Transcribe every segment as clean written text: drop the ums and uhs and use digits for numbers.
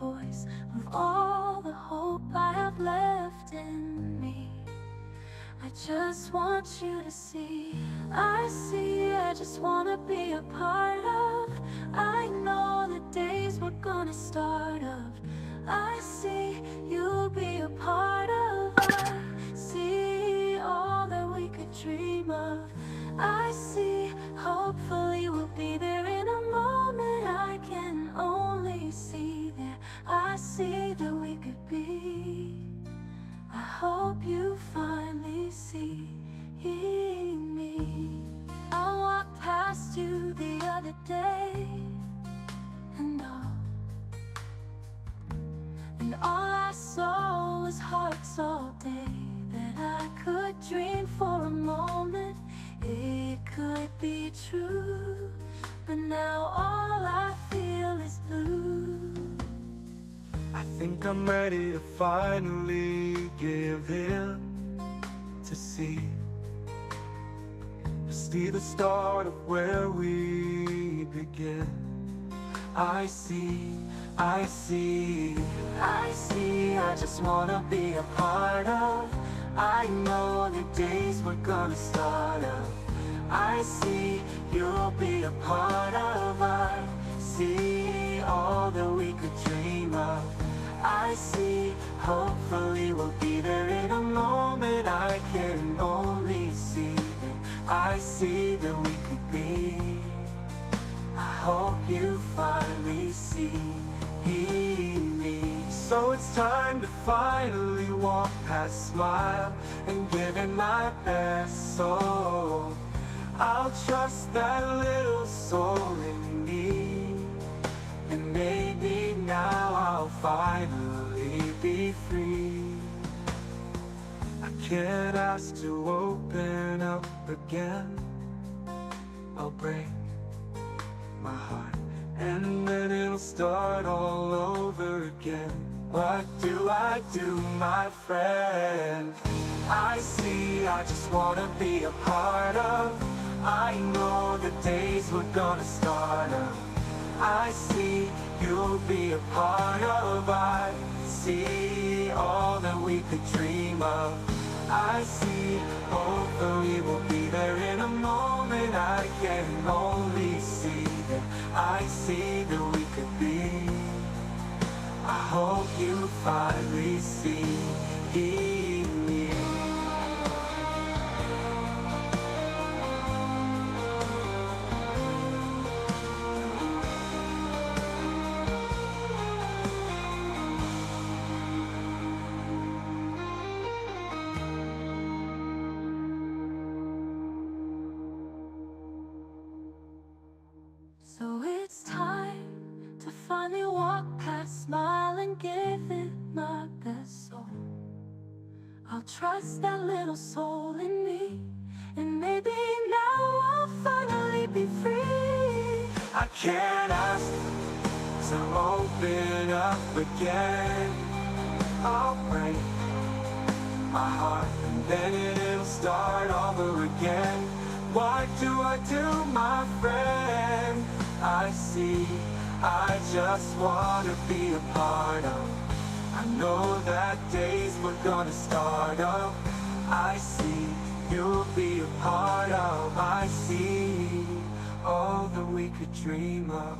voice of all the hope I have left in me. I just want you to see, I see, I just wanna be a part of. I know the days we're gonna start of. I see, you'll be a part of. I see all that we could dream of. I see, hopefully we'll be there in a moment. I can only see that. I see that we could be. I hope you finally see me. I walked past you the other day, and all I saw was hearts all day. That I could dream for a moment, it could be true. But now all I feel is blue. I think I'm ready to finally give in, to see the start of where we begin. I see, I see, I see, I just wanna be a part of. I know the days we're gonna start of. I see, you'll be a part of. I see all that we could dream of. I see, hopefully we'll be there in a moment. I can only see that. I see that we could be. I hope you finally see me. So it's time to finally walk past smile and give it my best soul. I'll trust that little soul in me, and maybe now I'll finally be free. I can't ask to open up again. I'll break my heart, and then it'll start all over again. What do I do, my friend? I see, I just wanna be a part of. I know the days we're gonna start of. I see, you'll be a part of. I see all that we could dream of. I see, hopefully we'll be there in a moment. I can only see that. I see that we could be. I hope you finally see me. So it's time to finally walk past smile and give it my best soul. I'll trust that little soul in me, and maybe now I'll finally be free. I can't ask to open up again. I'll break my heart, and then it'll start over again. What do I do, my friend? I see, I just wanna be a part of. I know that days we're gonna start up. I see, you'll be a part of. I see all that we could dream of.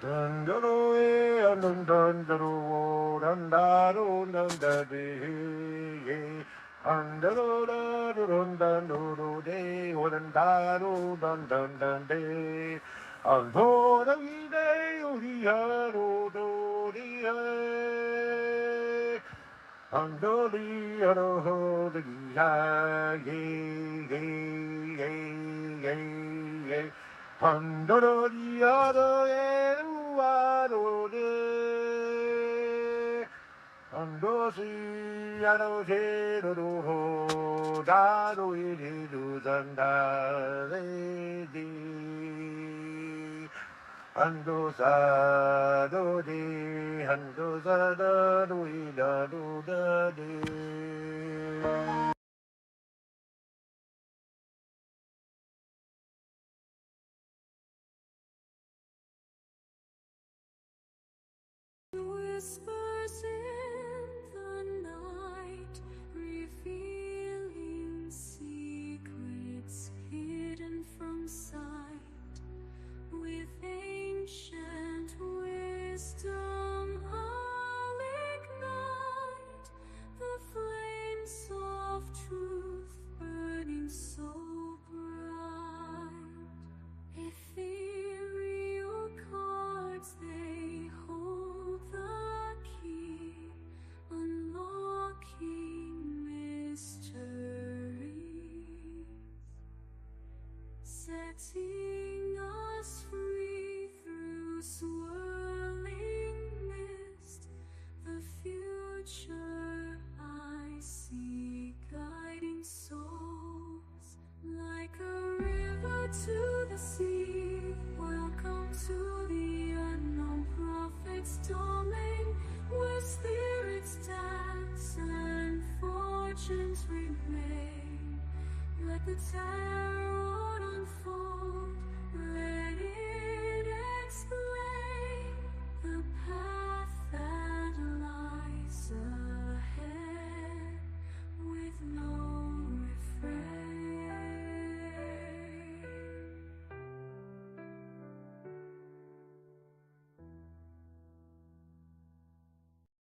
Dun dun dun dun dun dun dun dun dun dun Hando sa do de, hando sa da do i da do da de. Whispers in the night, revealing secrets hidden from sight. With ancient wisdom, I'll ignite the flames of truth burning so bright. Ethereal cards, they hold the key, unlocking mysteries, setting us free through swirling mist. The future I see, guiding souls like a river to the sea. Welcome to the unknown prophet's domain, where spirits dance and fortunes remain. Let the tarot unfold, let it explain the path that lies ahead with no refrain.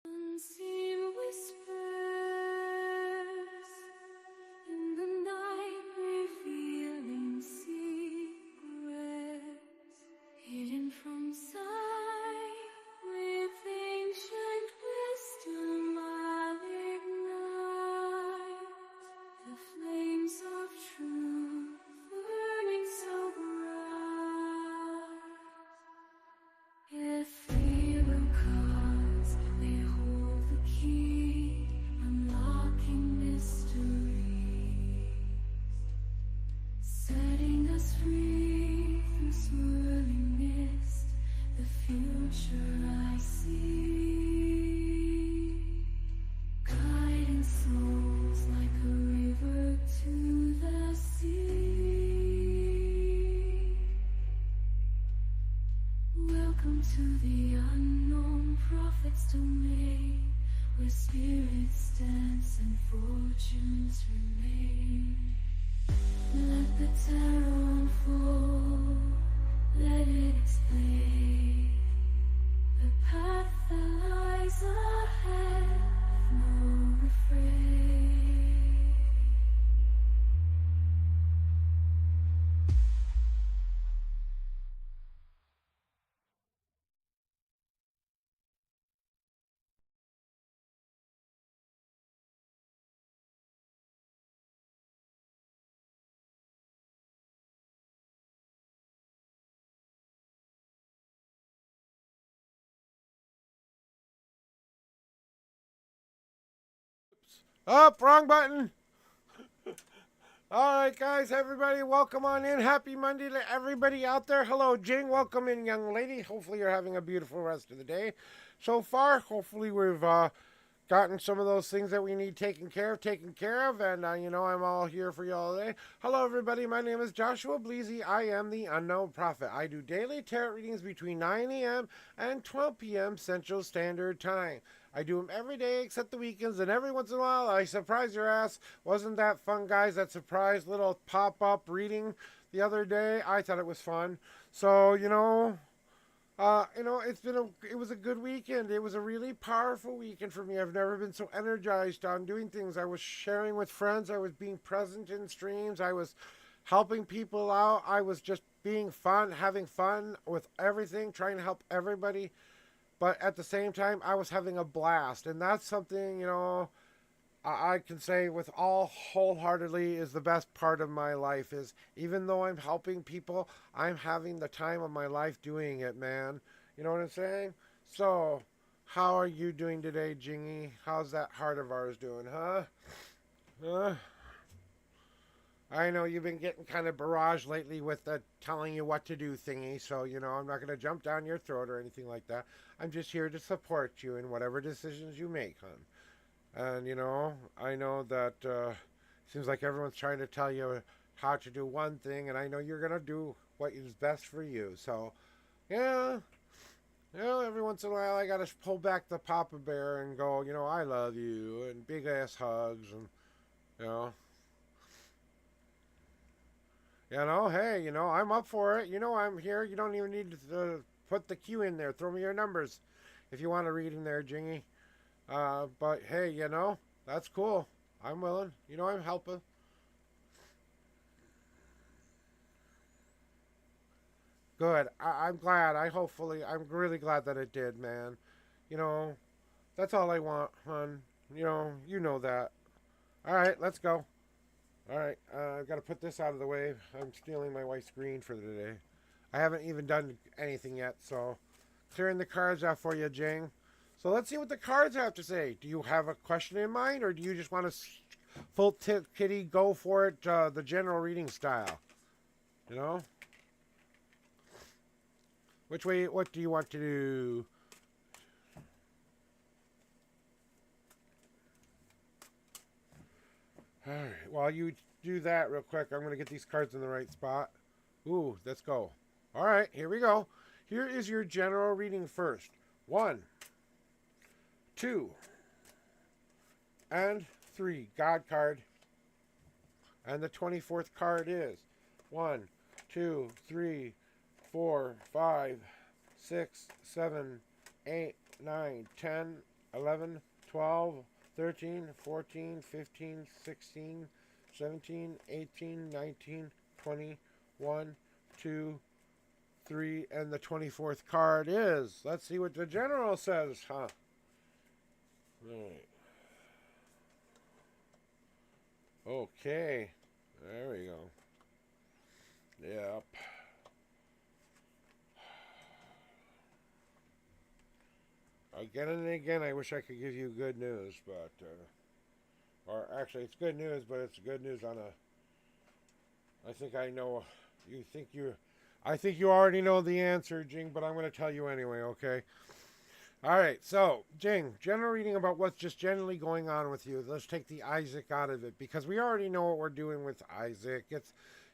Unseen whispers in the night, revealing secrets hidden from sight. With ancient wisdom, I'll ignite the flames of truth burning so bright. Ethereal cards, they hold the key, unlocking mysteries, setting us free through swirling mist. The future I see, guiding souls like a river to the sea. Welcome to the unknown prophet's domain, where spirits dance and fortunes remain. Let the tarot unfold, let it explain the path that lies ahead with no refrain. Up, wrong button. All right, guys, everybody, welcome on in. Happy Monday to everybody out there. Hello, Jing. Welcome in, young lady. Hopefully, you're having a beautiful rest of the day. So far, hopefully, we've gotten some of those things that we need taken care of, and I'm all here for you all day. Hello, everybody. My name is Joshua Bleasy. I am the Unknown Prophet. I do daily tarot readings between 9 a.m. and 12 p.m. Central Standard Time. I do them every day except the weekends, and every once in a while I surprise your ass. Wasn't that fun, guys? That surprise little pop-up reading the other day? I thought it was fun. So, it was a good weekend. It was a really powerful weekend for me. I've never been so energized on doing things. I was sharing with friends. I was being present in streams. I was helping people out. I was just being fun, having fun with everything, trying to help everybody. But at the same time, I was having a blast. And that's something, I can say with all wholeheartedly is the best part of my life is even though I'm helping people, I'm having the time of my life doing it, man. You know what I'm saying? So, how are you doing today, Jingy? How's that heart of ours doing, huh? I know you've been getting kind of barraged lately with the telling you what to do thingy, so, I'm not going to jump down your throat or anything like that. I'm just here to support you in whatever decisions you make, hon. And, I know that seems like everyone's trying to tell you how to do one thing, and I know you're going to do what is best for you. So, yeah, every once in a while I got to pull back the Papa Bear and go, I love you, and big ass hugs, and, you know. Hey, I'm up for it. I'm here. You don't even need to put the Q in there. Throw me your numbers if you want to read in there, Jingy. But hey, that's cool. I'm willing. I'm helping. Good. I'm glad. I'm really glad that it did, man. You know, that's all I want, hon. You know that. All right, let's go. All right, I've got to put this out of the way. I'm stealing my wife's screen for the day. I haven't even done anything yet, so clearing the cards out for you, Jing. So let's see what the cards have to say. Do you have a question in mind, or do you just want to full kitty go for it, the general reading style? Which way? What do you want to do? All right. While you do that real quick, I'm going to get these cards in the right spot. Ooh, let's go. All right, here we go. Here is your general reading first. 1, 2, and 3. God card. And the 24th card is 1, 2, 3, 4, 5, 6, 7, 8, 9, 10, 11, 12, 13, 14, 15, 16, 17, 18, 19, 20, 1, 2, 3, and the 24th card is. Let's see what the general says, huh? Right. Okay. There we go. Yep. Again and again, I wish I could give you good news, but, or actually, it's good news, but it's good news on I think I know, I think you already know the answer, Jing, but I'm going to tell you anyway, okay? All right, so, Jing, general reading about what's just generally going on with you. Let's take the Isaac out of it, because we already know what we're doing with Isaac.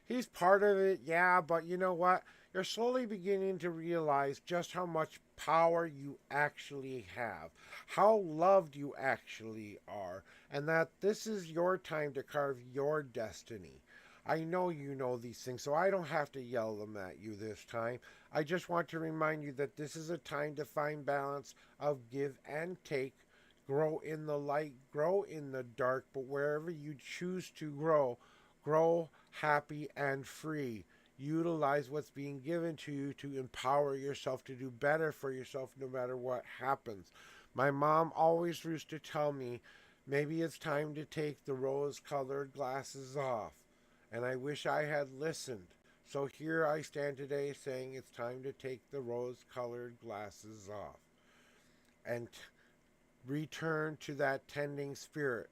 He's part of it, yeah, but you know what? You're slowly beginning to realize just how much power you actually have, how loved you actually are, and that this is your time to carve your destiny. I know you know these things, so I don't have to yell them at you this time. I just want to remind you that this is a time to find balance of give and take, grow in the light, grow in the dark, but wherever you choose to grow happy and free. Utilize what's being given to you to empower yourself to do better for yourself no matter what happens. My mom always used to tell me, maybe it's time to take the rose-colored glasses off. And I wish I had listened. So here I stand today saying it's time to take the rose-colored glasses off and return to that tending spirit.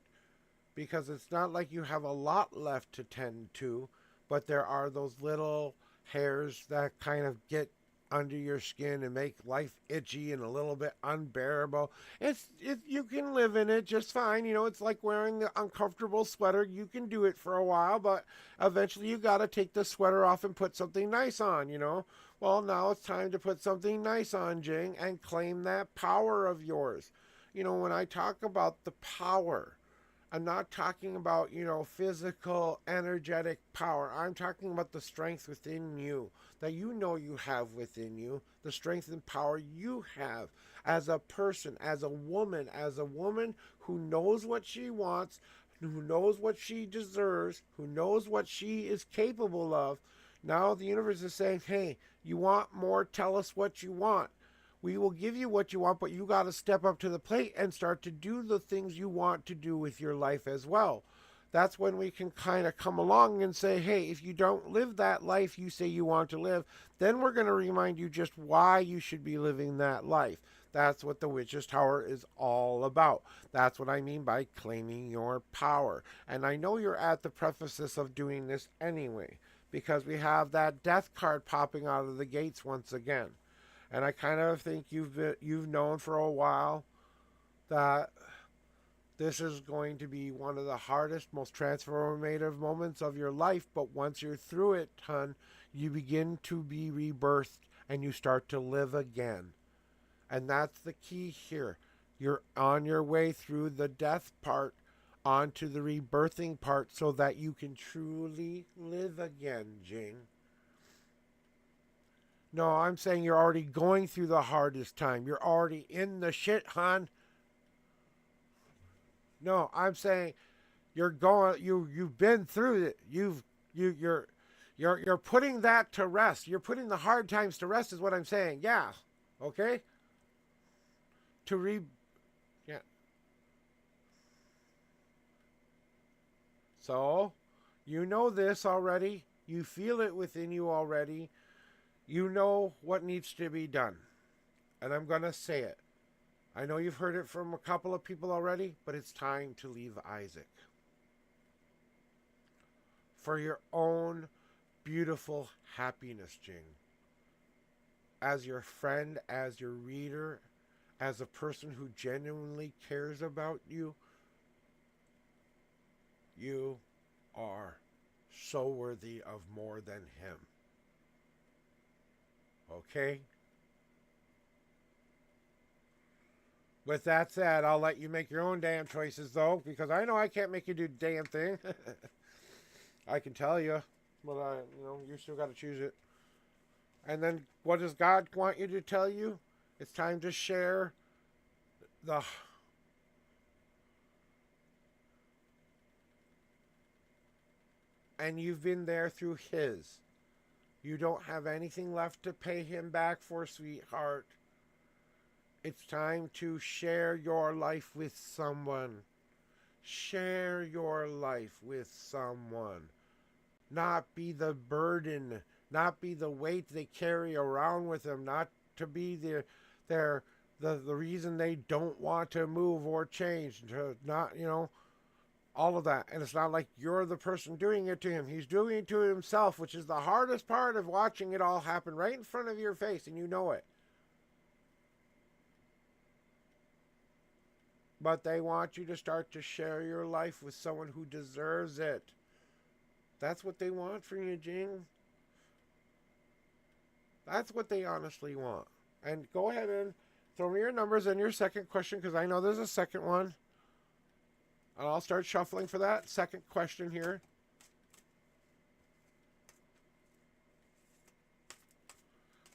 Because it's not like you have a lot left to tend to, but there are those little hairs that kind of get under your skin and make life itchy and a little bit unbearable. You can live in it just fine. It's like wearing the uncomfortable sweater. You can do it for a while, but eventually you got to take the sweater off and put something nice on, Well, now it's time to put something nice on, Jing, and claim that power of yours. When I talk about the power, I'm not talking about, physical, energetic power. I'm talking about the strength within you that you have within you, the strength and power you have as a person, as a woman who knows what she wants, who knows what she deserves, who knows what she is capable of. Now the universe is saying, hey, you want more? Tell us what you want. We will give you what you want, but you got to step up to the plate and start to do the things you want to do with your life as well. That's when we can kind of come along and say, hey, if you don't live that life you say you want to live, then we're going to remind you just why you should be living that life. That's what the Witch's Tower is all about. That's what I mean by claiming your power. And I know you're at the prefaces of doing this anyway, because we have that death card popping out of the gates once again. And I kind of think you've known for a while that this is going to be one of the hardest, most transformative moments of your life. But once you're through it, hon, you begin to be rebirthed and you start to live again. And that's the key here. You're on your way through the death part onto the rebirthing part so that you can truly live again, Jing. No, I'm saying you're already going through the hardest time. You're already in the shit, hon. No, I'm saying you've been through it. You're putting that to rest. You're putting the hard times to rest is what I'm saying. Yeah. Okay? Yeah. So, you know this already. You feel it within you already. You know what needs to be done. And I'm going to say it. I know you've heard it from a couple of people already, but it's time to leave Isaac. For your own beautiful happiness, Jing. As your friend, as your reader, as a person who genuinely cares about you, you are so worthy of more than him. Okay? With that said, I'll let you make your own damn choices, though, because I know I can't make you do the damn thing. I can tell you, but you still got to choose it. And then, what does God want you to tell you? It's time to share the... And you've been there through his. You don't have anything left to pay him back for, sweetheart. It's time to share your life with someone. Share your life with someone. Not be the burden. Not be the weight they carry around with them. Not to be the reason they don't want to move or change. To not, all of that. And it's not like you're the person doing it to him. He's doing it to himself, which is the hardest part of watching it all happen right in front of your face, and you know it. But they want you to start to share your life with someone who deserves it. That's what they want from you, Jing. That's what they honestly want. And go ahead and throw me your numbers and your second question, because I know there's a second one. And I'll start shuffling for that second question here.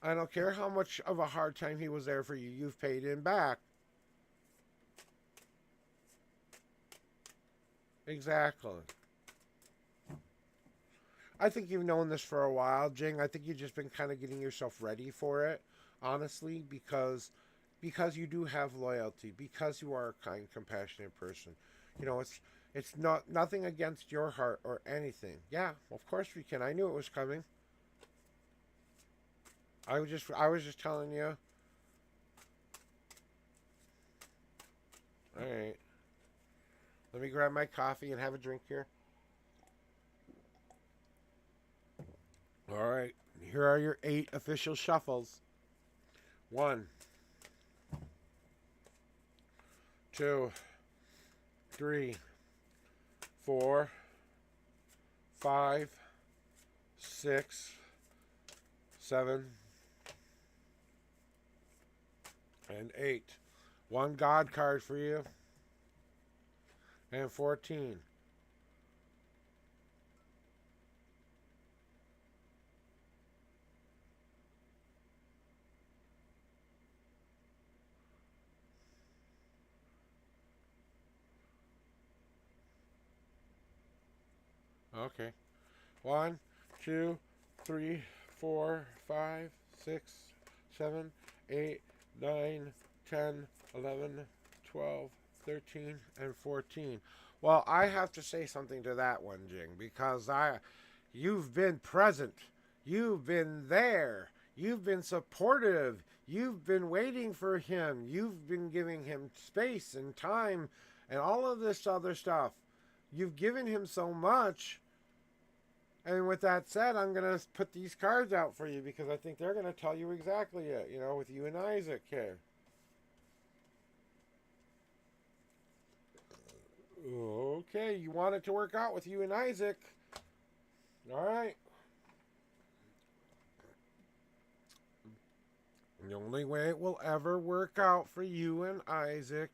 I don't care how much of a hard time he was there for you. You've paid him back. Exactly. I think you've known this for a while, Jing. I think you've just been kind of getting yourself ready for it, honestly, because you do have loyalty, because you are a kind, compassionate person. It's not nothing against your heart or anything. Yeah, of course we can. I knew it was coming. I was just telling you. All right. Let me grab my coffee and have a drink here. All right. Here are your 8 official shuffles. 1, 2, 3, 4, 5, 6, 7, and 8. 1 God card for you. And 14. Okay. 1, 2, 3, 4, 5, 6, 7, 8, 9, 10, 11, 12, 13, and 14. Well, I have to say something to that one, Jing, because you've been present. You've been there. You've been supportive. You've been waiting for him. You've been giving him space and time and all of this other stuff. You've given him so much. And with that said, I'm going to put these cards out for you because I think they're going to tell you exactly it, you know, with you and Isaac here. Okay, you want it to work out with you and Isaac. All right. The only way it will ever work out for you and Isaac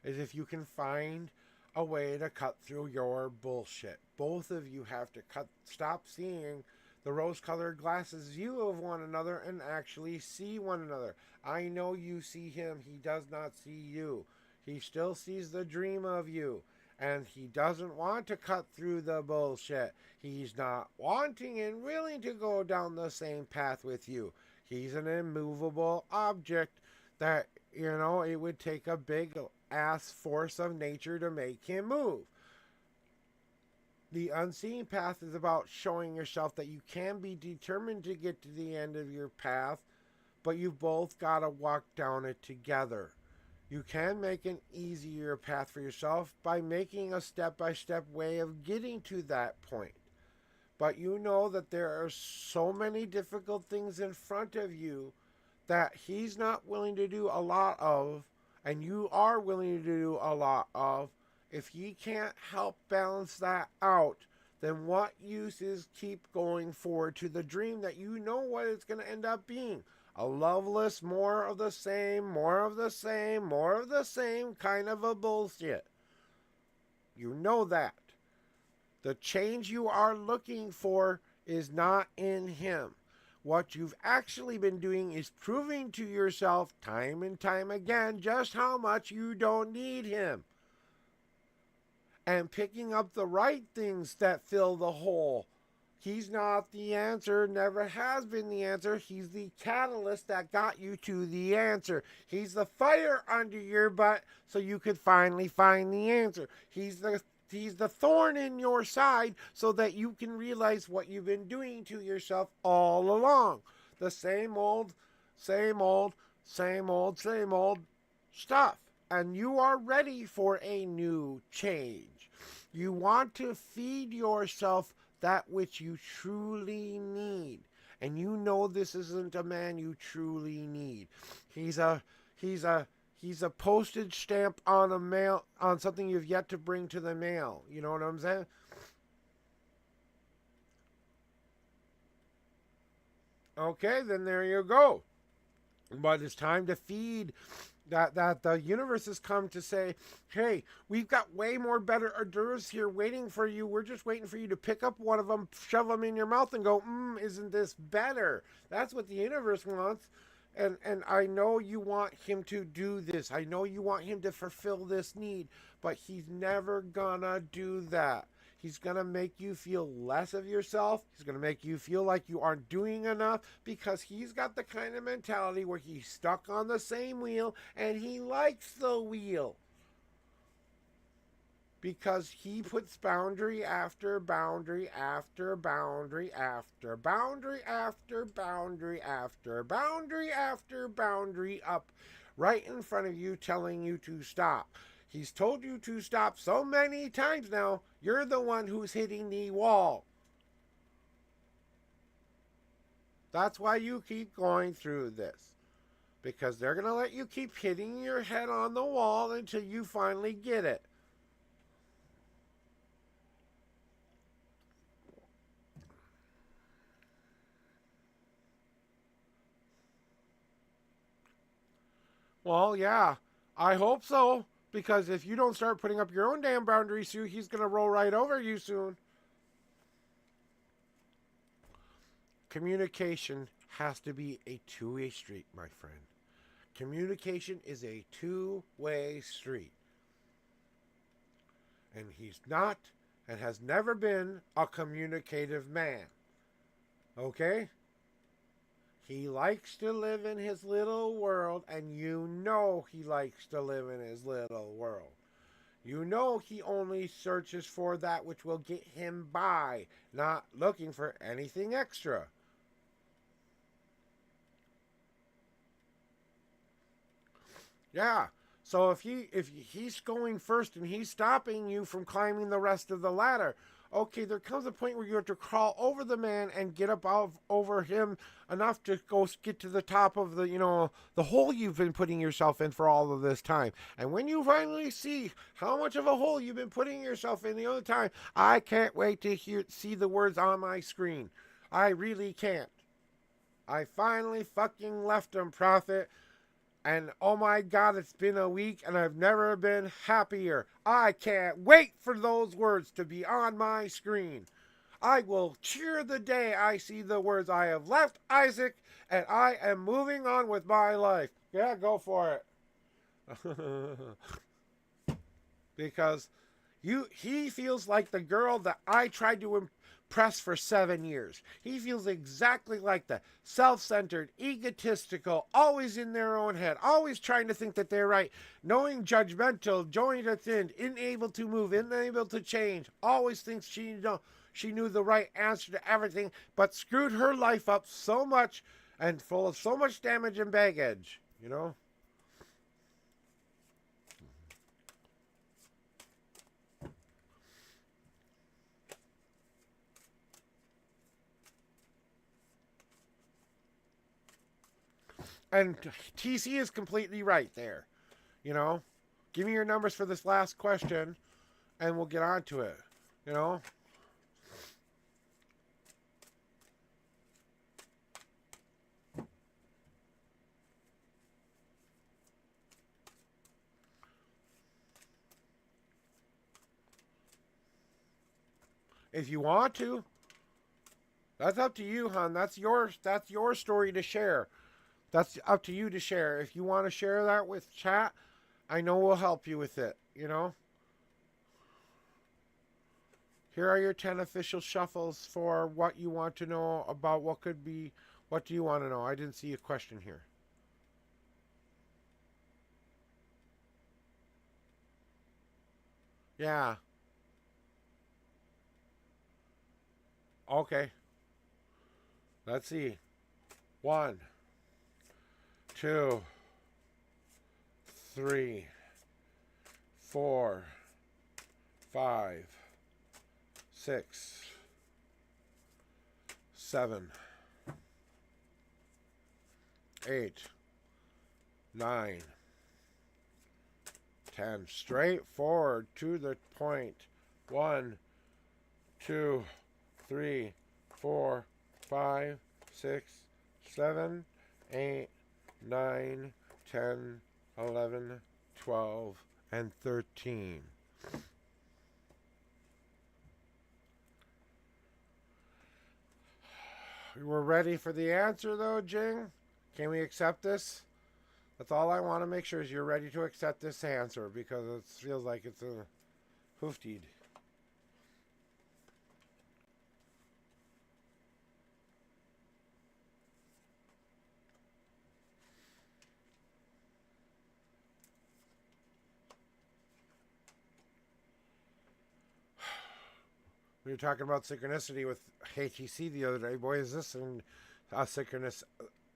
is if you can find a way to cut through your bullshit. Both of you have to stop seeing the rose-colored glasses view of one another and actually see one another. I know you see him. He does not see you. He still sees the dream of you. And he doesn't want to cut through the bullshit. He's not wanting and willing to go down the same path with you. He's an immovable object that, you know, it would take a big ass force of nature to make him move. The unseen path is about showing yourself that you can be determined to get to the end of your path, but you've both got to walk down it together. You can make an easier path for yourself by making a step-by-step way of getting to that point. But you know that there are so many difficult things in front of you that he's not willing to do a lot of, and you are willing to do a lot of. If he can't help balance that out, then what use is keep going forward to the dream that you know what it's going to end up being? A loveless, more of the same, more of the same, more of the same kind of a bullshit. You know that. The change you are looking for is not in him. What you've actually been doing is proving to yourself time and time again just how much you don't need him. And picking up the right things that fill the hole. He's not the answer, never has been the answer. He's the catalyst that got you to the answer. He's the fire under your butt so you could finally find the answer. He's the thorn in your side so that you can realize what you've been doing to yourself all along. The same old, same old, same old, same old stuff. And you are ready for a new change. You want to feed yourself that which you truly need. And you know this isn't a man you truly need. He's a postage stamp on a mail, on something you've yet to bring to the mail. You know what I'm saying? Okay, then there you go. But it's time to feed that the universe has come to say, hey, we've got way more better hors d'oeuvres here waiting for you. We're just waiting for you to pick up one of them, shove them in your mouth and go, isn't this better? That's what the universe wants. And I know you want him to do this. I know you want him to fulfill this need, but he's never gonna do that. He's going to make you feel less of yourself. He's going to make you feel like you aren't doing enough because he's got the kind of mentality where he's stuck on the same wheel and he likes the wheel. Because he puts boundary after boundary after boundary after boundary after boundary after boundary after boundary up right in front of you, telling you to stop. He's told you to stop so many times now, you're the one who's hitting the wall. That's why you keep going through this. Because they're going to let you keep hitting your head on the wall until you finally get it. Well, yeah, I hope so. Because if you don't start putting up your own damn boundaries, Sue, he's going to roll right over you soon. Communication has to be a two-way street, my friend. Communication is a two-way street. And he's not and has never been a communicative man. Okay? He likes to live in his little world, and you know he likes to live in his little world. You know he only searches for that which will get him by, not looking for anything extra. Yeah. So if he's going first and he's stopping you from climbing the rest of the ladder, okay, there comes a point where you have to crawl over the man and get up out over him enough to go get to the top of the hole you've been putting yourself in for all of this time. And when you finally see how much of a hole you've been putting yourself in the other time, I can't wait to see the words on my screen. I really can't. I finally fucking left him, Prophet. And oh my God, it's been a week and I've never been happier. I can't wait for those words to be on my screen. I will cheer the day I see the words, I have left Isaac and I am moving on with my life. Yeah, go for it. Because he feels like the girl that I tried to impress for 7 years. He feels exactly like that. Self-centered, egotistical, always in their own head, always trying to think that they're right, knowing judgmental, joined at the end, unable to move, unable to change, always thinks she knew the right answer to everything, but screwed her life up so much and full of so much damage and baggage, you know? And TC is completely right there. You know, give me your numbers for this last question and we'll get on to it. You know? If you want to. That's up to you, hon. That's your story to share. That's up to you to share. If you want to share that with chat, I know we'll help you with it, you know? Here are your 10 official shuffles for what you want to know about what could be. What do you want to know? I didn't see a question here. Yeah. Okay. Let's see. 1, 2, 3, 4, 5, 6, 7, 8, 9, 10. Straightforward to the point. 1, 2, 3, 4, 5, 6, 7, 8, 9, 10, 11, 12, and 13. We're ready for the answer though, Jing? Can we accept this? That's all I want to make sure is you're ready to accept this answer because it feels like it's a hooftied. We were talking about synchronicity with HTC the other day. Boy, is this a synchronous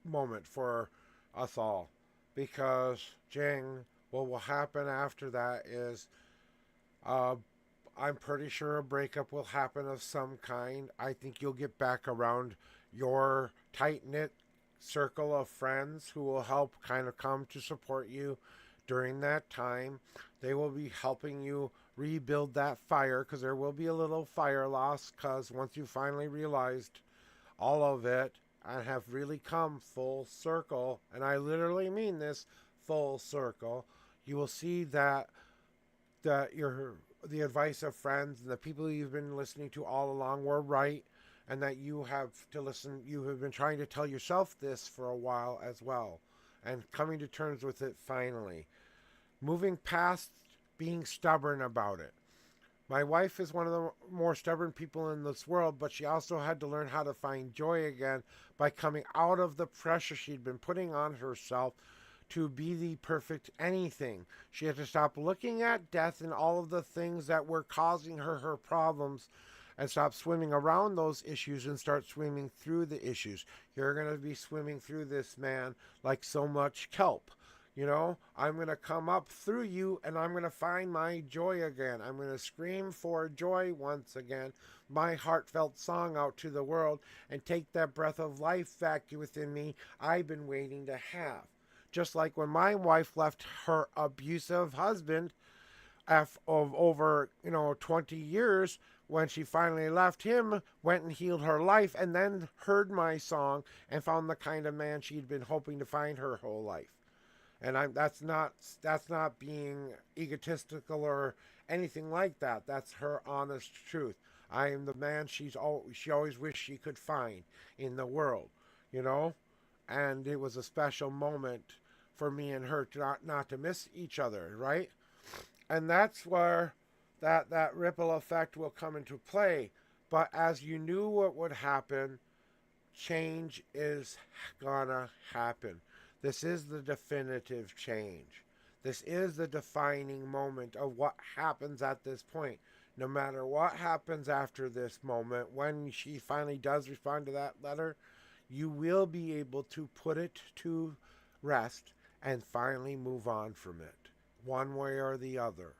moment for us all. Because, Jing, what will happen after that is I'm pretty sure a breakup will happen of some kind. I think you'll get back around your tight-knit circle of friends who will help kind of come to support you during that time. They will be helping you rebuild that fire because there will be a little fire loss because once you finally realized all of it and have really come full circle, and I literally mean this, full circle, you will see that the advice of friends and the people you've been listening to all along were right, and that you have been trying to tell yourself this for a while as well, and coming to terms with it finally. Moving past being stubborn about it. My wife is one of the more stubborn people in this world, but she also had to learn how to find joy again by coming out of the pressure she'd been putting on herself to be the perfect anything. She had to stop looking at death and all of the things that were causing her problems and stop swimming around those issues and start swimming through the issues. You're going to be swimming through this, man, like so much kelp. You know, I'm going to come up through you and I'm going to find my joy again. I'm going to scream for joy once again, my heartfelt song out to the world, and take that breath of life back within me I've been waiting to have. Just like when my wife left her abusive husband of over 20 years, when she finally left him, went and healed her life, and then heard my song and found the kind of man she'd been hoping to find her whole life. And that's not being egotistical or anything like that. That's her honest truth. I am the man she always wished she could find in the world, you know. And it was a special moment for me and her to not to miss each other, right? And that's where that ripple effect will come into play. But as you knew what would happen, change is gonna happen. This is the definitive change. This is the defining moment of what happens at this point. No matter what happens after this moment, when she finally does respond to that letter, you will be able to put it to rest and finally move on from it, one way or the other.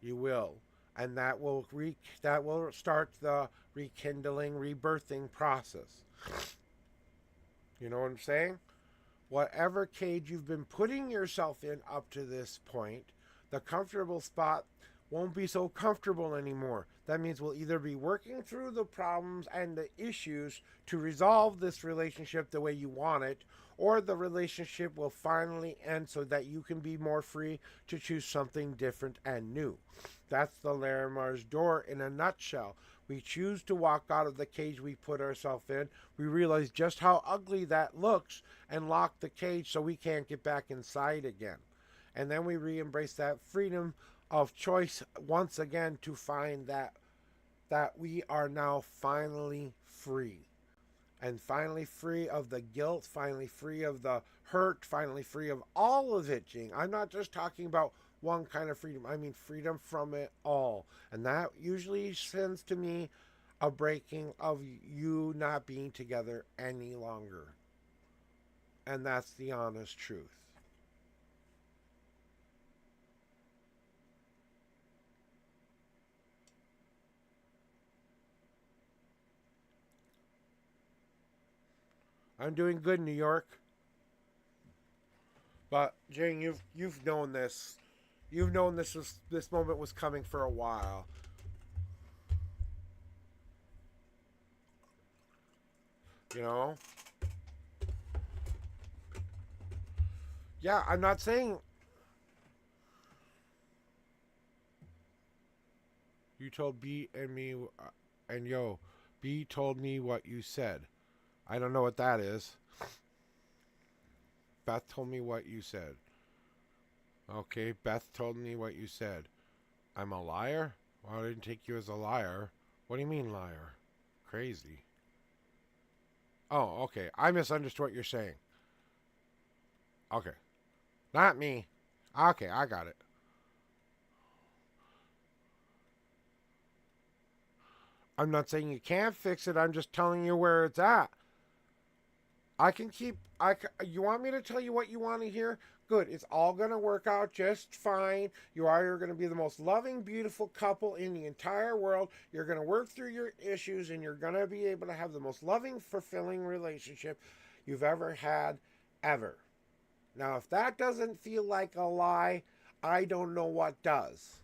You will, and that will start the rekindling, rebirthing process. You know what I'm saying? Whatever cage you've been putting yourself in up to this point, the comfortable spot won't be so comfortable anymore. That means we'll either be working through the problems and the issues to resolve this relationship the way you want it, or the relationship will finally end so that you can be more free to choose something different and new. That's the Larimer's door in a nutshell. We choose to walk out of the cage we put ourselves in. We realize just how ugly that looks and lock the cage so we can't get back inside again. And then we re-embrace that freedom of choice once again to find that we are now finally free. And finally free of the guilt, finally free of the hurt, finally free of all of it, Jing. I'm not just talking about one kind of freedom. I mean freedom from it all. And that usually sends to me a breaking of you not being together any longer. And that's the honest truth. I'm doing good, New York. But Jane, you've known this. You've known this moment was coming for a while. You know? Yeah, I'm not saying you told B and me and yo, B told me what you said. I don't know what that is. Beth told me what you said. Okay, Beth told me what you said. I'm a liar? Well, I didn't take you as a liar. What do you mean, liar? Crazy. Oh, okay. I misunderstood what you're saying. Okay. Not me. Okay, I got it. I'm not saying you can't fix it. I'm just telling you where it's at. You want me to tell you what you want to hear? Good. It's all going to work out just fine. You're going to be the most loving, beautiful couple in the entire world. You're going to work through your issues and you're going to be able to have the most loving, fulfilling relationship you've ever had, ever. Now, if that doesn't feel like a lie, I don't know what does.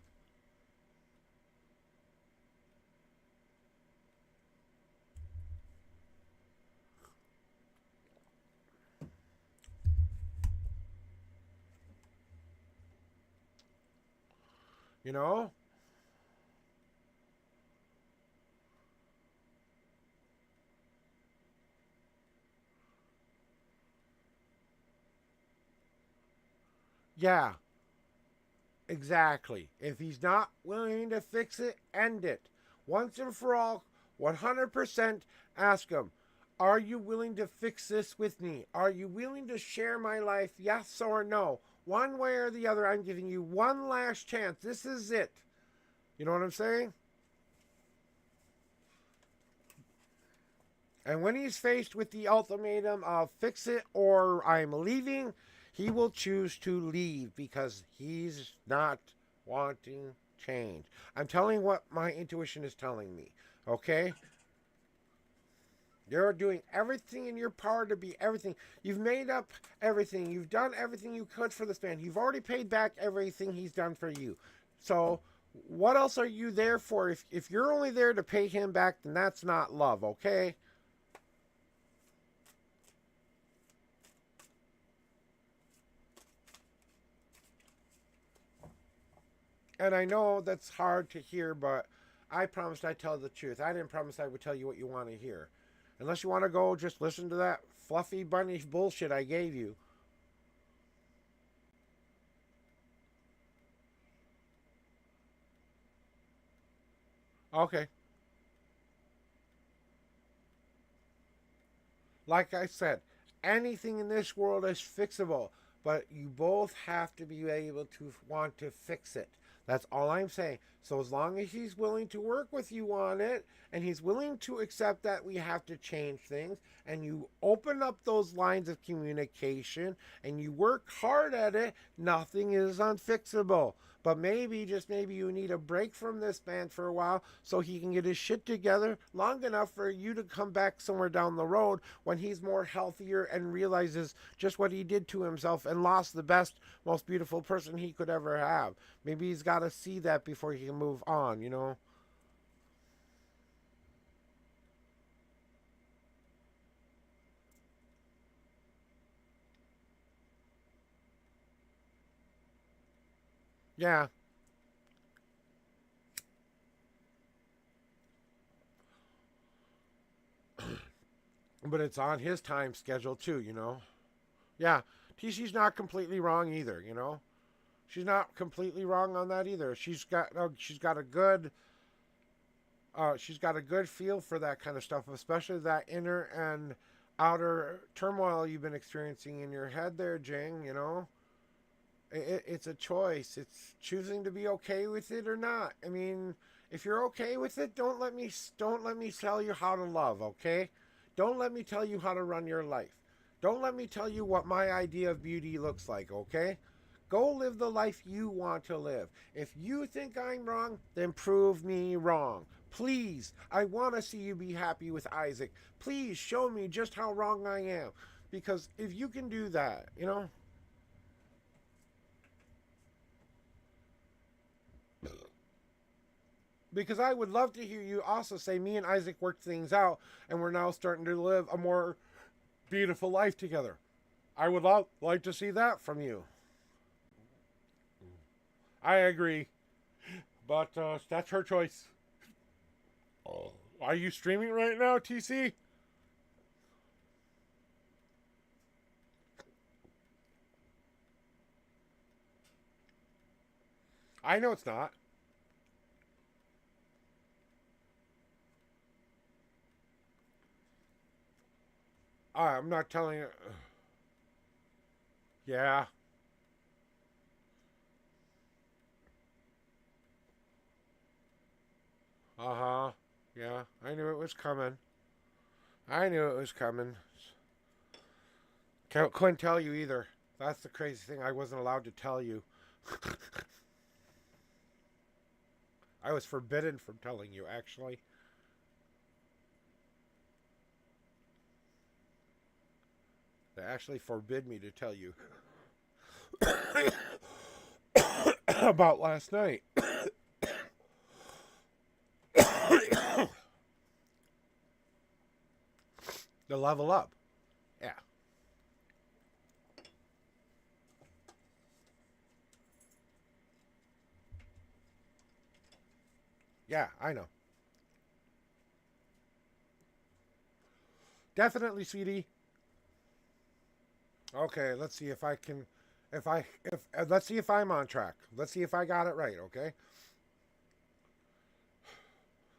You know? Yeah, exactly. If he's not willing to fix it, end it. Once and for all, 100% ask him, are you willing to fix this with me? Are you willing to share my life? Yes or no? One way or the other, I'm giving you one last chance. This is it. You know what I'm saying? And when he's faced with the ultimatum of fix it or I'm leaving, He will choose to leave because he's not wanting change. I'm telling what my intuition is telling me. Okay? You're doing everything in your power to be everything. You've made up everything. You've done everything you could for this man. You've already paid back everything he's done for you. So, what else are you there for? If you're only there to pay him back, then that's not love, okay? And I know that's hard to hear, but I promised I'd tell the truth. I didn't promise I would tell you what you want to hear. Unless you want to go just listen to that fluffy bunny bullshit I gave you. Okay. Like I said, anything in this world is fixable, but you both have to be able to want to fix it. That's all I'm saying. So as long as he's willing to work with you on it and he's willing to accept that we have to change things and you open up those lines of communication and you work hard at it, nothing is unfixable. But maybe, just maybe, you need a break from this man for a while so he can get his shit together long enough for you to come back somewhere down the road when he's more healthier and realizes just what he did to himself and lost the best, most beautiful person he could ever have. Maybe he's got to see that before he can move on, you know? Yeah, but it's on his time schedule too, you know? Yeah, TC's not completely wrong either, you know? She's not completely wrong on that either. She's got a good feel for that kind of stuff, especially that inner and outer turmoil you've been experiencing in your head there, Jing, you know? It's a choice. It's choosing to be okay with it or not. I mean, if you're okay with it, don't let me tell you how to love, okay? Don't let me tell you how to run your life. Don't let me tell you what my idea of beauty looks like, okay? Go live the life you want to live. If you think I'm wrong, then prove me wrong. Please, I want to see you be happy with Isaac. Please show me just how wrong I am. Because if you can do that, you know, because I would love to hear you also say me and Isaac worked things out and we're now starting to live a more beautiful life together. I would like to see that from you. I agree, but that's her choice. Are you streaming right now, TC? I know it's not. I'm not telling you. Yeah. Uh huh. Yeah. I knew it was coming. I knew it was coming. Couldn't tell you either. That's the crazy thing. I wasn't allowed to tell you. I was forbidden from telling you, actually. They actually forbid me to tell you about last night. The level up. Yeah. Yeah, I know. Definitely, sweetie. Okay, let's see if I can. If let's see if I'm on track. Let's see if I got it right. Okay.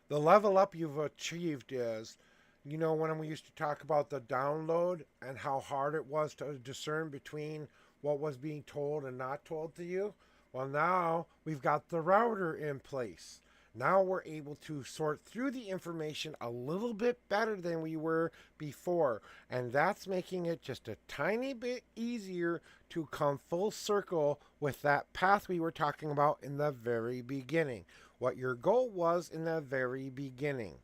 The level up you've achieved is, you know, when we used to talk about the download and how hard it was to discern between what was being told and not told to you. Well, now we've got the router in place. Now we're able to sort through the information a little bit better than we were before. And that's making it just a tiny bit easier to come full circle with that path we were talking about in the very beginning. What your goal was in the very beginning.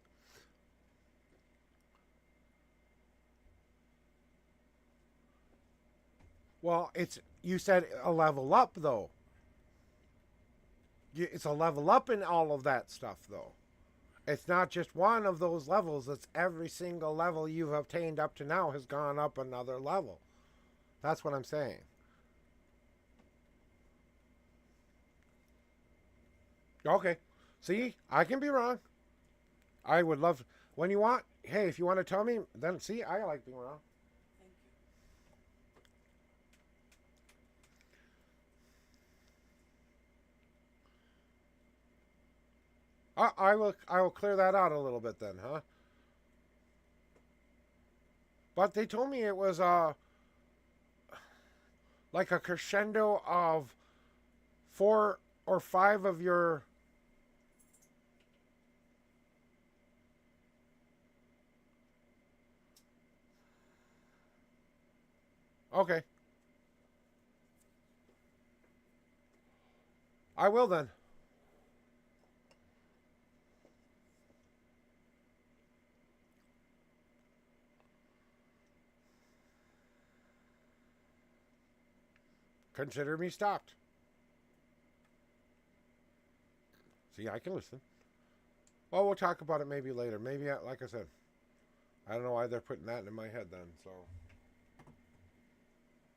Well, you said a level up though. It's a level up in all of that stuff though. It's not just one of those levels, it's every single level you've obtained up to now has gone up another level. That's what I'm saying. Okay. See, I can be wrong. I would love when you want. Hey, if you want to tell me, then see, I like being wrong. I will clear that out a little bit then, huh? But they told me it was like a crescendo of 4 or 5 of your. Okay. I will then. Consider me stopped. See, I can listen. Well, we'll talk about it maybe later. Maybe, like I said, I don't know why they're putting that in my head then, so.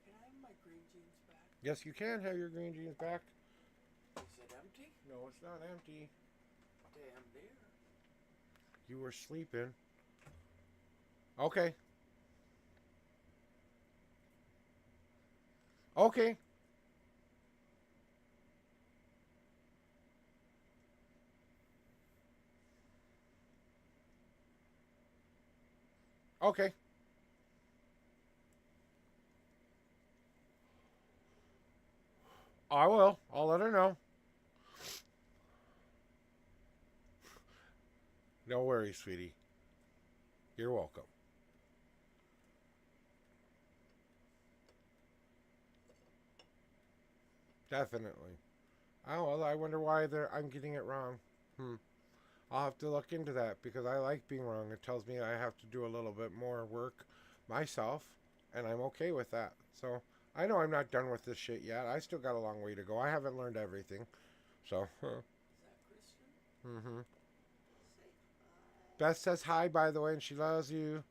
Can I have my green jeans back? Yes, you can have your green jeans back. Is it empty? No, it's not empty. Damn near. You were sleeping. Okay. Okay. Okay. I will. I'll let her know. No worries, sweetie. You're welcome. Definitely. Oh, well, I wonder why I'm getting it wrong. I'll have to look into that because I like being wrong. It tells me I have to do a little bit more work myself, and I'm okay with that. So I know I'm not done with this shit yet. I still got a long way to go. I haven't learned everything. So, Is that Kristen? mm-hmm. Say hi. Beth says hi, by the way, and she loves you.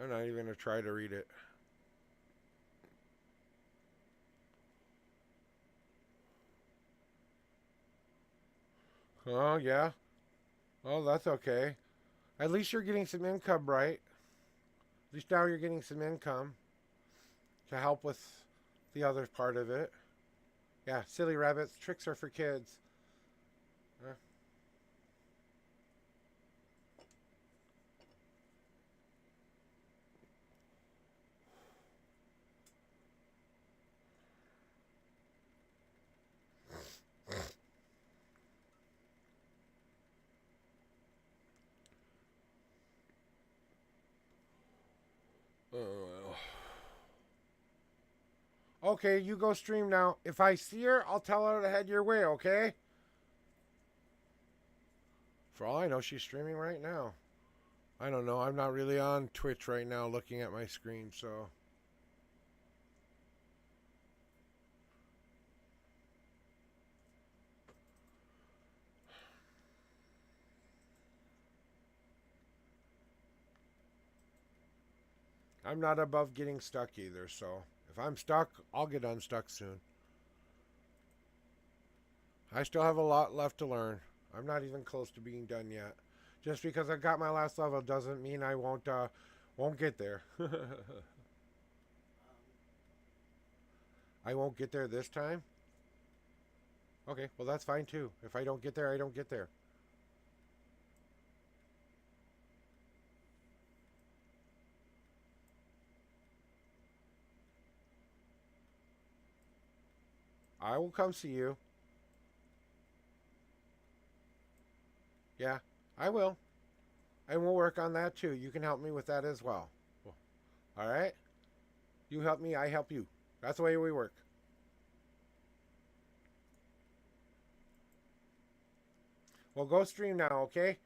I'm not even going to try to read it. Oh, yeah. Oh, that's okay. At least you're getting some income, right? At least now you're getting some income to help with the other part of it. Yeah, silly rabbits. Tricks are for kids. Uh, Okay, you go stream now. If I see her, I'll tell her to head your way, okay? For all I know, she's streaming right now. I don't know. I'm not really on Twitch right now looking at my screen, so. I'm not above getting stuck either, so. If I'm stuck, I'll get unstuck soon. I still have a lot left to learn. I'm not even close to being done yet. Just because I got my last level doesn't mean I won't get there. I won't get there this time. Okay, well that's fine too. If I don't get there, I don't get there. I will come see you. Yeah, I will. And we'll work on that too. You can help me with that as well. All right? You help me, I help you. That's the way we work. Well, go stream now, okay? It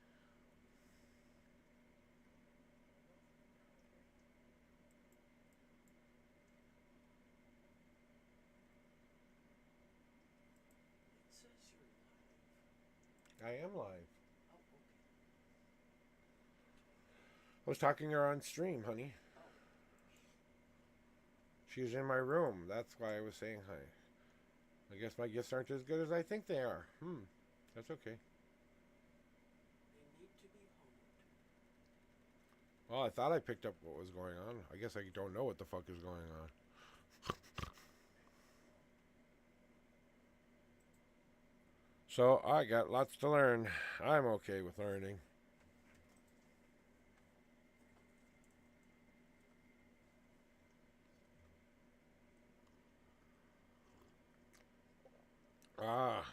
says you're live. I am live. Oh, okay. I was talking to her on stream, honey. Oh, She's in my room. That's why I was saying hi. I guess my gifts aren't as good as I think they are. That's okay. they need to be honed. Well, I thought I picked up what was going on. I guess I don't know what the fuck is going on. So, I got lots to learn. I'm okay with learning. Ah.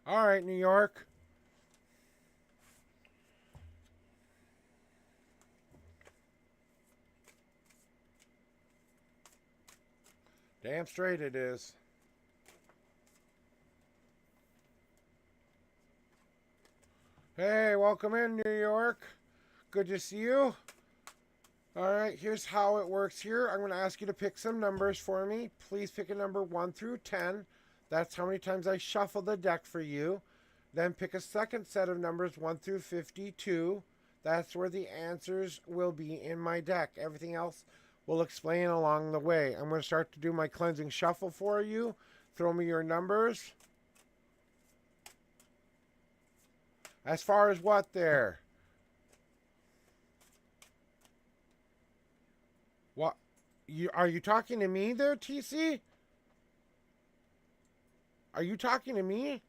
All right, New York. Damn straight it is. Hey, welcome in, New York. Good to see you. All right, here's how it works here. I'm going to ask you to pick some numbers for me. Please pick a number 1 through 10. That's how many times I shuffle the deck for you. Then pick a second set of numbers 1 through 52. That's where the answers will be in my deck. Everything else will explain along the way. I'm going to start to do my cleansing shuffle for you. Throw me your numbers. As far as what there? What? Are you talking to me there, TC? Are you talking to me?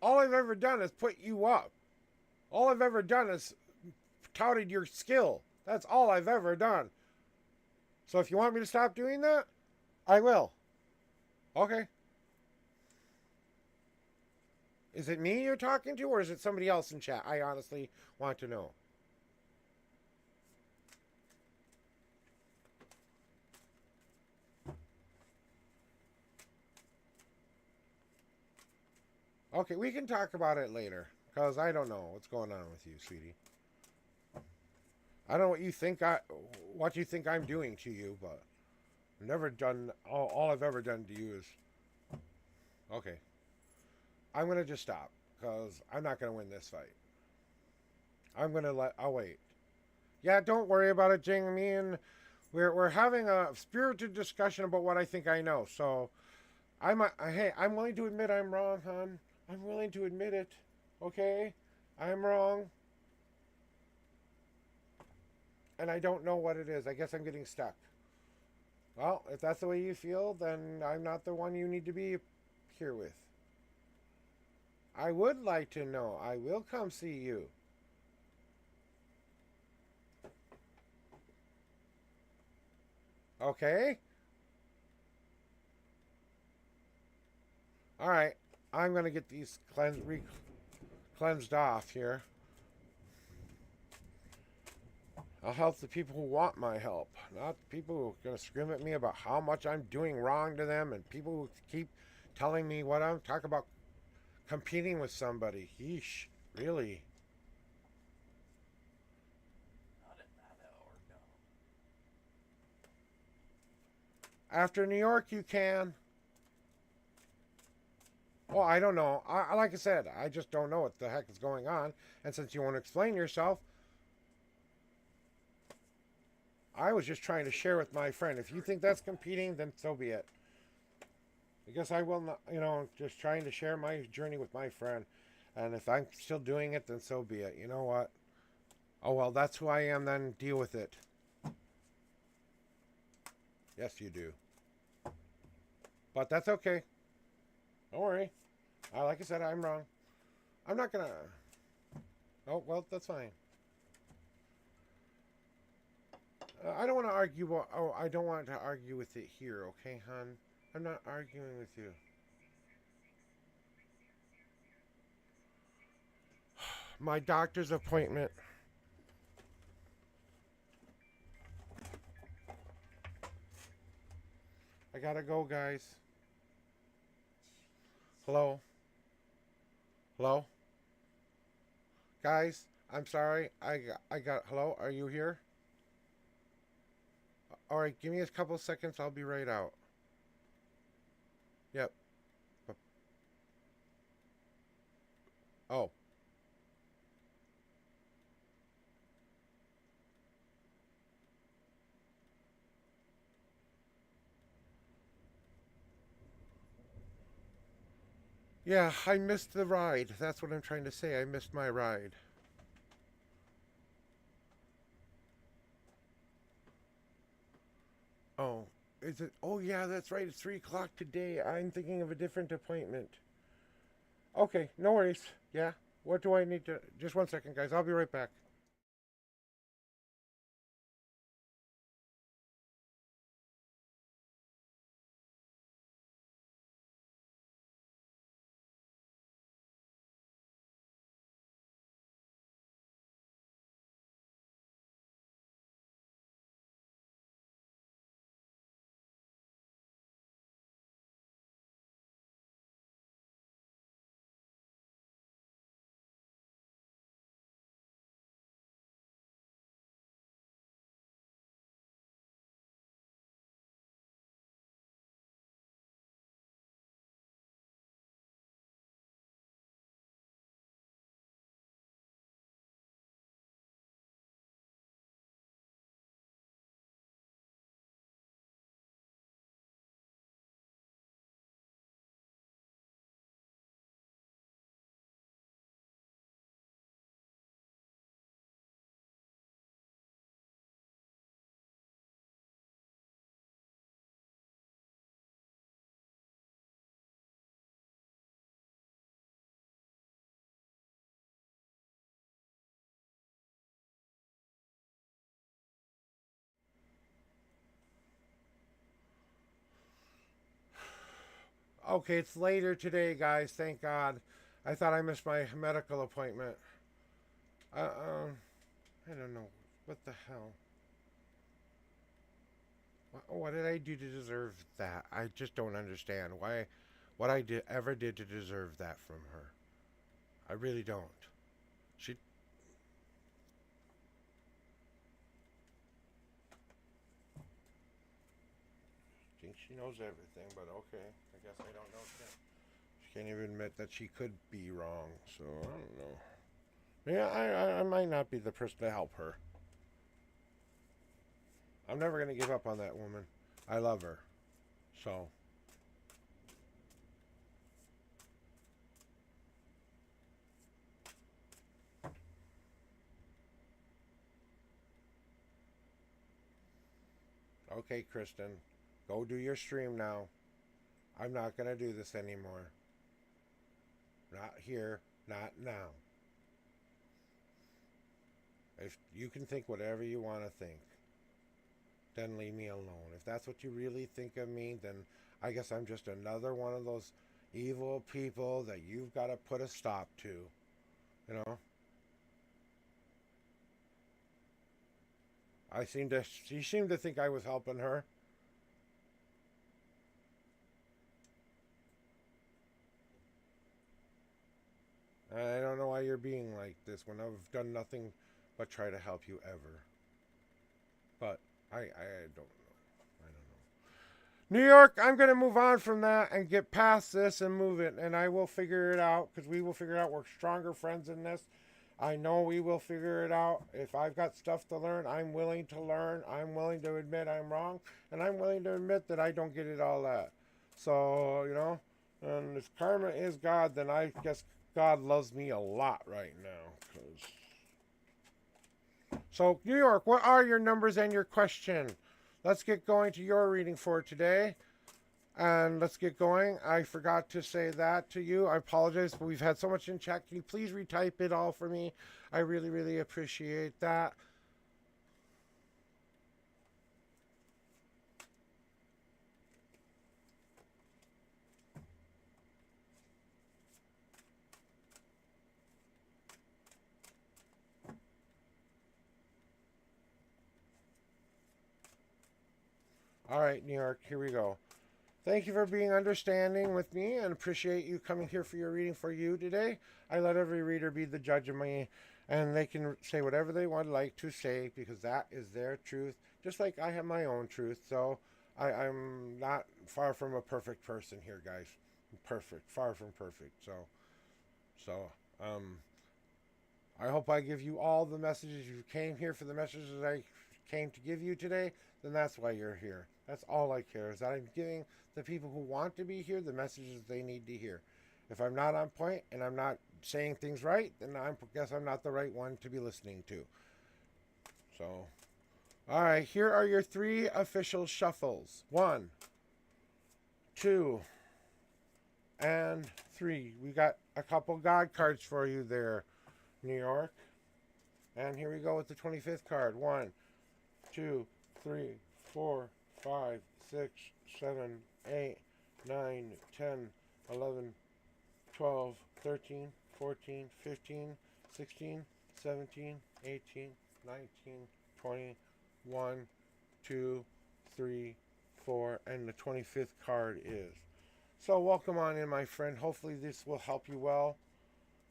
All I've ever done is put you up. All I've ever done is touted your skill. That's all I've ever done. So if you want me to stop doing that, I will. Okay. Is it me you're talking to, or is it somebody else in chat? I honestly want to know. Okay, we can talk about it later, because I don't know what's going on with you, sweetie. I don't know what you think I'm doing to you, but I've never done, all I've ever done to you is, okay. I'm going to just stop, because I'm not going to win this fight. I'll wait. Yeah, don't worry about it, Jing. Me and, we're having a spirited discussion about what I think I know, so, hey, I'm willing to admit I'm wrong, hon. I'm willing to admit it, okay? I'm wrong. And I don't know what it is. I guess I'm getting stuck. Well, if that's the way you feel, then I'm not the one you need to be here with. I would like to know. I will come see you. Okay? Alright. I'm going to get these cleansed off here. I'll help the people who want my help, not the people who are going to scream at me about how much I'm doing wrong to them, and people who keep telling me what I'm talking about competing with somebody. Yeesh, really? Not at that hour, no. After New York, you can. Well, I don't know. Like I said, I just don't know what the heck is going on. And since you want to explain yourself, I was just trying to share with my friend. If you think that's competing, then so be it. I guess I will not, just trying to share my journey with my friend. And if I'm still doing it, then so be it. You know what? Oh, well, that's who I am, then deal with it. Yes, you do. But that's okay. Don't worry. Like I said, I'm wrong. I'm not going to... Oh, well, that's fine. I don't want to argue. I don't want to argue with it here, okay, hon? I'm not arguing with you. My doctor's appointment. I gotta go, guys. Hello? Hello? Guys, I'm sorry. I got hello? Are you here? Alright, give me a couple seconds. I'll be right out. Yep. Oh. Yeah, I missed the ride. That's what I'm trying to say. I missed my ride. Oh, is it? Oh, yeah, that's right. It's 3 o'clock today. I'm thinking of a different appointment. Okay, no worries. Yeah. What do I need to... Just one second, guys. I'll be right back. Okay, it's later today, guys. Thank God. I thought I missed my medical appointment. I don't know. What the hell? What did I do to deserve that? I just don't understand why, what I ever did to deserve that from her. I really don't. She. Thinks she knows everything, but okay. I guess I don't know shit. She can't even admit that she could be wrong, so I don't know. Yeah, I might not be the person to help her. I'm never going to give up on that woman. I love her. So. Okay, Kristen. Go do your stream now. I'm not going to do this anymore. Not here. Not now. If you can think whatever you want to think, then leave me alone. If that's what you really think of me, then I guess I'm just another one of those evil people that you've got to put a stop to. You know? She seemed to think I was helping her. I don't know why you're being like this when I've done nothing but try to help you ever. But I don't know. I don't know. New York, I'm going to move on from that and get past this and move it. And I will figure it out because we will figure it out. We're stronger friends in this. I know we will figure it out. If I've got stuff to learn, I'm willing to learn. I'm willing to admit I'm wrong, and I'm willing to admit that I don't get it all that. So, and if karma is God, then I guess God loves me a lot right now. So, New York, what are your numbers and your question? Let's get going to your reading for today. And let's get going. I forgot to say that to you. I apologize, but we've had so much in chat. Can you please retype it all for me? I really, really appreciate that. All right, New York, here we go. Thank you for being understanding with me and appreciate you coming here for your reading for you today. I let every reader be the judge of me, and they can say whatever they would like to say because that is their truth, just like I have my own truth. So I'm not far from a perfect person here, guys. Perfect, far from perfect. So I hope I give you all the messages you came here for, the messages I came to give you today. Then that's why you're here. That's all I care, is that I'm giving the people who want to be here the messages they need to hear. If I'm not on point and I'm not saying things right, then I guess I'm not the right one to be listening to. So, all right, here are your 3 official shuffles. 1, 2, and 3. We got a couple God cards for you there, New York. And here we go with the 25th card. 1, 2, 3, 4, 5, 6, 7, 8, 9, 10, 11, 12, 13, 14, 15, 16, 17, 18, 19, 20, 1, 2, 3, 4, and the 25th card is. So welcome on in, my friend. Hopefully this will help you well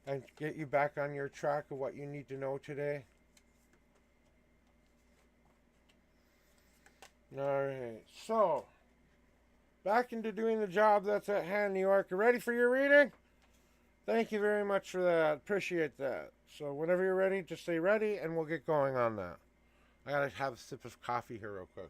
and get you back on your track of what you need to know today. Alright, so back into doing the job that's at hand, New York. You ready for your reading? Thank you very much for that. Appreciate that. So whenever you're ready, just say ready and we'll get going on that. I gotta have a sip of coffee here real quick.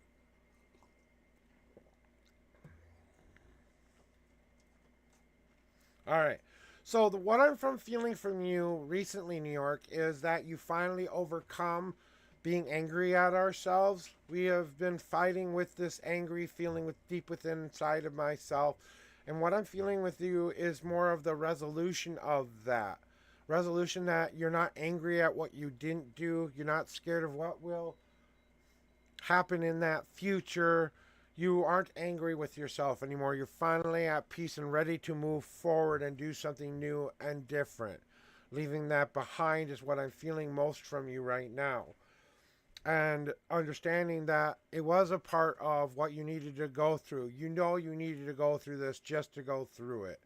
Alright, so what I'm feeling from you recently, New York, is that you finally overcome being angry at ourselves. We have been fighting with this angry feeling deep within inside of myself. And what I'm feeling with you is more of the resolution of that. Resolution that you're not angry at what you didn't do. You're not scared of what will happen in that future. You aren't angry with yourself anymore. You're finally at peace and ready to move forward and do something new and different. Leaving that behind is what I'm feeling most from you right now. And understanding that it was a part of what you needed to go through. You know you needed to go through this just to go through it.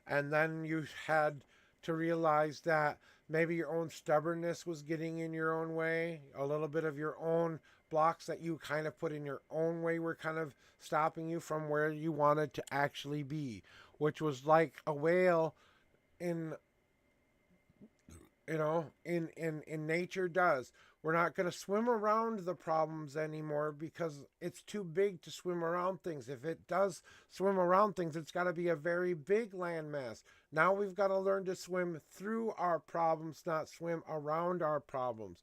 And then you had to realize that maybe your own stubbornness was getting in your own way. A little bit of your own blocks that you kind of put in your own way were kind of stopping you from where you wanted to actually be. Which was like a whale in nature does. We're not going to swim around the problems anymore because it's too big to swim around things. If it does swim around things, it's got to be a very big landmass. Now we've got to learn to swim through our problems, not swim around our problems.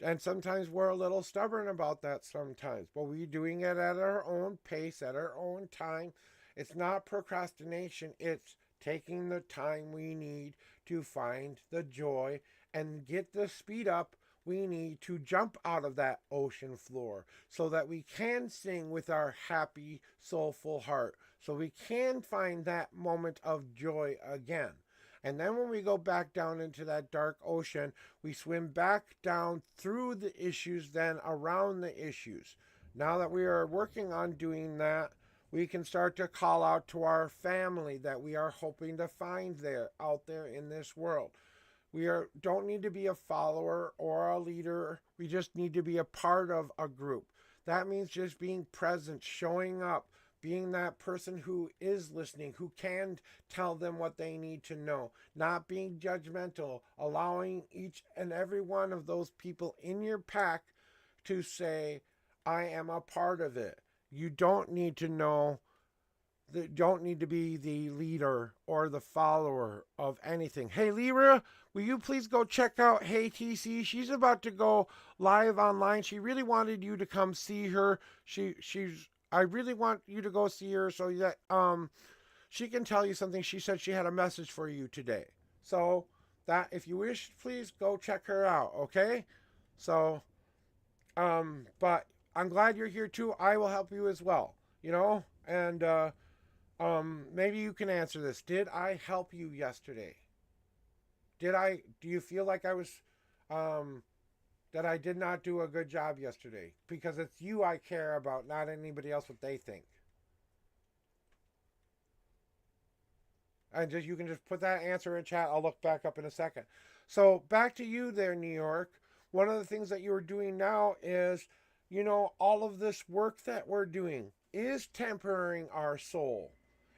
And sometimes we're a little stubborn about that sometimes, but we're doing it at our own pace, at our own time. It's not procrastination. It's taking the time we need to find the joy and get the speed up we need to jump out of that ocean floor so that we can sing with our happy, soulful heart, so we can find that moment of joy again. And then when we go back down into that dark ocean, we swim back down through the issues, then around the issues. Now that we are working on doing that, we can start to call out to our family that we are hoping to find out there in this world. We don't need to be a follower or a leader. We just need to be a part of a group. That means just being present, showing up, being that person who is listening, who can tell them what they need to know, not being judgmental, allowing each and every one of those people in your pack to say, I am a part of it. You don't need to know, don't need to be the leader or the follower of anything. Hey, Lyra, will you please go check out Hey TC? She's about to go live online. She really wanted you to come see her. I really want you to go see her so that she can tell you something. She said she had a message for you today. So that if you wish, please go check her out, okay? So but I'm glad you're here too. I will help you as well, and maybe you can answer this. Did I help you yesterday? Do you feel like I was, that I did not do a good job yesterday? Because it's you I care about, not anybody else what they think. And you can just put that answer in chat. I'll look back up in a second. So back to you there, New York. One of the things that you are doing now is, all of this work that we're doing is tempering our soul,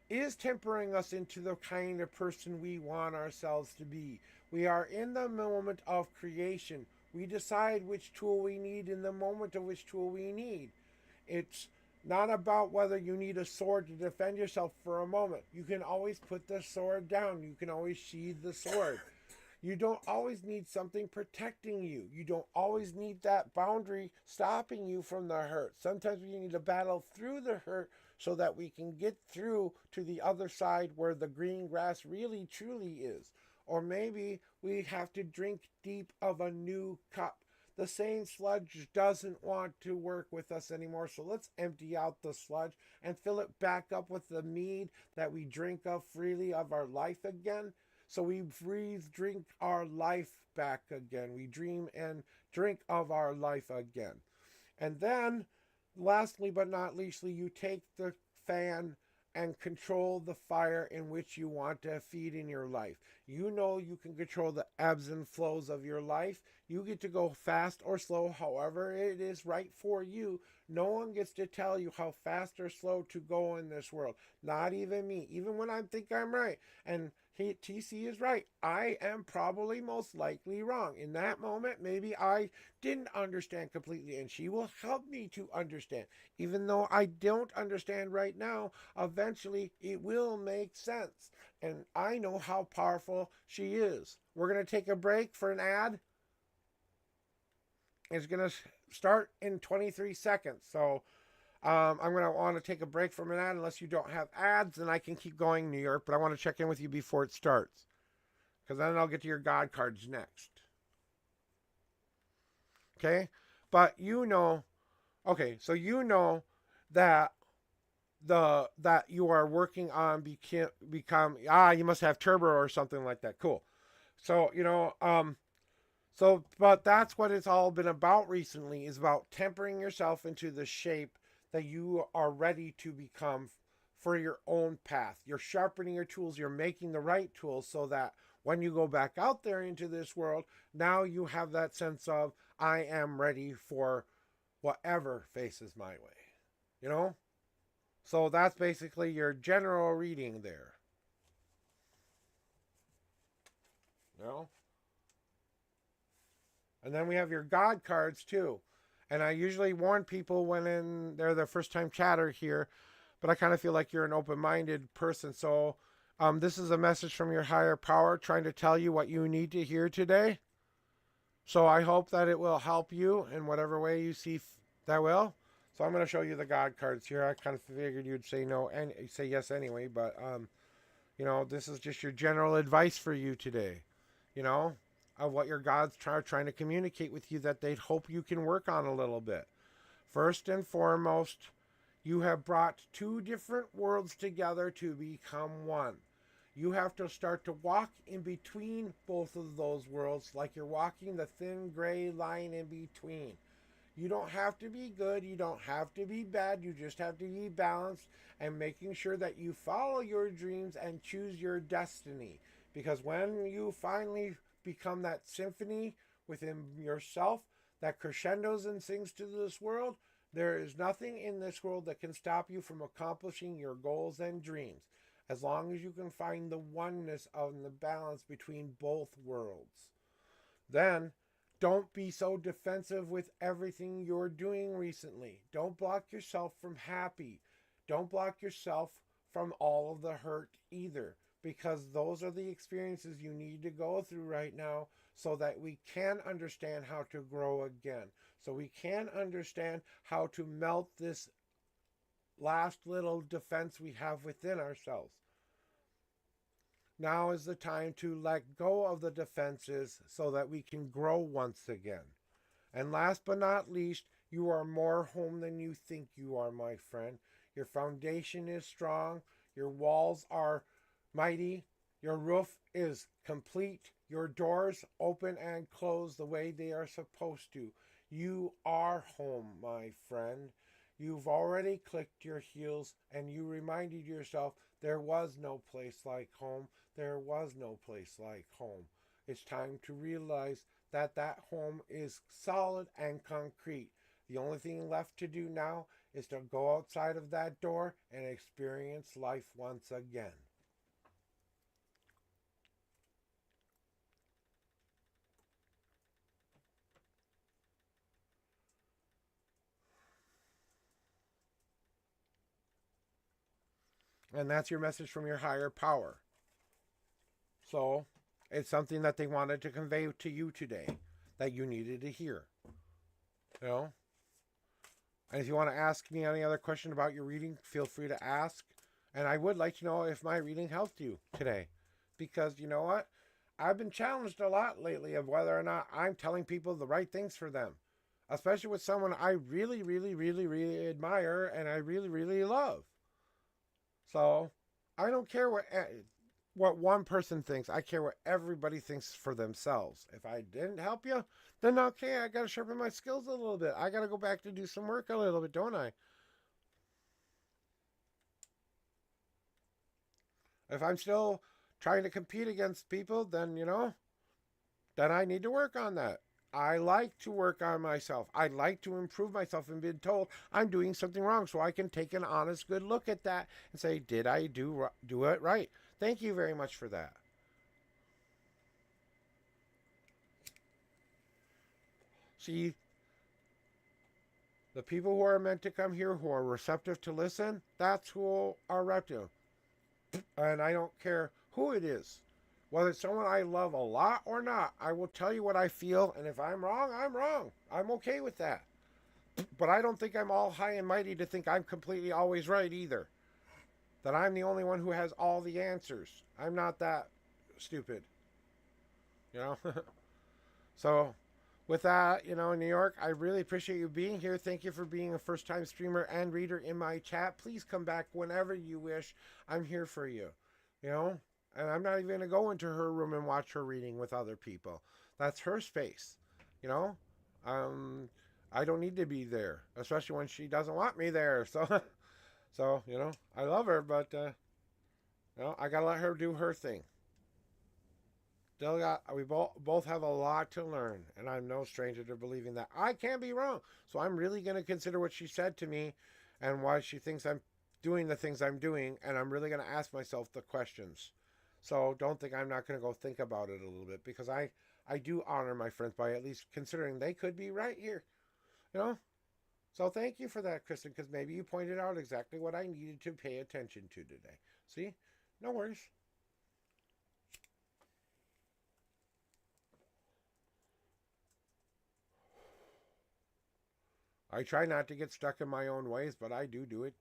is tempering us into the kind of person we want ourselves to be. We are in the moment of creation. We decide which tool we need in the moment of which tool we need. It's not about whether you need a sword to defend yourself for a moment. You can always put the sword down. You can always sheathe the sword. You don't always need something protecting you. You don't always need that boundary stopping you from the hurt. Sometimes we need to battle through the hurt so that we can get through to the other side where the green grass really truly is. Or maybe we have to drink deep of a new cup. The same sludge doesn't want to work with us anymore, so let's empty out the sludge and fill it back up with the mead that we drink of freely of our life again. So we drink our life back again. We dream and drink of our life again. And then, lastly but not leastly, you take the fan and control the fire in which you want to feed in your life. You know you can control the ebbs and flows of your life. You get to go fast or slow, however it is right for you. No one gets to tell you how fast or slow to go in this world. Not even me. Even when I think I'm right. And TC is right. I am probably most likely wrong. In that moment, maybe I didn't understand completely, and she will help me to understand. Even though I don't understand right now, eventually it will make sense. And I know how powerful she is. We're going to take a break for an ad. It's going to start in 23 seconds. So I'm going to want to take a break from an ad. Unless you don't have ads, then I can keep going, New York. But I want to check in with you before it starts, because then I'll get to your God cards next. Okay? But okay, so that that you are working on become you must have turbo or something like that. Cool. So, but that's what it's all been about recently, is about tempering yourself into the shape that you are ready to become for your own path. You're sharpening your tools. You're making the right tools so that when you go back out there into this world, now you have that sense of, I am ready for whatever faces my way. So that's basically your general reading there. And then we have your God cards too. And I usually warn people when they're their first time chatter here, but I kind of feel like you're an open-minded person. So this is a message from your higher power trying to tell you what you need to hear today. So I hope that it will help you in whatever way you see that will. So I'm going to show you the God cards here. I kind of figured you'd say no and say yes anyway, but this is just your general advice for you today, of what your gods are trying to communicate with you that they'd hope you can work on a little bit. First and foremost, you have brought two different worlds together to become one. You have to start to walk in between both of those worlds, like you're walking the thin gray line in between. You don't have to be good, you don't have to be bad, you just have to be balanced and making sure that you follow your dreams and choose your destiny. Because when you finally become that symphony within yourself that crescendos and sings to this world, There is nothing in this world that can stop you from accomplishing your goals and dreams, as long as you can find the oneness of the balance between both worlds. Then, don't be so defensive with everything you're doing recently. Don't block yourself from happy. Don't block yourself from all of the hurt either, because those are the experiences you need to go through right now so that we can understand how to grow again. So we can understand how to melt this last little defense we have within ourselves. Now is the time to let go of the defenses so that we can grow once again. And last but not least, you are more home than you think you are, my friend. Your foundation is strong. Your walls are mighty. Your roof is complete. Your doors open and close the way they are supposed to. You are home, my friend. You've already clicked your heels and you reminded yourself there was no place like home. There was no place like home. It's time to realize that that home is solid and concrete. The only thing left to do now is to go outside of that door and experience life once again. And that's your message from your higher power. So, it's something that they wanted to convey to you today that you needed to hear. You know? And if you want to ask me any other question about your reading, feel free to ask. And I would like to know if my reading helped you today. Because you know what? I've been challenged a lot lately of whether or not I'm telling people the right things for them. Especially with someone I really, really, really, really admire and I really, really love. So, I don't care what one person thinks. I care what everybody thinks for themselves. If I didn't help you, then okay, I got to sharpen my skills a little bit. I got to go back to do some work a little bit, don't I? If I'm still trying to compete against people, then, then I need to work on that. I like to work on myself. I like to improve myself and been told I'm doing something wrong so I can take an honest, good look at that and say, did I do it right? Thank you very much for that. See, the people who are meant to come here, who are receptive to listen, that's who are receptive. And I don't care who it is. Whether it's someone I love a lot or not, I will tell you what I feel, and if I'm wrong, I'm wrong. I'm okay with that. But I don't think I'm all high and mighty to think I'm completely always right either. That I'm the only one who has all the answers. I'm not that stupid. So, with that, New York, I really appreciate you being here. Thank you for being a first-time streamer and reader in my chat. Please come back whenever you wish. I'm here for you. And I'm not even going to go into her room and watch her reading with other people. That's her space. I don't need to be there, especially when she doesn't want me there. So, I love her, but, I got to let her do her thing. We both have a lot to learn, and I'm no stranger to believing that I can be wrong. So I'm really going to consider what she said to me and why she thinks I'm doing the things I'm doing, and I'm really going to ask myself the questions. So don't think I'm not going to go think about it a little bit, because I do honor my friends by at least considering they could be right here. So thank you for that, Kristen, because maybe you pointed out exactly what I needed to pay attention to today. See? No worries. I try not to get stuck in my own ways, but I do it.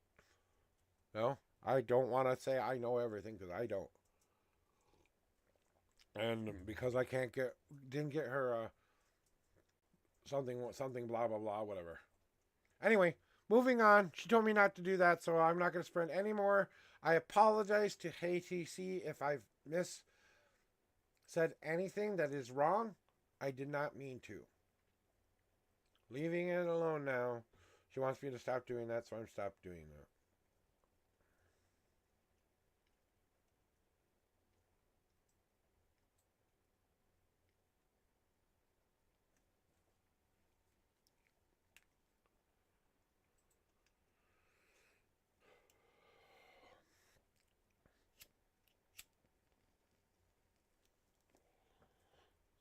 I don't want to say I know everything, because I don't. And because I didn't get her something blah blah blah whatever. Anyway, moving on. She told me not to do that, so I'm not going to sprint anymore. I apologize to HTC if I've said anything that is wrong. I did not mean to. Leaving it alone now. She wants me to stop doing that, so I'm stopped doing that.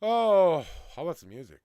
Oh, how about some music?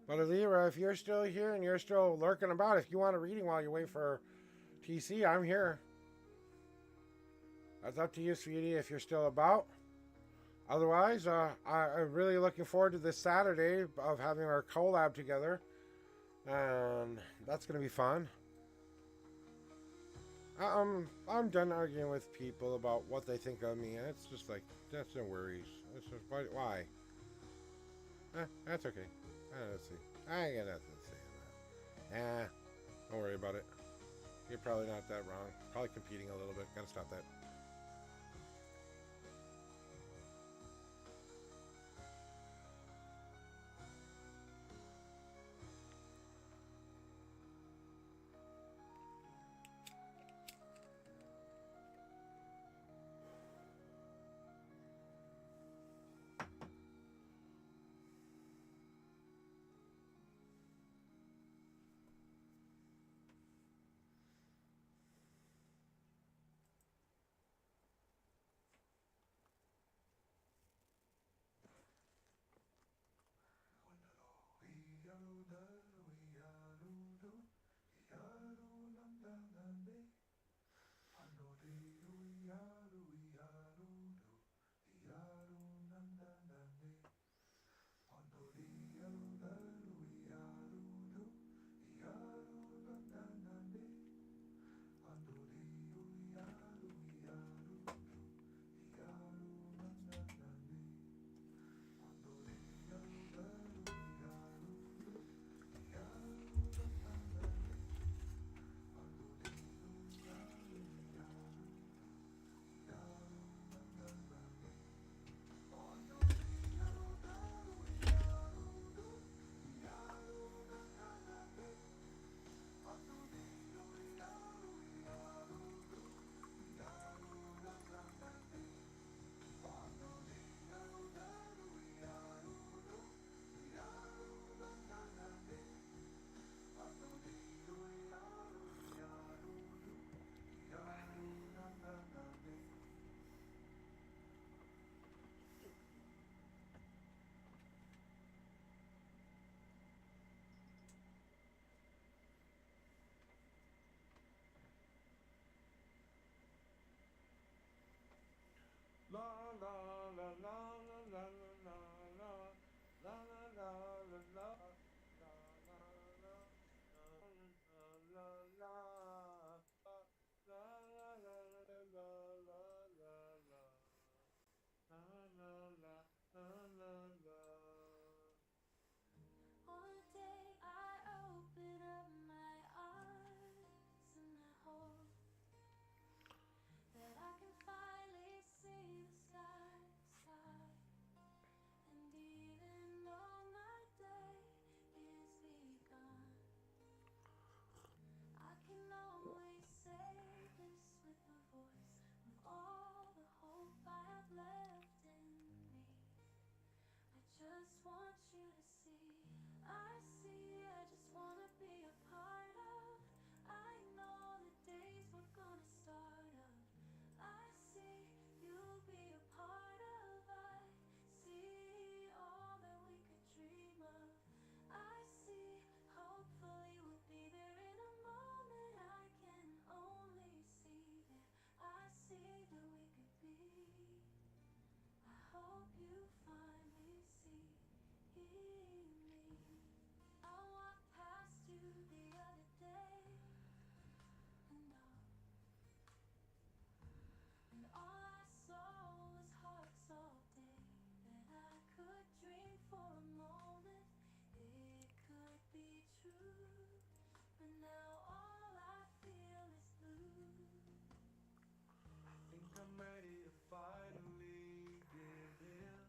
But Alira, if you're still here and you're still lurking about, if you want a reading while you wait for TC, I'm here. That's up to you, sweetie, if you're still about. Otherwise, I'm really looking forward to this Saturday of having our collab together. And that's going to be fun. I'm done arguing with people about what they think of me. It's just like, that's no worries. It's just, why? That's okay. Let's see. I ain't got nothing to say on that. Don't worry about it. You're probably not that wrong. Probably competing a little bit. Gotta stop that. I'm ready to finally give in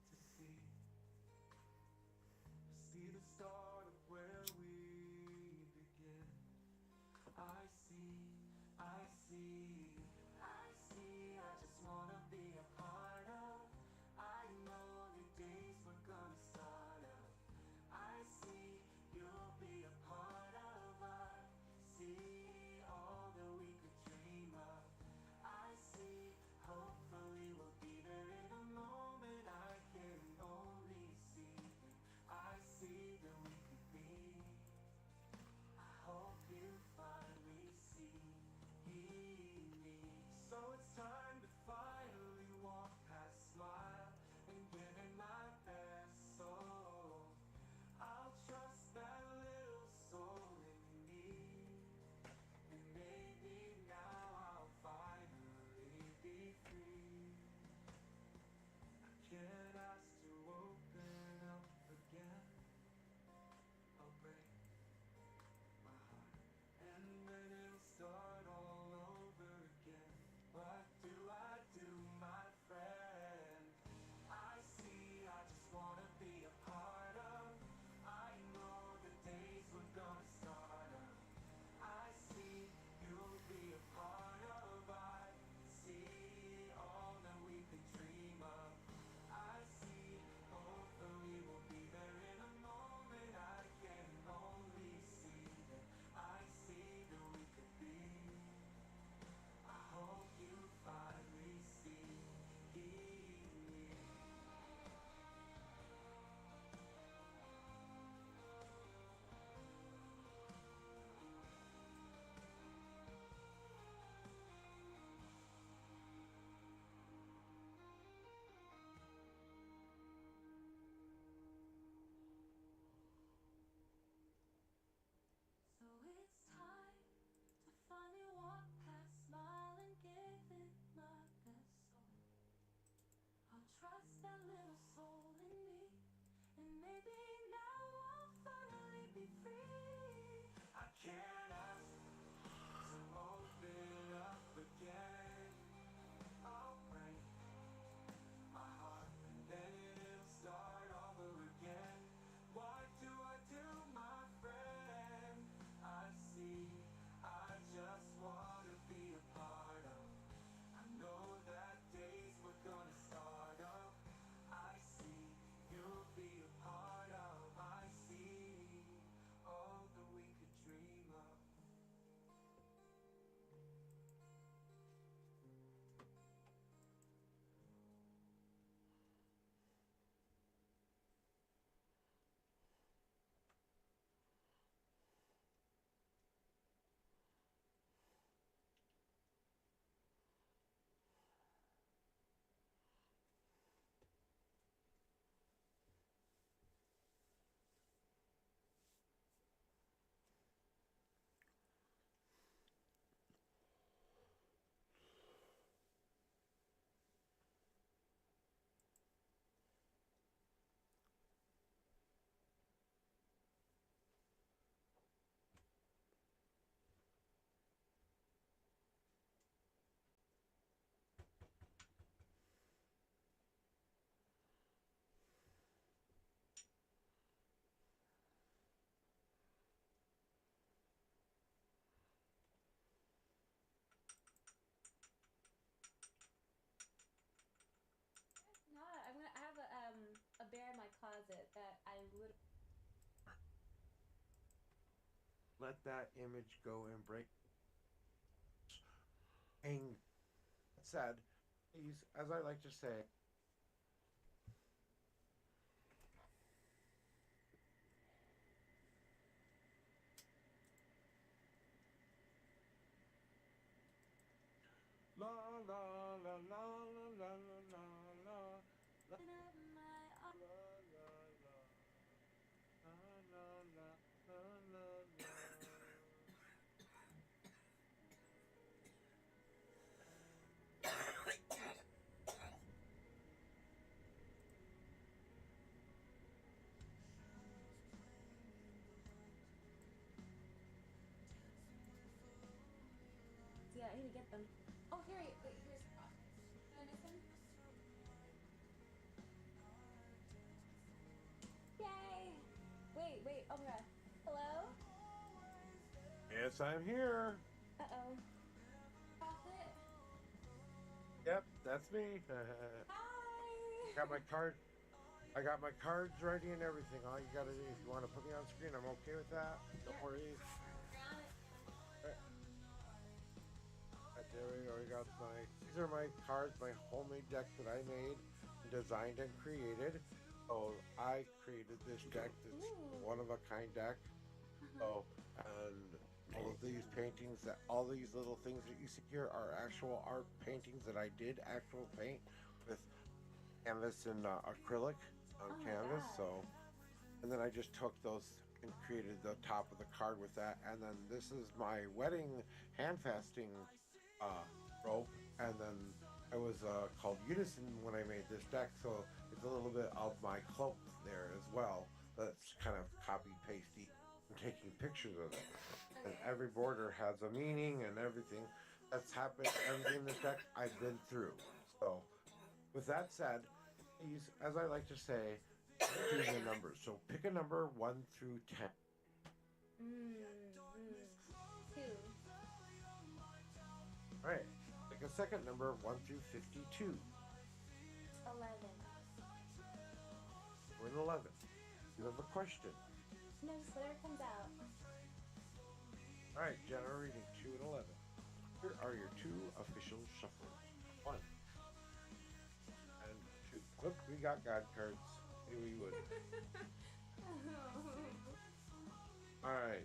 to see the start of where we begin. I see, I see, I see, I just wanna be a part of. I know the days we're gonna start up. I see, you'll be a part of. I see all that we could dream of. I see, hopefully we'll be there in a moment. I can only see, I see that we could be. I hope you finally see me. So it's time to finally walk past, smile, and give it my best. So I'll trust that little soul in me, and maybe now I'll finally be free. I can't ask to open up again. I'll break my heart, and then it'll start all over again. What do I do, my friend? I see, I just wanna be a part of. I know the days we're gonna start up. I see, you'll be a part of. I see all that we could dream of. I see, hopefully we'll be there in a moment. I can only see that I see that we could be. I hope you finally see me. So it's time to finally walk past, smile, and give it my best. So I'll trust that little soul in me, and maybe now I'll finally be free. I can't ask to open up again. I'll break my heart, and then it'll start all over again. What do I do, my friend? I see, I just wanna be a part of. I know that days we're gonna start up. I see, you'll be a part of. I see all that we could dream of. Not. I have a bear in my closet that I literally. Let that image go and break. And that said, please, as I like to say, la la la la la la la la la la la. Yeah, I need to get them. Oh, here, wait, here's Wait. Oh my god. Hello? Yes, I'm here. Uh-oh. Prophet? Yep, that's me. Hi! Got my card. I got my cards ready and everything. All you gotta do, if you want to put me on screen, I'm okay with that. Don't worry. You're on it. There we go. We got these are my cards, my homemade deck that I made, designed and created. So I created this deck. It's Ooh. one of a kind deck. So, and all of these paintings, all these little things that you see here are actual art paintings that I did actual paint with canvas and acrylic on Oh my canvas. god. So, and then I just took those and created the top of the card with that. And then this is my wedding handfasting uh, rope. And then I was called Unison when I made this deck. So it's a little bit of my cloak there as well. That's kind of copy pasty. I'm taking pictures of it. And Okay. every border has a meaning and everything that's happened. Everything in this deck I've been through. So with that said, please, as I like to say, choose your numbers. So pick a number 1 through 10. Two. All right. Pick a second number 1 through 52. 11. We're in 11. You have a question. No, just whatever comes out. All right, general reading 2 and 11. Here are your two official shuffles. 1 and 2. Look, we got God cards. Knew we would. All right.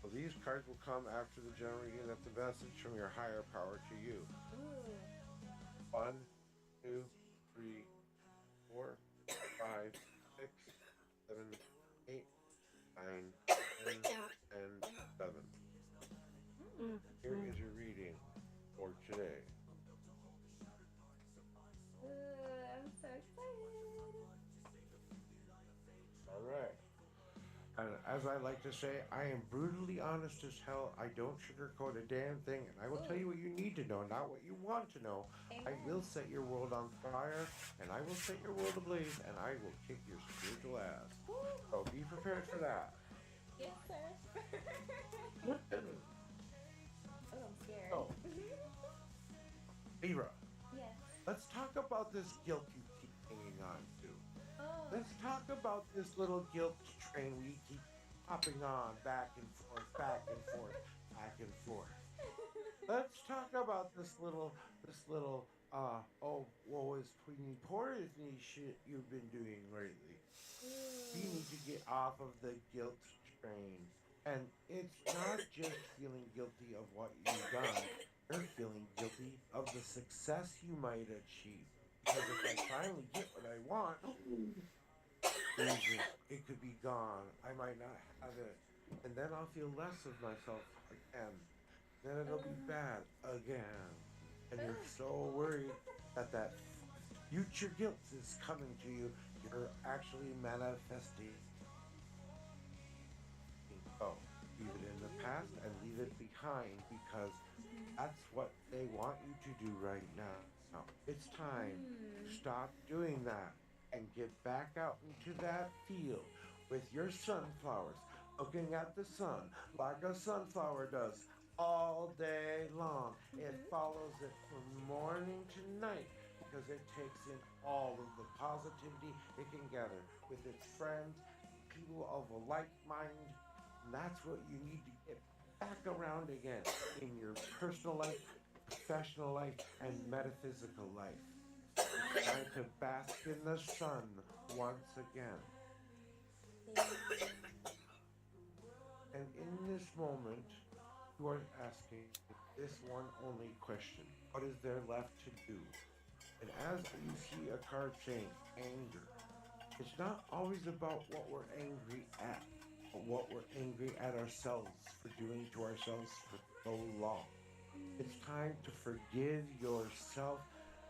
So these cards will come after the general reading. That's a message from your higher power to you. Ooh. 1, 2, 3, 4, 5, 6, 7, 8, 9, 10, and 7. Here is your reading for today. Ooh, I'm so excited. All right. And as I like to say, I am brutally honest as hell. I don't sugarcoat a damn thing, and I will tell you what you need to know, not what you want to know. I will Amen. set your world on fire, and I will set your world ablaze, and I will kick your spiritual ass. Woo. So be prepared for that. Yes, sir. Oh, I'm scared. So, Libra, Yes. let's talk about this guilt you keep hanging on to. Oh. Let's talk about this little guilt train we keep hopping on back and forth, back and forth, back and forth. Let's talk about oh, woe is me, poor is me shit you've been doing lately. You Ooh. need to get off of the guilt train. And it's not just feeling guilty of what you've done, you're feeling guilty of the success you might achieve. Because if I finally get what I want, Jesus, it could be gone. I might not have it. And then I'll feel less of myself again. Then it'll be bad again. And you're so worried that future guilt is coming to you. You're actually manifesting. Oh, leave it in the past and leave it behind because that's what they want you to do right now. Now, it's time to stop doing that and get back out into that field with your sunflowers, looking at the sun like a sunflower does all day long. It follows it from morning to night because it takes in all of the positivity it can gather with its friends, people of a like mind. And that's what you need to get back around again in your personal life, professional life, and metaphysical life. It's time to bask in the sun once again. And in this moment, you are asking this one only question. What is there left to do? And as you see a card saying anger, it's not always about what we're angry at, but what we're angry at ourselves for doing to ourselves for so long. It's time to forgive yourself,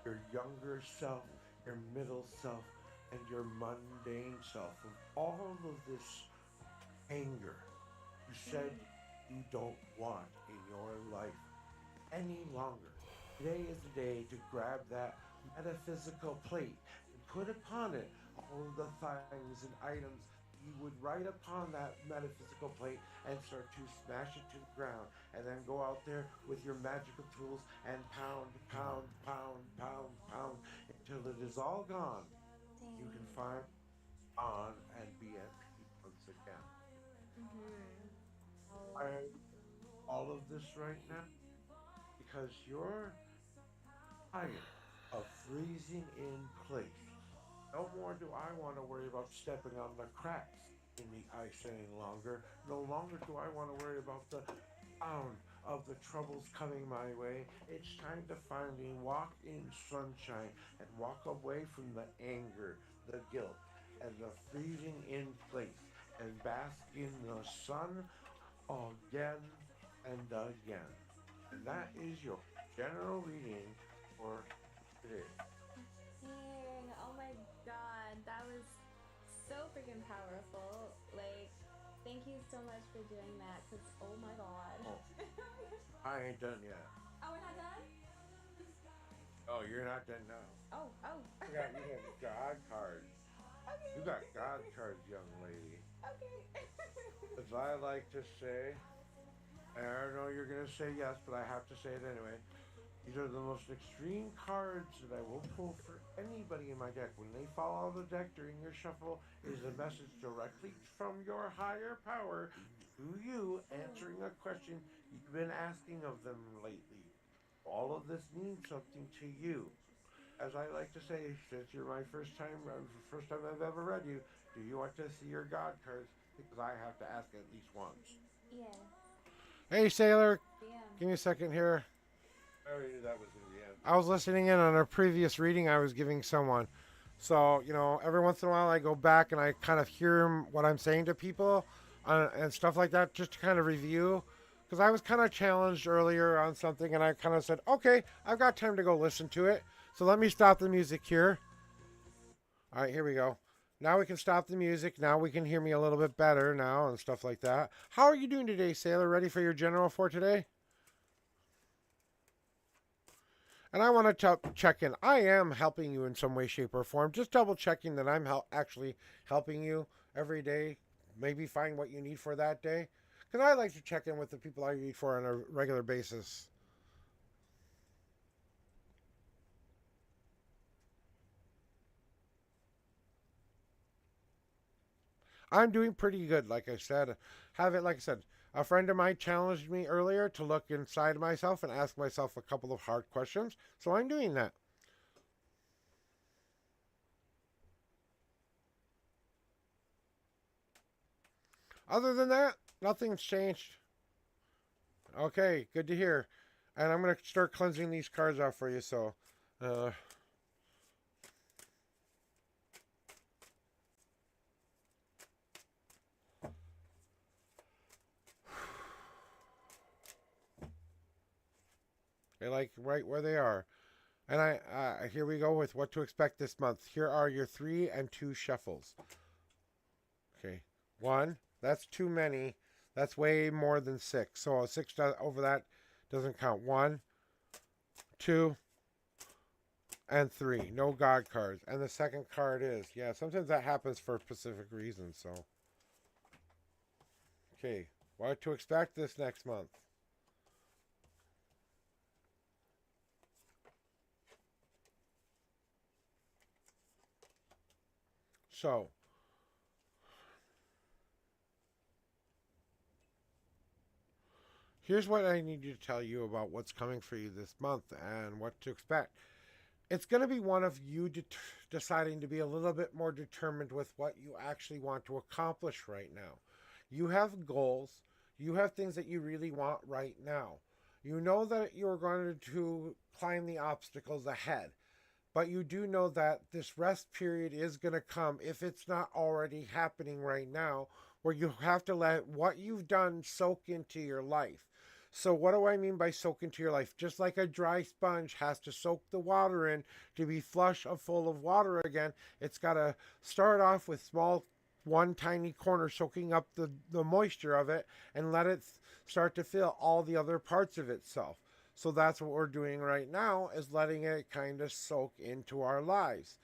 your younger self, your middle self, and your mundane self of all of this anger you said you don't want in your life any longer. Today is the day to grab that metaphysical plate and put upon it all of the things and items he would ride upon that metaphysical plate and start to smash it to the ground, and then go out there with your magical tools and pound, pound, pound, pound, pound until it is all gone. You can Dang. find on and be at peace once again. Mhm. Oh. I all of this right now because you're tired of freezing in place. No more do I want to worry about stepping on the cracks in the ice any longer. No longer do I want to worry about the sound of the troubles coming my way. It's time to finally walk in sunshine and walk away from the anger, the guilt, and the freezing in place and bask in the sun again and again. And that is your general reading for today. Dang. Oh my god. That was so freaking powerful. Like, thank you so much for doing that. Cause oh my god. Oh, I ain't done yet. Oh, we're not done? Oh, you're not done now. Oh, oh. You have God cards. Okay. You got God cards, young lady. Okay. As I like to say, and I know you're going to say yes, but I have to say it anyway. These are the most extreme cards that I will pull for anybody in my deck. When they fall out of the deck during your shuffle, it is a message directly from your higher power to you answering a question you've been asking of them lately. All of this means something to you. As I like to say, since you're my first time I've ever read you, do you want to see your God cards? Because I have to ask at least once. Yes. Hey, Sailor, Damn. give me a second here. I already knew that was in the end. I was listening in on a previous reading I was giving someone. So, every once in a while I go back and I kind of hear what I'm saying to people and stuff like that just to kind of review. Because I was kind of challenged earlier on something and I kind of said, okay, I've got time to go listen to it. So let me stop the music here. All right, here we go. Now we can stop the music. Now we can hear me a little bit better now and stuff like that. How are you doing today, Sailor? Ready for your general for today? And I want to check in. I am helping you in some way, shape, or form. Just double checking that I'm actually helping you every day. Maybe find what you need for that day. Because I like to check in with the people I read for on a regular basis. I'm doing pretty good, like I said. Like I said, a friend of mine challenged me earlier to look inside myself and ask myself a couple of hard questions. So I'm doing that. Other than that, nothing's changed. Okay, good to hear. And I'm going to start cleansing these cards off for you. So, they like right where they are. And here we go with what to expect this month. Here are your 3 and 2 shuffles. Okay, 1. That's too many. That's way more than 6. So a 6 over that doesn't count. 1, 2, and 3. No God cards. And the second card is, yeah, sometimes that happens for specific reasons. So, okay, what to expect this next month. So, here's what I need to tell you about what's coming for you this month and what to expect. It's going to be one of you deciding to be a little bit more determined with what you actually want to accomplish right now. You have goals. You have things that you really want right now. You know that you're going to climb the obstacles ahead. But you do know that this rest period is going to come if it's not already happening right now, where you have to let what you've done soak into your life. So what do I mean by soak into your life? Just like a dry sponge has to soak the water in to be flush or full of water again, it's got to start off with one tiny corner soaking up the moisture of it and let it start to fill all the other parts of itself. So that's what we're doing right now, is letting it kind of soak into our lives.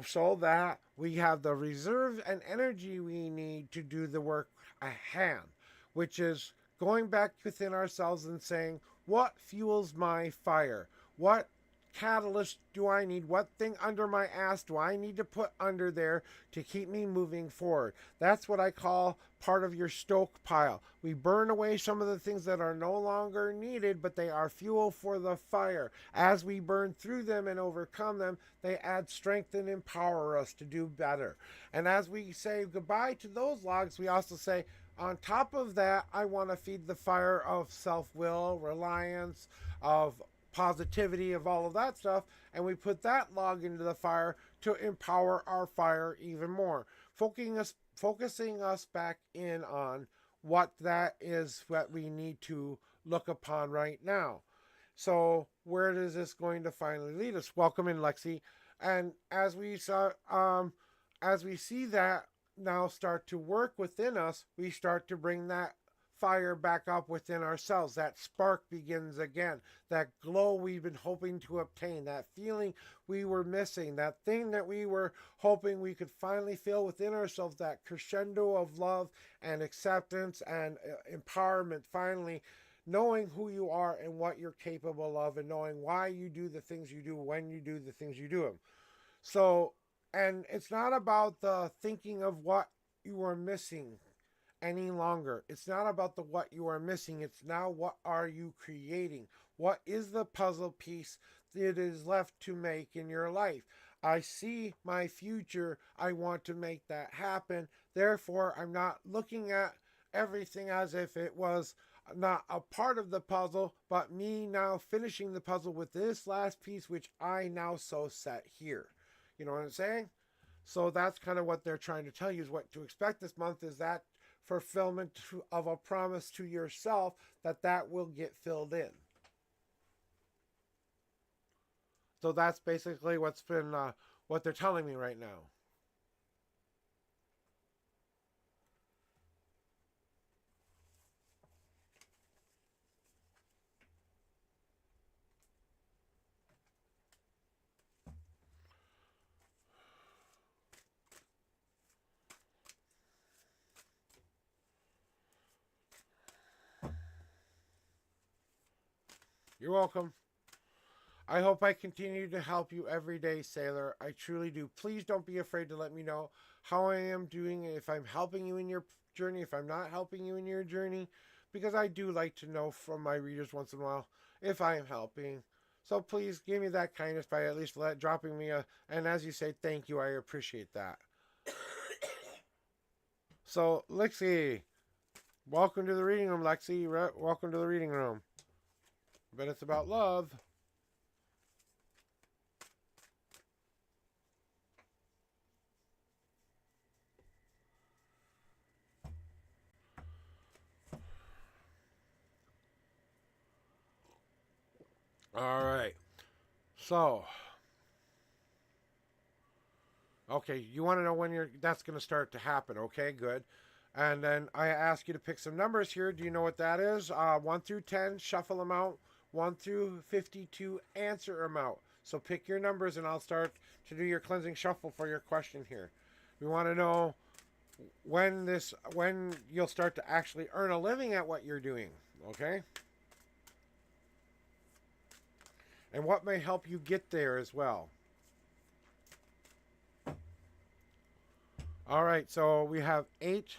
so that we have the reserve and energy we need to do the work at hand, which is going back within ourselves and saying, what fuels my fire? What catalyst do I need? What thing under my ass do I need to put under there to keep me moving forward? That's what I call part of your stoke pile. We burn away some of the things that are no longer needed, but they are fuel for the fire. As we burn through them and overcome them, they add strength and empower us to do better. And as we say goodbye to those logs, we also say, on top of that, I want to feed the fire of self-will, reliance, of positivity, of all of that stuff, and we put that log into the fire to empower our fire even more, focusing us back in on what that is what we need to look upon right now. So where is this going to finally lead us? Welcome in, Lexi. And as we see that now start to work within us, we start to bring that fire back up within ourselves. That spark begins again. That glow we've been hoping to obtain. That feeling we were missing. That thing that we were hoping we could finally feel within ourselves. That crescendo of love and acceptance and empowerment. Finally knowing who you are and what you're capable of, and knowing why you do the things you do when you do the things you do them. So, and it's not about the thinking of what you are missing any longer. It's not about the what you are missing. It's now what are you creating? What is the puzzle piece that is left to make in your life? I see my future. I want to make that happen. Therefore, I'm not looking at everything as if it was not a part of the puzzle, but me now finishing the puzzle with this last piece, which I now so set here. You know what I'm saying? So that's kind of what they're trying to tell you, is what to expect this month is that fulfillment of a promise to yourself that will get filled in. So that's basically what's been what they're telling me right now. You're welcome. I hope I continue to help you every day, Sailor. I truly do. Please don't be afraid to let me know how I am doing, if I'm helping you in your journey, if I'm not helping you in your journey, because I do like to know from my readers once in a while if I am helping. So please give me that kindness by at least dropping me and as you say, thank you. I appreciate that. So, Lexi, welcome to the reading room, Lexi. Welcome to the reading room. But it's about love. All right. So, okay, you want to know when that's going to start to happen. Okay, good. And then I ask you to pick some numbers here. Do you know what that is? 1 through 10, shuffle them out. 1 through 52, answer them out. So pick your numbers and I'll start to do your cleansing shuffle for your question here. We want to know when you'll start to actually earn a living at what you're doing. Okay? And what may help you get there as well. All right, so we have eight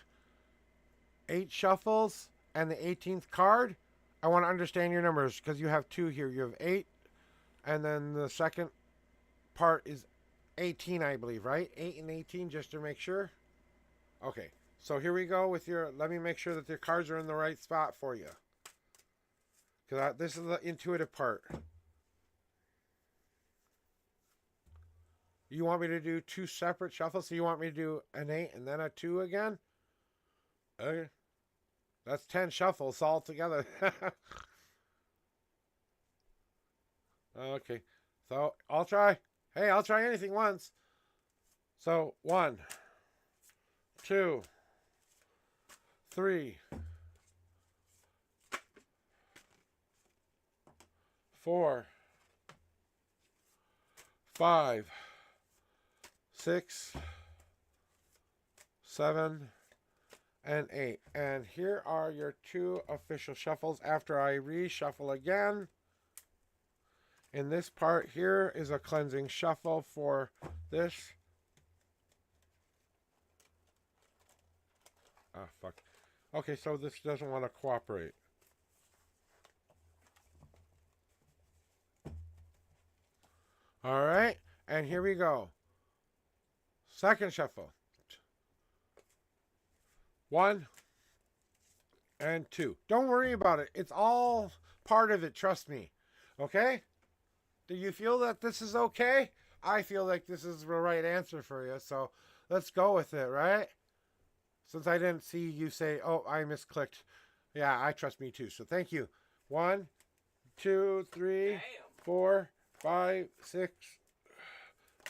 shuffles and the 18th card. I want to understand your numbers because you have 2 here. You have 8, and then the second part is 18, I believe, right? 8 and 18, just to make sure. Okay, so here we go with let me make sure that your cards are in the right spot for you. Because this is the intuitive part. You want me to do 2 separate shuffles? So you want me to do an 8 and then a 2 again? Okay. That's 10 shuffles all together. Okay. So I'll try. Hey, I'll try anything once. So 1, 2, 3, 4, 5, 6, 7, and 8. And here are your 2 official shuffles after I reshuffle again. In this part here is a cleansing shuffle for this. Ah, fuck. Okay, so this doesn't want to cooperate. All right, and here we go. Second shuffle. 1 and 2. Don't worry about it. It's all part of it, trust me. Okay? Do you feel that this is okay? I feel like this is the right answer for you, so let's go with it, right? Since I didn't see you say, oh, I misclicked. Yeah, I trust me too, so thank you. 1, 2, 3, Damn. 4, 5, 6,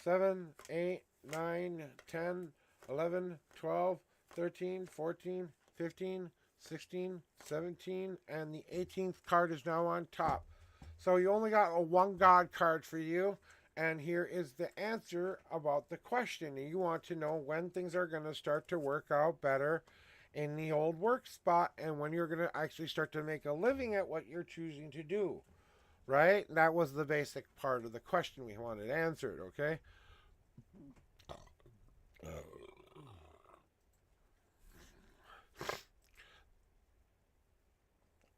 7, 8, 9, 10, 11, 12, 13, 14, 15, 16, 17, and the 18th card is now on top. So you only got a 1 God card for you, and here is the answer about the question. You want to know when things are going to start to work out better in the old work spot and when you're going to actually start to make a living at what you're choosing to do, right? That was the basic part of the question we wanted answered, okay?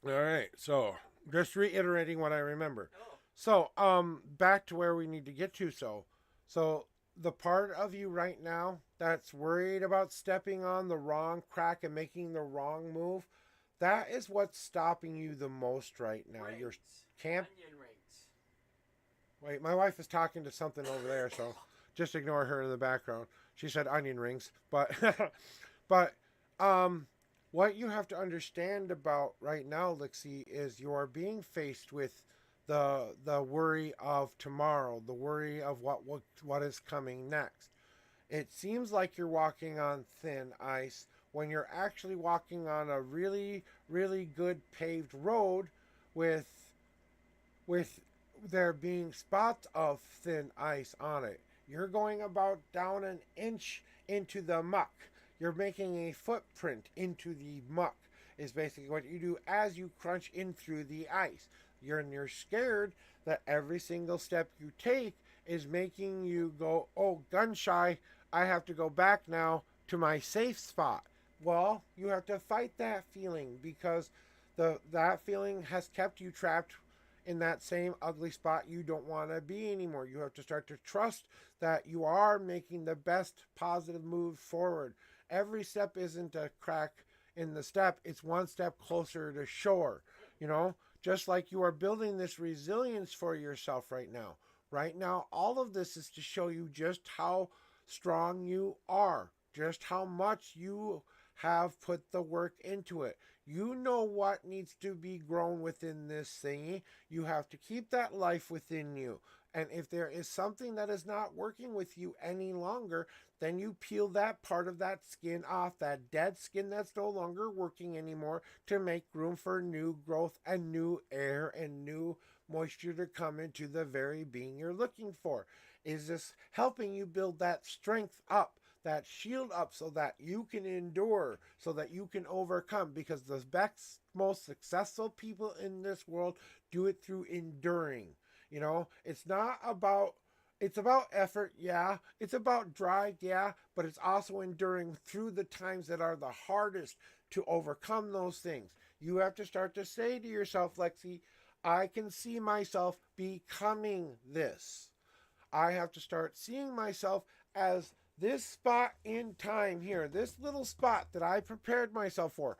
All right, so just reiterating what I remember. So, back to where we need to get to. So the part of you right now that's worried about stepping on the wrong crack and making the wrong move, that is what's stopping you the most right now. Rings. Your camp. Onion rings. Wait, my wife is talking to something over there, so just ignore her in the background. She said onion rings, but what you have to understand about right now, Lixie, is you are being faced with the worry of tomorrow, the worry of what is coming next. It seems like you're walking on thin ice when you're actually walking on a really, really good paved road with there being spots of thin ice on it. You're going about down an inch into the muck. You're making a footprint into the muck is basically what you do as you crunch in through the ice. You're scared that every single step you take is making you go, oh, gun shy, I have to go back now to my safe spot. Well, you have to fight that feeling because that feeling has kept you trapped in that same ugly spot you don't want to be anymore. You have to start to trust that you are making the best positive move forward. Every step isn't a crack in the step. It's one step closer to shore, you know, just like you are building this resilience for yourself right now. Right now, all of this is to show you just how strong you are, just how much you have put the work into it. You know what needs to be grown within this thingy. You have to keep that life within you. And if there is something that is not working with you any longer, then you peel that part of that skin off, that dead skin that's no longer working anymore, to make room for new growth and new air and new moisture to come into the very being you're looking for. Is this helping you build that strength up, that shield up, so that you can endure, so that you can overcome? Because the best, most successful people in this world do it through enduring. You know, it's about effort, yeah. It's about drive, yeah. But it's also enduring through the times that are the hardest to overcome those things. You have to start to say to yourself, Lexi, I can see myself becoming this. I have to start seeing myself as this spot in time here, this little spot that I prepared myself for.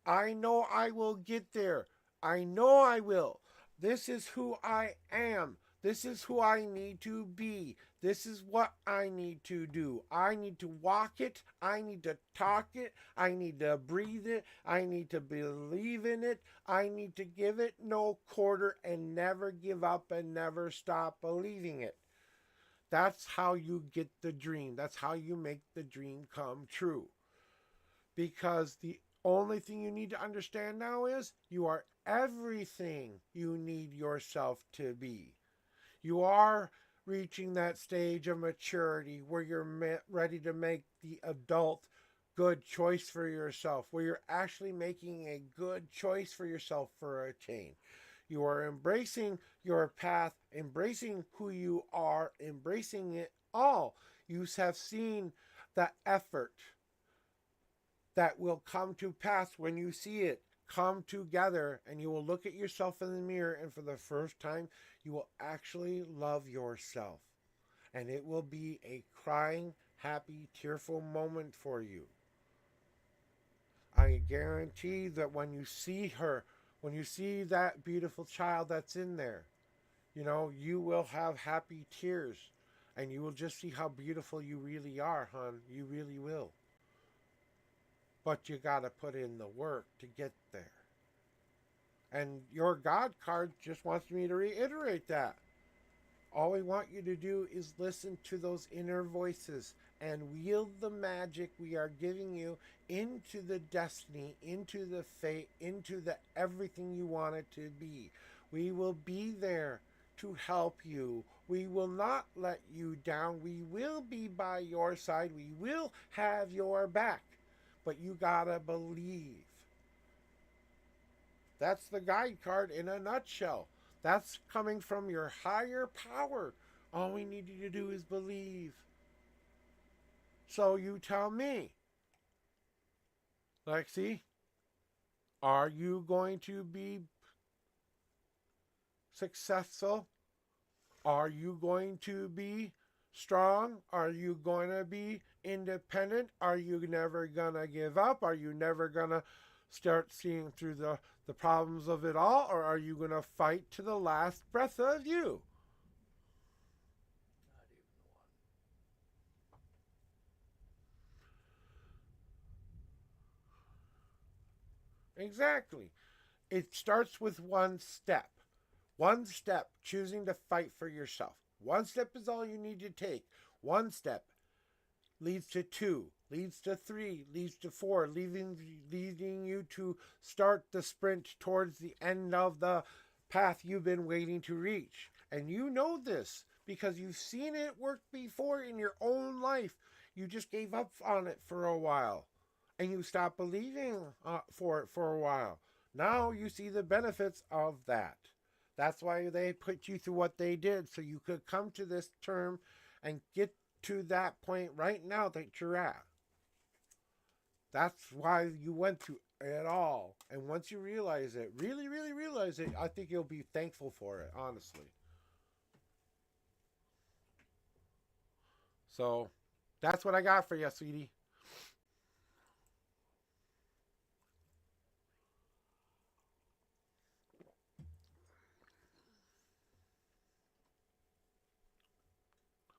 I know I will get there. I know I will. This is who I am. This is who I need to be. This is what I need to do. I need to walk it. I need to talk it. I need to breathe it. I need to believe in it. I need to give it no quarter and never give up and never stop believing it. That's how you get the dream. That's how you make the dream come true. Because the only thing you need to understand now is you are everything you need yourself to be. You are reaching that stage of maturity where you're ready to make the adult good choice for yourself, where you're actually making a good choice for yourself for a change. You are embracing your path, embracing who you are, embracing it all. You have seen the effort that will come to pass when you see it come together, and you will look at yourself in the mirror, and for the first time you will actually love yourself, and it will be a crying, happy, tearful moment for you. I guarantee that when you see her, when you see that beautiful child that's in there, you will have happy tears, and you will just see how beautiful you really are, hon. You really will. But you gotta put in the work to get there. And your God card just wants me to reiterate that. All we want you to do is listen to those inner voices and wield the magic we are giving you into the destiny, into the fate, into the everything you want it to be. We will be there to help you. We will not let you down. We will be by your side. We will have your back. But you gotta believe. That's the guide card in a nutshell. That's coming from your higher power. All we need you to do is believe. So you tell me, Lexi, are you going to be successful? Are you going to be strong? Are you going to be independent? Are you never going to give up? Are you never going to start seeing through the problems of it all? Or are you going to fight to the last breath of you? Not even one. Exactly. It starts with one step. One step, choosing to fight for yourself. One step is all you need to take. One step leads to 2, leads to 3, leads to 4, leading you to start the sprint towards the end of the path you've been waiting to reach. And you know this because you've seen it work before in your own life. You just gave up on it for a while, and you stopped believing for it for a while. Now you see the benefits of that. That's why they put you through what they did, so you could come to this term and get to that point right now that you're at. That's why you went through it all. And once you realize it, really, really realize it, I think you'll be thankful for it, honestly. So, that's what I got for you, sweetie.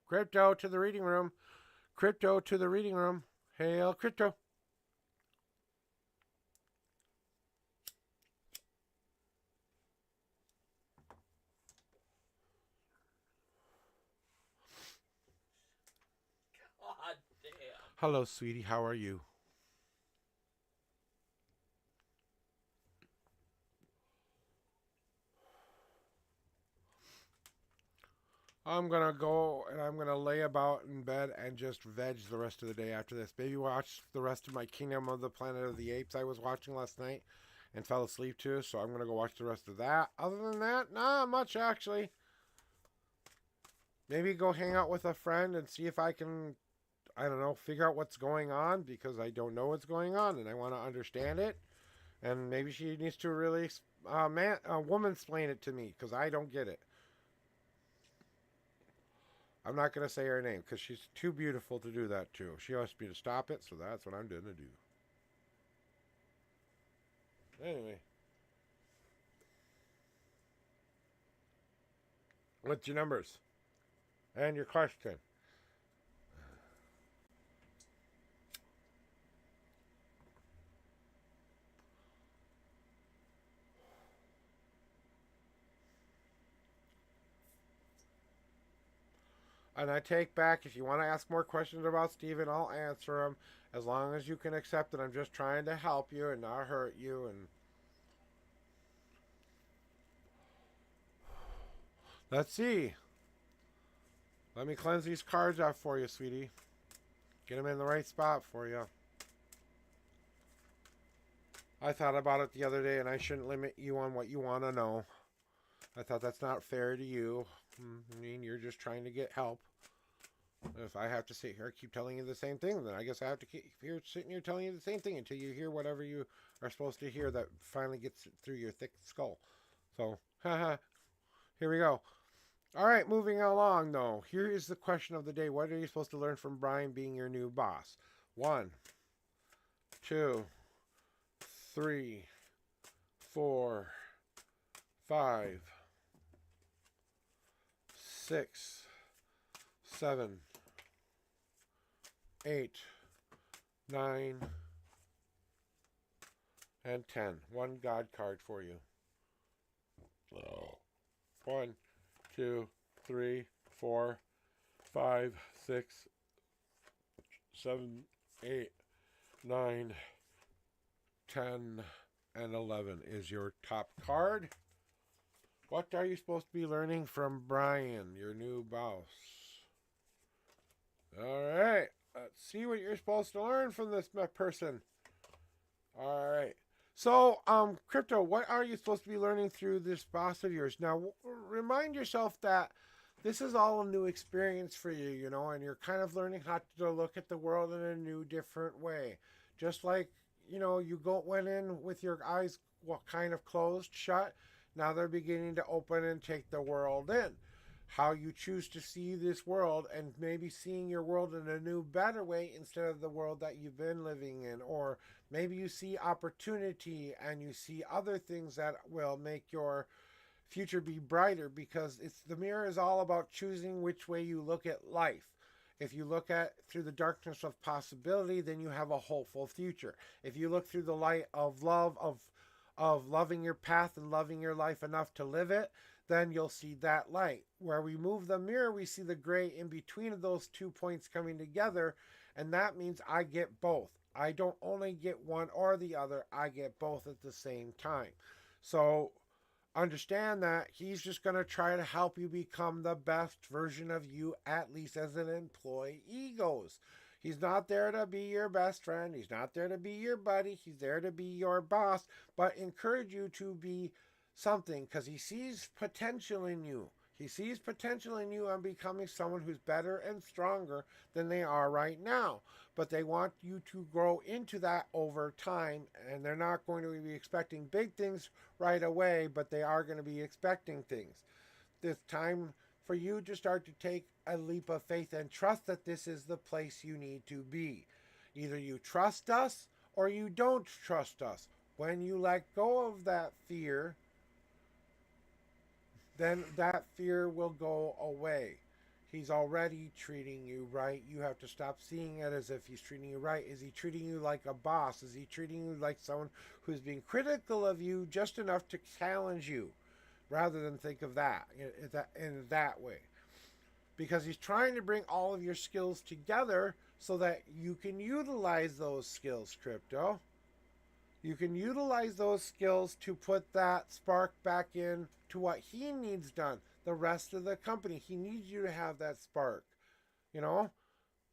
Crypto to the reading room. Crypto to the reading room. Hail crypto. God damn. Hello, sweetie. How are you? I'm going to go and I'm going to lay about in bed and just veg the rest of the day after this. Maybe watch the rest of my Kingdom of the Planet of the Apes I was watching last night and fell asleep to. So I'm going to go watch the rest of that. Other than that, not much actually. Maybe go hang out with a friend and see if I can, I don't know, figure out what's going on, because I don't know what's going on and I want to understand it. And maybe she needs to really, woman explain it to me, because I don't get it. I'm not going to say her name because she's too beautiful to do that to. She wants me to stop it, so that's what I'm going to do. Anyway. What's your numbers? And your question? And I take back, if you want to ask more questions about Steven, I'll answer them. As long as you can accept that I'm just trying to help you and not hurt you. And let's see. Let me cleanse these cards off for you, sweetie. Get them in the right spot for you. I thought about it the other day, and I shouldn't limit you on what you want to know. I thought that's not fair to you. I mean, you're just trying to get help. If I have to sit here keep telling you the same thing, then I guess I have to keep here sitting here telling you the same thing until you hear whatever you are supposed to hear that finally gets through your thick skull. So, haha, here we go. All right, moving along though. Here is the question of the day. What are you supposed to learn from Brian being your new boss? 1, 2, 3, 4, 5, 6, 7, 8, 9, and 10. One God card for you. 1, 2, 3, 4, 5, 6, 7, 8, 9, 10, and 11 is your top card. What are you supposed to be learning from Brian, your new boss? All right, let's see what you're supposed to learn from this person. All right. So, Crypto, what are you supposed to be learning through this boss of yours? Now, remind yourself that this is all a new experience for you, you know, and you're kind of learning how to look at the world in a new, different way. Just like, you know, you went in with your eyes kind of closed, shut. Now they're beginning to open and take the world in. How you choose to see this world and maybe seeing your world in a new, better way instead of the world that you've been living in. Or maybe you see opportunity and you see other things that will make your future be brighter, because the mirror is all about choosing which way you look at life. If you look at through the darkness of possibility, then you have a hopeful future. If you look through the light of love, of loving your path and loving your life enough to live it, then you'll see that light. Where we move the mirror, we see the gray in between of those 2 points coming together, and that means I get both. I don't only get one or the other, I get both at the same time. So understand that he's just going to try to help you become the best version of you, at least as an employee goes. He's not there to be your best friend. He's not there to be your buddy. He's there to be your boss, but encourage you to be something, because he sees potential in you. He sees potential in you on becoming someone who's better and stronger than they are right now. But they want you to grow into that over time, and they're not going to be expecting big things right away, but they are going to be expecting things. It's time for you to start to take a leap of faith and trust that this is the place you need to be. Either you trust us or you don't trust us. When you let go of that fear, then that fear will go away. He's already treating you right. You have to stop seeing it as if he's treating you right. Is he treating you like a boss? Is he treating you like someone who's being critical of you just enough to challenge you, rather than think of that in that way? Because he's trying to bring all of your skills together so that you can utilize those skills, Crypto. You can utilize those skills to put that spark back in to what he needs done. The rest of the company, he needs you to have that spark, you know?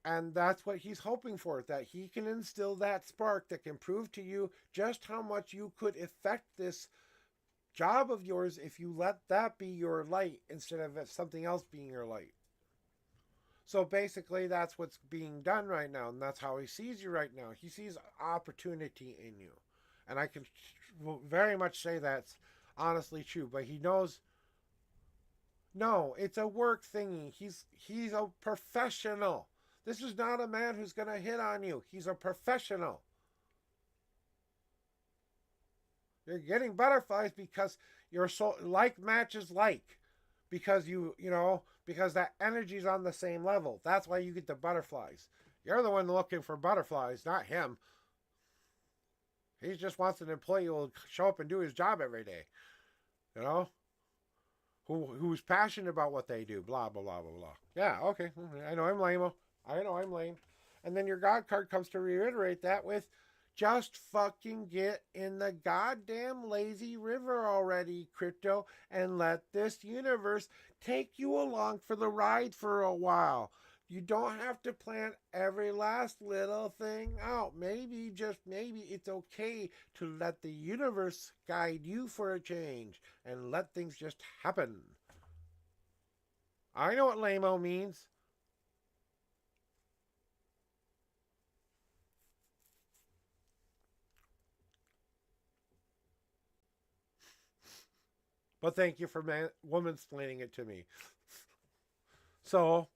And that's what he's hoping for, that he can instill that spark that can prove to you just how much you could affect this job of yours if you let that be your light instead of something else being your light. So basically, that's what's being done right now, and that's how he sees you right now. He sees opportunity in you. And I can very much say that's honestly true. But he knows, no, it's a work thingy. He's a professional. This is not a man who's going to hit on you. He's a professional. You're getting butterflies because you're so like matches like. Because because that energy's on the same level. That's why you get the butterflies. You're the one looking for butterflies, not him. He just wants an employee who will show up and do his job every day. You know? Who's passionate about what they do. Blah, blah, blah, blah, blah. Yeah, okay. I know I'm lame. I know I'm lame. And then your God card comes to reiterate that with Just fucking get in the goddamn lazy river already, crypto, and let this universe take you along for the ride for a while. You don't have to plan every last little thing out. Maybe, just maybe, it's okay to let the universe guide you for a change and let things just happen. I know what lame-o means. But thank you for woman-splaining it to me. So,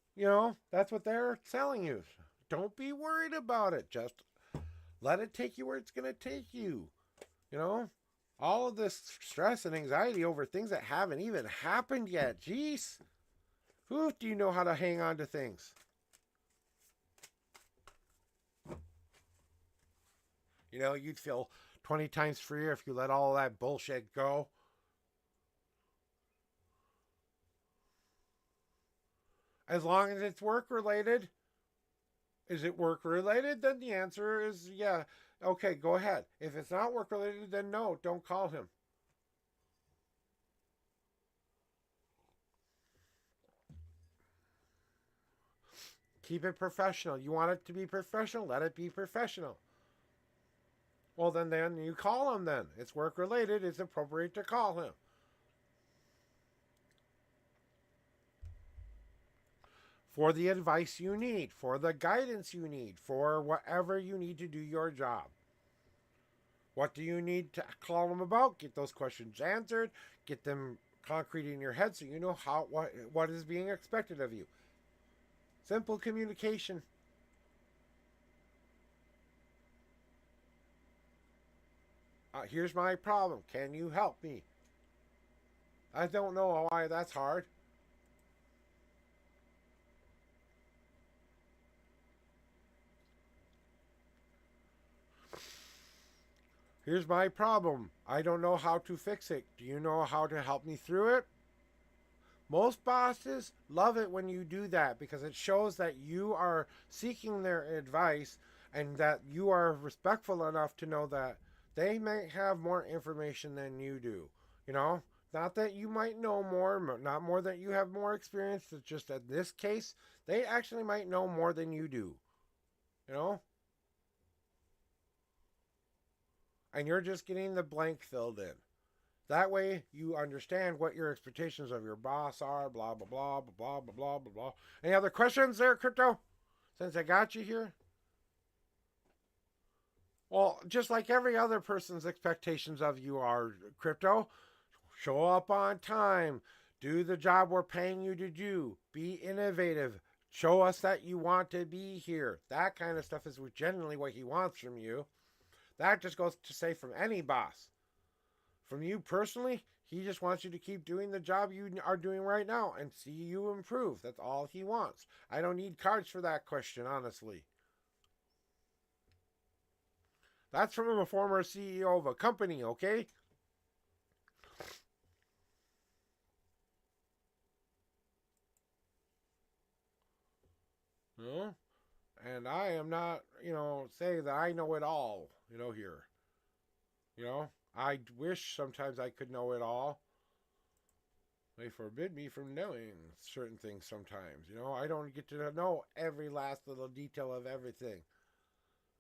that's what they're telling you. Don't be worried about it. Just let it take you where it's going to take you. All of this stress and anxiety over things that haven't even happened yet. Jeez. Who do you know how to hang on to things? You'd feel 20 times freer if you let all that bullshit go. As long as it's work related. Is it work related? Then the answer is yeah. Okay, go ahead. If it's not work related, then no, don't call him. Keep it professional. You want it to be professional? Let it be professional. Well, then you call him then. It's work related. It's appropriate to call him. For the advice you need, for the guidance you need, for whatever you need to do your job. What do you need to call them about? Get those questions answered. Get them concrete in your head so you know what is being expected of you. Simple communication. Here's my problem. Can you help me? I don't know why that's hard. Here's my problem. I don't know how to fix it. Do you know how to help me through it? Most bosses love it when you do that because it shows that you are seeking their advice and that you are respectful enough to know that they may have more information than you do. Not that you might know more, not more that you have more experience. It's just that in this case, they actually might know more than you do. And you're just getting the blank filled in. That way, you understand what your expectations of your boss are, blah, blah, blah, blah, blah, blah, blah, blah. Any other questions there, Crypto? Since I got you here? Well, just like every other person's expectations of you are, Crypto, show up on time, do the job we're paying you to do, be innovative, show us that you want to be here. That kind of stuff is generally what he wants from you. That just goes to say from any boss. From you personally, he just wants you to keep doing the job you are doing right now and see you improve. That's all he wants. I don't need cards for that question, honestly. That's from a former CEO of a company, okay? And I am not, saying that I know it all, here. I wish sometimes I could know it all. They forbid me from knowing certain things sometimes. I don't get to know every last little detail of everything.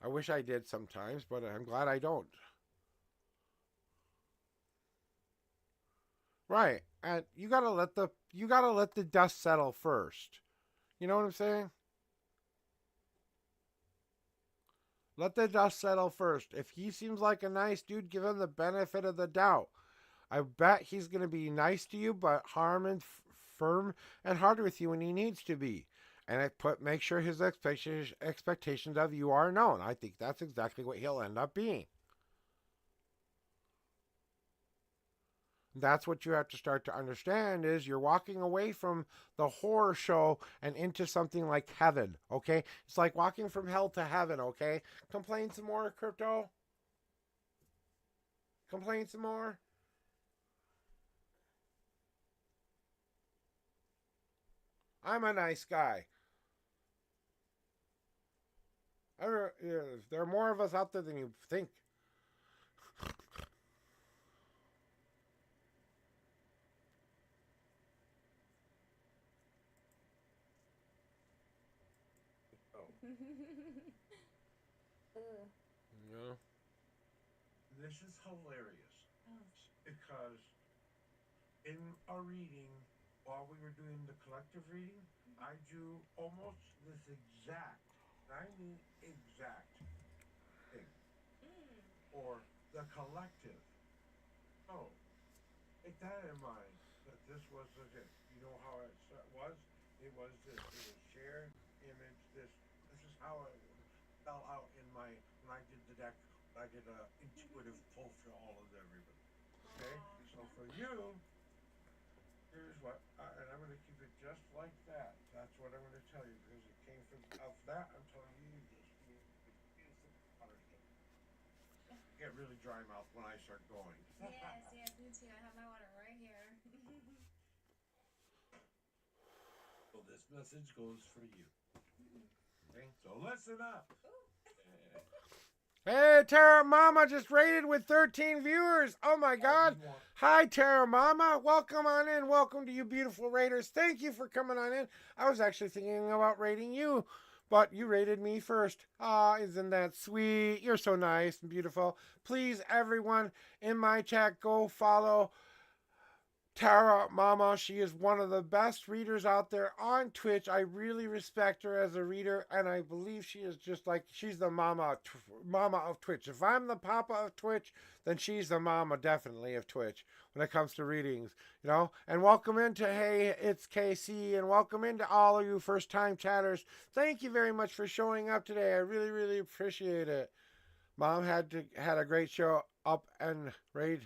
I wish I did sometimes, but I'm glad I don't. Right. And you gotta let the dust settle first. You know what I'm saying? Let the dust settle first. If he seems like a nice dude, give him the benefit of the doubt. I bet he's going to be nice to you, but firm and hard with you when he needs to be. And make sure his expectations of you are known. I think that's exactly what he'll end up being. That's what you have to start to understand is you're walking away from the horror show and into something like heaven, okay? It's like walking from hell to heaven, okay? Complain some more, Crypto? Complain some more? I'm a nice guy. There are more of us out there than you think. Ugh. Yeah. This is hilarious because in a reading, while we were doing the collective reading, I drew almost this exact, I mean exact thing for the collective. So, take that in mind that this was legit. You know how it was? It was this. It was shared image. This is how it fell out in my when I did the deck. I did a intuitive pull for all of everybody. Okay, so for you, here's what, and I'm going to keep it just like that. That's what I'm going to tell you because it came from of that. I'm telling you this. Get really dry mouth when I start going. Yes, yes, me too. I have my water right here. So this message goes for you. Okay, so listen up. Hey, Terra Mama just rated with 13 viewers. Oh my God. Hi, Terra Mama. Welcome on in. Welcome to you beautiful raiders. Thank you for coming on in. I was actually thinking about rating you, but you rated me first. Ah, isn't that sweet? You're so nice and beautiful. Please, everyone in my chat, go follow Tara Mama. She is one of the best readers out there on Twitch. I really respect her as a reader, and I believe she is just like she's the mama of Twitch. If I'm the papa of Twitch, then she's the mama definitely of Twitch when it comes to readings, you know. And welcome into Hey, it's KC, and welcome into all of you first time chatters. Thank you very much for showing up today. I really, really appreciate it. Mom had a great show up and raid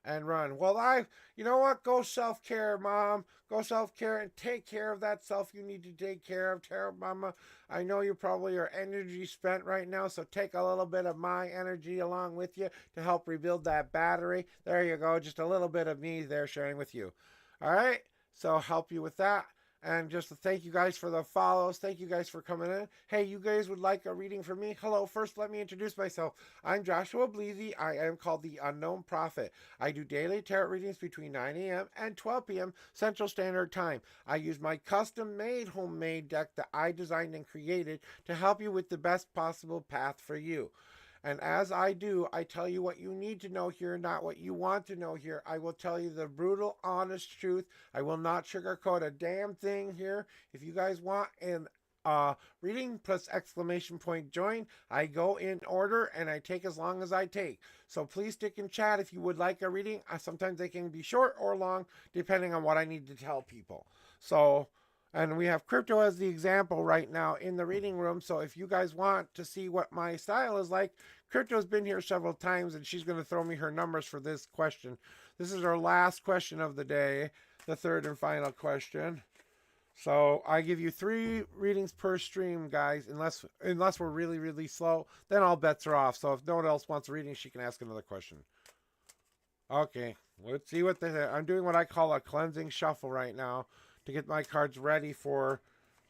and run. Well, you know what? Go self-care, Mom. Go self-care and take care of that self you need to take care of. Tara, Mama, I know you probably are energy spent right now, so take a little bit of my energy along with you to help rebuild that battery. There you go. Just a little bit of me there sharing with you. All right? So help you with that. And just to thank you guys for the follows. Thank you guys for coming in. Hey, you guys would like a reading from me? Hello, first let me introduce myself. I'm Joshua Bleasy. I am called the Unknown Prophet. I do daily tarot readings between 9 a.m. and 12 p.m. Central Standard Time. I use my custom-made homemade deck that I designed and created to help you with the best possible path for you. And as I do, I tell you what you need to know here, not what you want to know here. I will tell you the brutal, honest truth. I will not sugarcoat a damn thing here. If you guys want an reading plus exclamation point join, I go in order and I take as long as I take. So please stick in chat if you would like a reading. Sometimes they can be short or long depending on what I need to tell people. So... and we have Crypto as the example right now in the reading room. So if you guys want to see what my style is like, Crypto's been here several times and she's going to throw me her numbers for this question. This is our last question of the day, the third and final question. So I give you 3 readings per stream, guys, unless we're really, really slow. Then all bets are off. So if no one else wants a reading, she can ask another question. Okay, let's see what I'm doing what I call a cleansing shuffle right now to get my cards ready for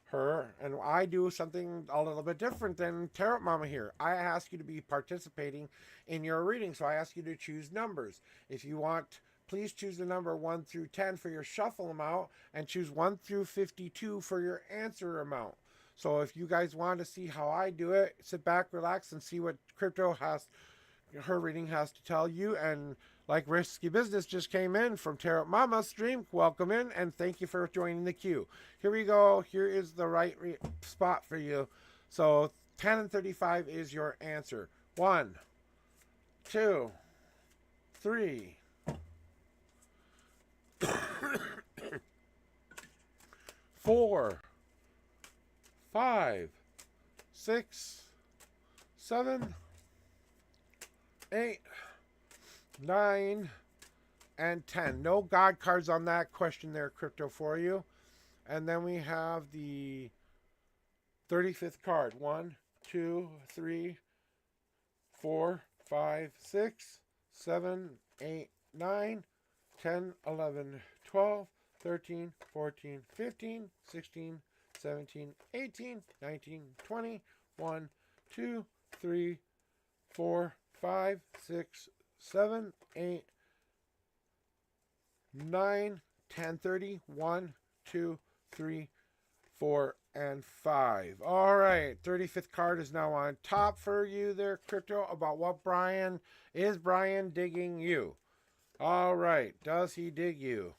her. And I do something a little bit different than Tarot Mama here. I ask you to be participating in your reading. So I ask you to choose numbers. If you want, please choose the number 1 through 10 for your shuffle amount and choose 1 through 52 for your answer amount. So if you guys want to see how I do it, sit back, relax, and see what her reading has to tell you. And like Risky Business just came in from Tarot Mama's stream, welcome in and thank you for joining the queue. Here we go. Here is the right spot for you. So 10 and 35 is your answer. 1, 2, 3, 4, 5, 6, 7, 8, 9, and 10. No God cards on that question there, Crypto, for you. And then we have the 35th card. 1, 2, 3, 4, 5, 6, 7, 8, 9, 10, 11, 12, 13, 14, 15, 16, 17, 18, 19, 20, 1, 2, 3, 4, 5, 6, 7, 8, 9, 10, 30, 1, 2, 3, 4, and 5. All right, 35th card is now on top for you there, Crypto, about what is Brian digging you? All right, does he dig you?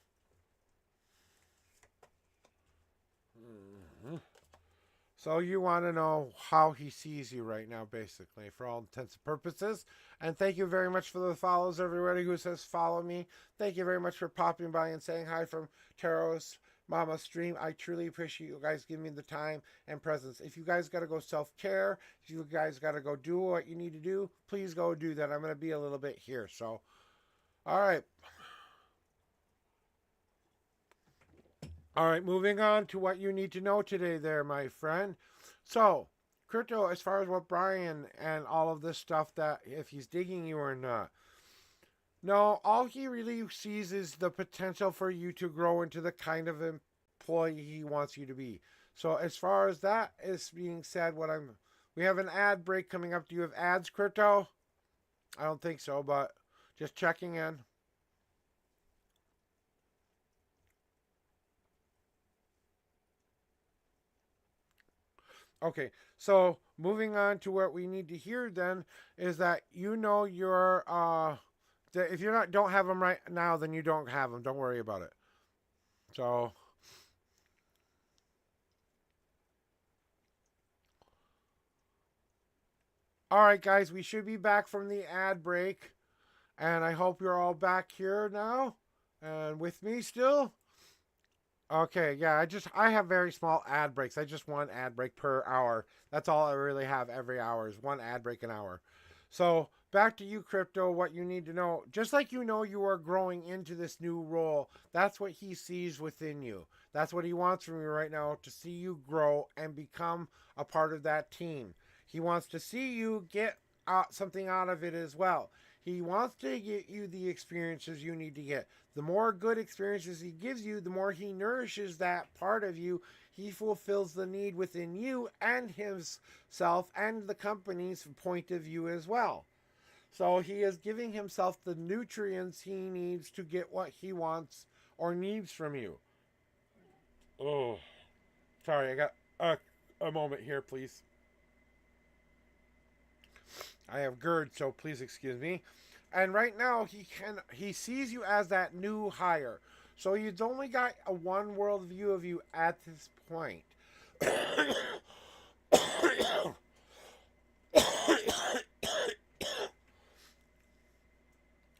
So you want to know how he sees you right now, basically, for all intents and purposes. And thank you very much for the follows, everybody who says follow me. Thank you very much for popping by and saying hi from Taros Mama Stream. I truly appreciate you guys giving me the time and presence. If you guys got to go self-care, if you guys got to go do what you need to do, please go do that. I'm going to be a little bit here. So, all right. All right, moving on to what you need to know today there, my friend. So, Crypto, as far as what Brian and all of this stuff, that if he's digging you or not. No, all he really sees is the potential for you to grow into the kind of employee he wants you to be. So, as far as that is being said, we have an ad break coming up. Do you have ads, Crypto? I don't think so, but just checking in. Okay, so moving on to what we need to hear then is that your that if don't have them right now, then you don't have them. Don't worry about it. So, all right, guys, we should be back from the ad break, and I hope you're all back here now and with me still. Okay, yeah, I have very small ad breaks. I just one ad break per hour. That's all I really have every hour is one ad break an hour. So back to you, Crypto, what you need to know. Just like you are growing into this new role, that's what he sees within you. That's what he wants from you right now, to see you grow and become a part of that team. He wants to see you get something out of it as well. He wants to get you the experiences you need to get. The more good experiences he gives you, the more he nourishes that part of you. He fulfills the need within you and himself and the company's point of view as well. So he is giving himself the nutrients he needs to get what he wants or needs from you. Oh, sorry, I got a moment here, please. I have GERD, so please excuse me. And right now, he sees you as that new hire. So he's only got a one world view of you at this point.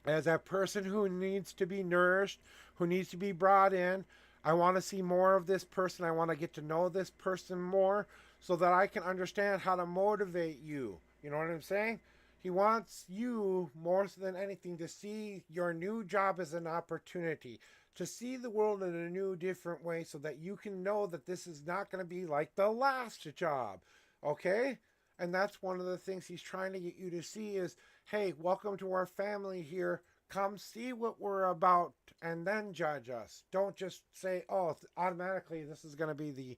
As that person who needs to be nourished, who needs to be brought in. I want to see more of this person. I want to get to know this person more so that I can understand how to motivate you. You know what I'm saying? He wants you more than anything to see your new job as an opportunity, to see the world in a new, different way so that you can know that this is not going to be like the last job. Okay? And that's one of the things he's trying to get you to see is, hey, welcome to our family here. Come see what we're about and then judge us. Don't just say, oh, automatically this is going to be the,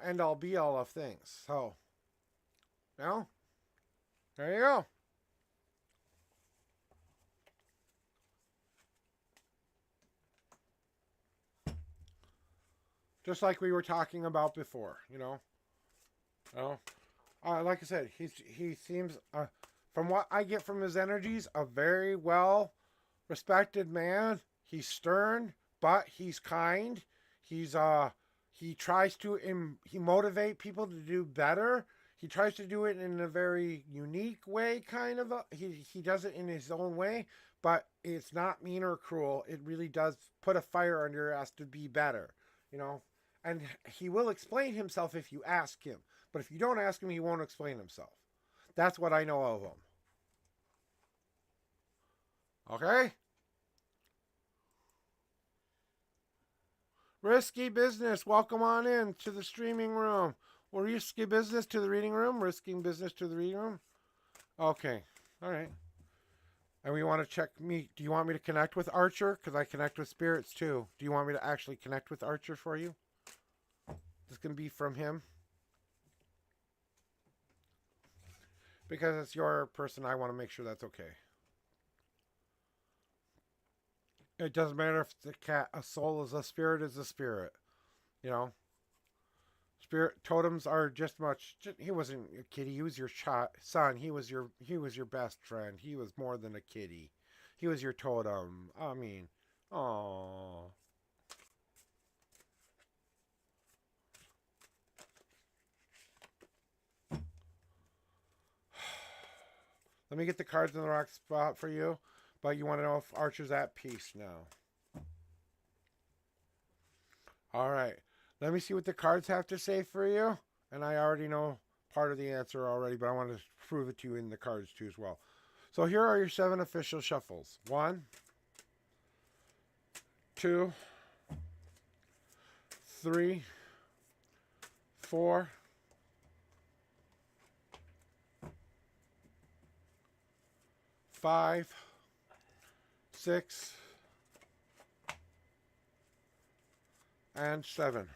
end all be all of things. So, there you go. Just like we were talking about before, like I said, he seems, from what I get from his energies, a very well respected man. He's stern, but he's kind. He tries to he motivate people to do better. He tries to do it in a very unique way, kind of. He does it in his own way, but it's not mean or cruel. It really does put a fire under your ass to be better, And he will explain himself if you ask him. But if you don't ask him, he won't explain himself. That's what I know of him. Okay? Risky business. Welcome on in to the streaming room. Well, risky business to the reading room. Risking business to the reading room. Okay. All right. And we want to check me. Do you want me to connect with Archer? Because I connect with spirits too. Do you want me to actually connect with Archer for you? This can be from him. because it's your person. I want to make sure that's okay. It doesn't matter if the cat, a soul is a spirit. You know, spirit totems are just much. He wasn't a kitty. He was your son. He was your best friend. He was more than a kitty. He was your totem. I mean, oh. Let me get the cards in the rock spot for you. But you want to know if Archer's at peace now. All right. Let me see what the cards have to say for you. And I already know part of the answer already, but I want to prove it to you in the cards too as well. So here are your 7 official shuffles. 1, 2, 3, 4, 5, 6, and 7.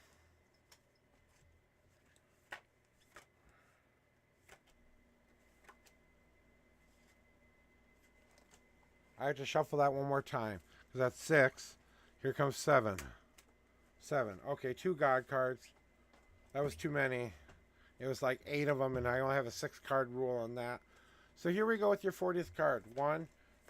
I have to shuffle that one more time because that's 6. Here comes 7. 7. Okay, 2 God cards. That was too many. It was like 8 of them, and I only have a 6 card rule on that. So here we go with your 40th card. 1,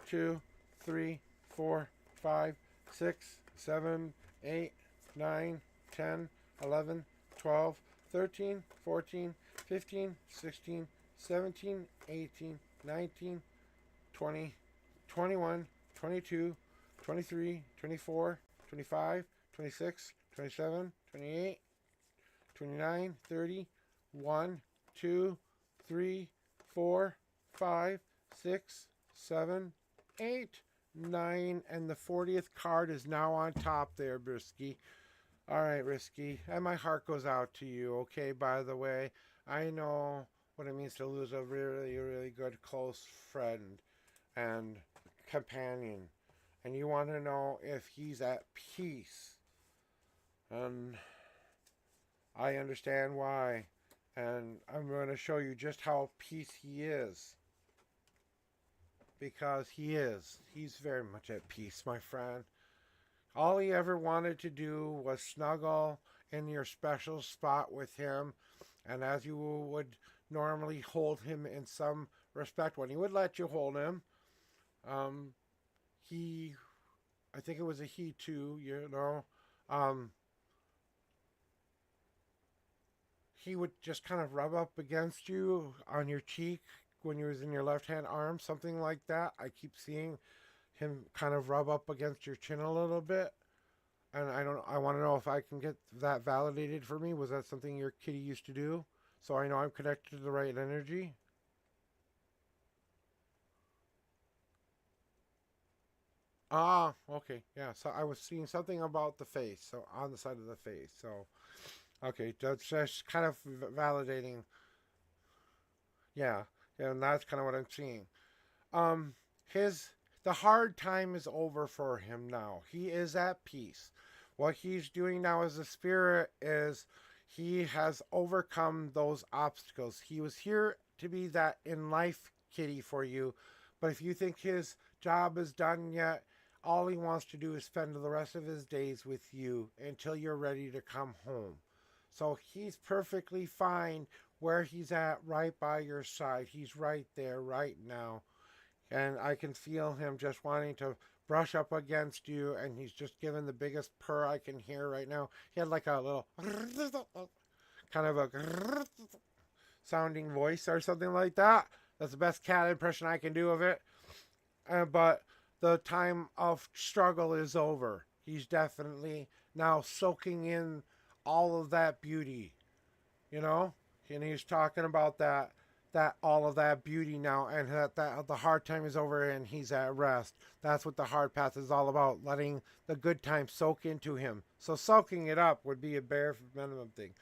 2, 3, 4, 5, 6, 7, 8, 9, 10, 11, 12, 13, 14, 15, 16, 17, 18, 19, 20, 21, 22, 23, 24, 25, 26, 27, 28, 29, 30, 1, 2, 3, 4, 5, 6, 7, 8, 9, and the 40th card is now on top there, Brisky. All right, Risky, and my heart goes out to you, okay, by the way. I know what it means to lose a really, really good close friend and companion, and you want to know if he's at peace. And I understand why, and I'm going to show you just how at peace he is. Because he is. He's very much at peace, my friend. All he ever wanted to do was snuggle in your special spot with him, and as you would normally hold him in some respect, when he would let you hold him, I think it was a he too, he would just kind of rub up against you on your cheek when you was in your left hand arm, something like that. I keep seeing him kind of rub up against your chin a little bit. And I want to know if I can get that validated for me. Was that something your kitty used to do? So I know I'm connected to the right energy. Ah, okay. Yeah, so I was seeing something about the face. So on the side of the face. So, okay, that's just kind of validating. Yeah, and that's kind of what I'm seeing. Um, the hard time is over for him now. He is at peace. What he's doing now as a spirit is he has overcome those obstacles. He was here to be that in life kitty for you, but if you think his job is done yet, all he wants to do is spend the rest of his days with you until you're ready to come home. So he's perfectly fine where he's at, right by your side. He's right there, right now. And I can feel him just wanting to brush up against you, and he's just giving the biggest purr I can hear right now. He had like a little kind of a sounding voice or something like that. That's the best cat impression I can do of it. But the time of struggle is over. He's definitely now soaking in all of that beauty, and he's talking about that all of that beauty now, and that the hard time is over and he's at rest. That's what the hard path is all about, letting the good time soak into him. So soaking it up would be a bare minimum thing.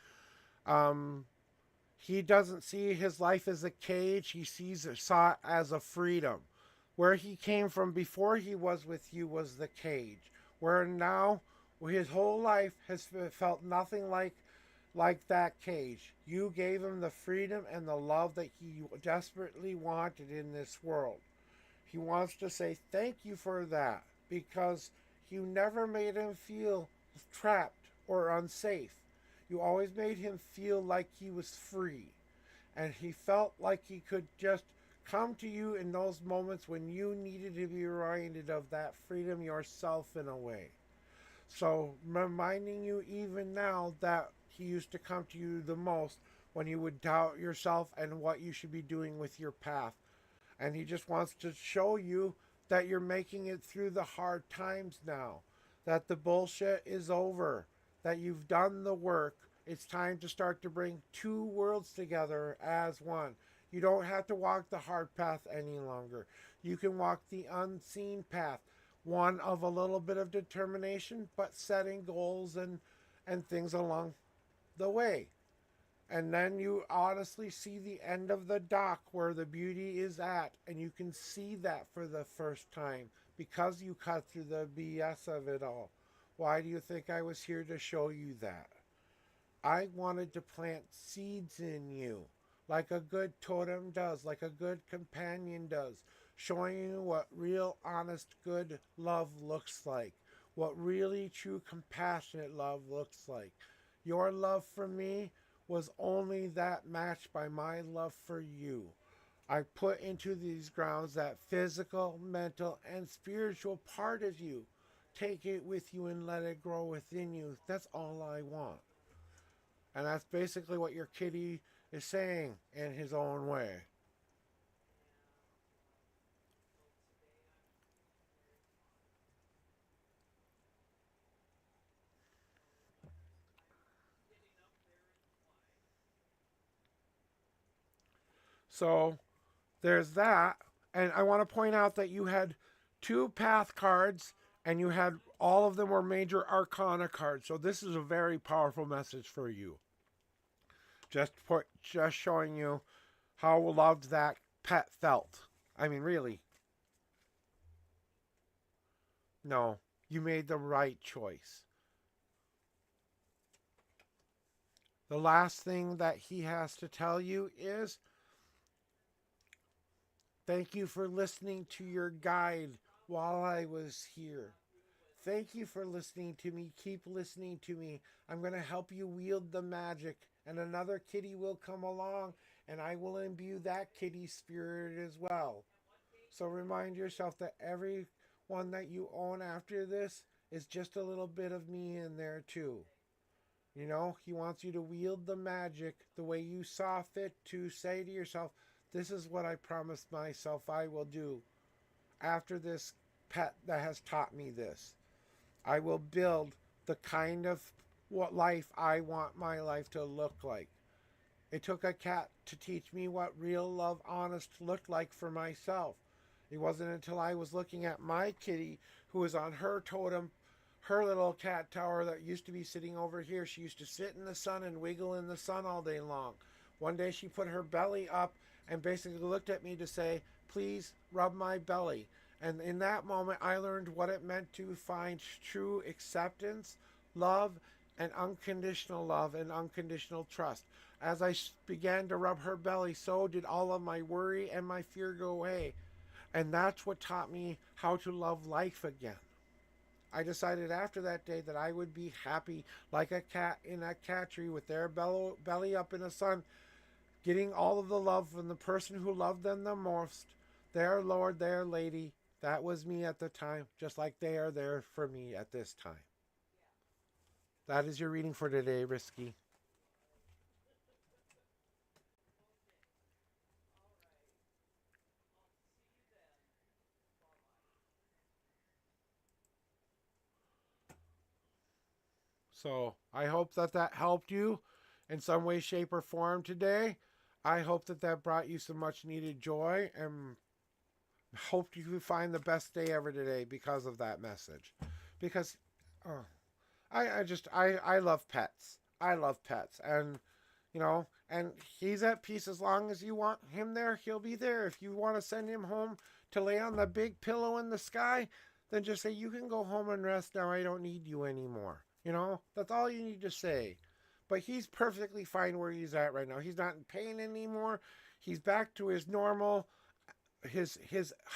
He doesn't see his life as a cage. He saw it as a freedom. Where he came from before he was with you was the cage. Where now his whole life has felt nothing like like that cage. You gave him the freedom and the love that he desperately wanted in this world. He wants to say thank you for that because you never made him feel trapped or unsafe. You always made him feel like he was free. And he felt like he could just come to you in those moments when you needed to be reminded of that freedom yourself in a way. So, reminding you even now that he used to come to you the most when you would doubt yourself and what you should be doing with your path. And he just wants to show you that you're making it through the hard times now, that the bullshit is over, that you've done the work. It's time to start to bring two worlds together as one. You don't have to walk the hard path any longer. You can walk the unseen path, one of a little bit of determination, but setting goals and things along the way. And then you honestly see the end of the dock where the beauty is at, and you can see that for the first time because you cut through the BS of it all. Why do you think I was here to show you that? I wanted to plant seeds in you, like a good totem does, like a good companion does, showing you what real, honest, good love looks like, what really true, compassionate love looks like. Your love for me was only that matched by my love for you. I put into these grounds that physical, mental, and spiritual part of you. Take it with you and let it grow within you. That's all I want. And that's basically what your kitty is saying in his own way. So there's that. And I want to point out that you had two path cards and you had all of them were major arcana cards. So this is a very powerful message for you. Just showing you how loved that pet felt. I mean, really. No, you made the right choice. The last thing that he has to tell you is thank you for listening to your guide while I was here. Thank you for listening to me. Keep listening to me. I'm going to help you wield the magic, and another kitty will come along, and I will imbue that kitty spirit as well. So remind yourself that every one that you own after this is just a little bit of me in there too. You know, he wants you to wield the magic the way you saw fit to say to yourself, this is what I promised myself I will do after this pet that has taught me this. I will build the kind of what life I want my life to look like. It took a cat to teach me what real love honest looked like for myself. It wasn't until I was looking at my kitty who was on her totem, her little cat tower that used to be sitting over here. She used to sit in the sun and wiggle in the sun all day long. One day she put her belly up and basically looked at me to say, please rub my belly. And in that moment, I learned what it meant to find true acceptance, love, and unconditional trust. As I began to rub her belly, so did all of my worry and my fear go away. And that's what taught me how to love life again. I decided after that day that I would be happy like a cat in a cat tree with their belly up in the sun, getting all of the love from the person who loved them the most, their lord, their lady. That was me at the time, just like they are there for me at this time. That is your reading for today, Risky. So I hope that that helped you in some way, shape, or form today. I hope that that brought you some much needed joy, and hope you find the best day ever today because of that message. Because oh, I love pets. I love pets, and you know, and he's at peace as long as you want him there. He'll be there. If you want to send him home to lay on the big pillow in the sky, then just say you can go home and rest now. I don't need you anymore. You know, that's all you need to say. but he's perfectly fine where he's at right now. He's not in pain anymore. He's back to his normal, his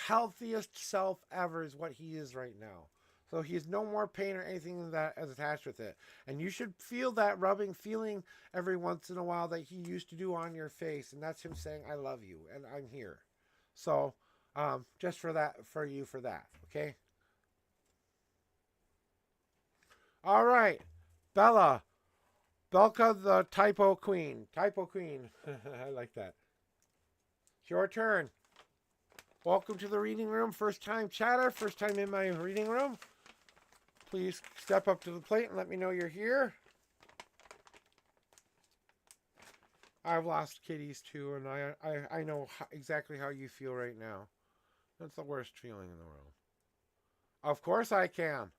healthiest self ever is what he is right now. So he has no more pain or anything that is attached with it. And you should feel that rubbing feeling every once in a while that he used to do on your face. And that's him saying, I love you and I'm here. So just for that, for you, for that. Okay. All right. Bella. Belka the Typo Queen. Typo Queen. I like that. It's your turn. Welcome to the reading room. First time chatter. First time in my reading room. Please step up to the plate and let me know you're here. I've lost kitties too, and I know exactly how you feel right now. That's the worst feeling in the world. Of course I can.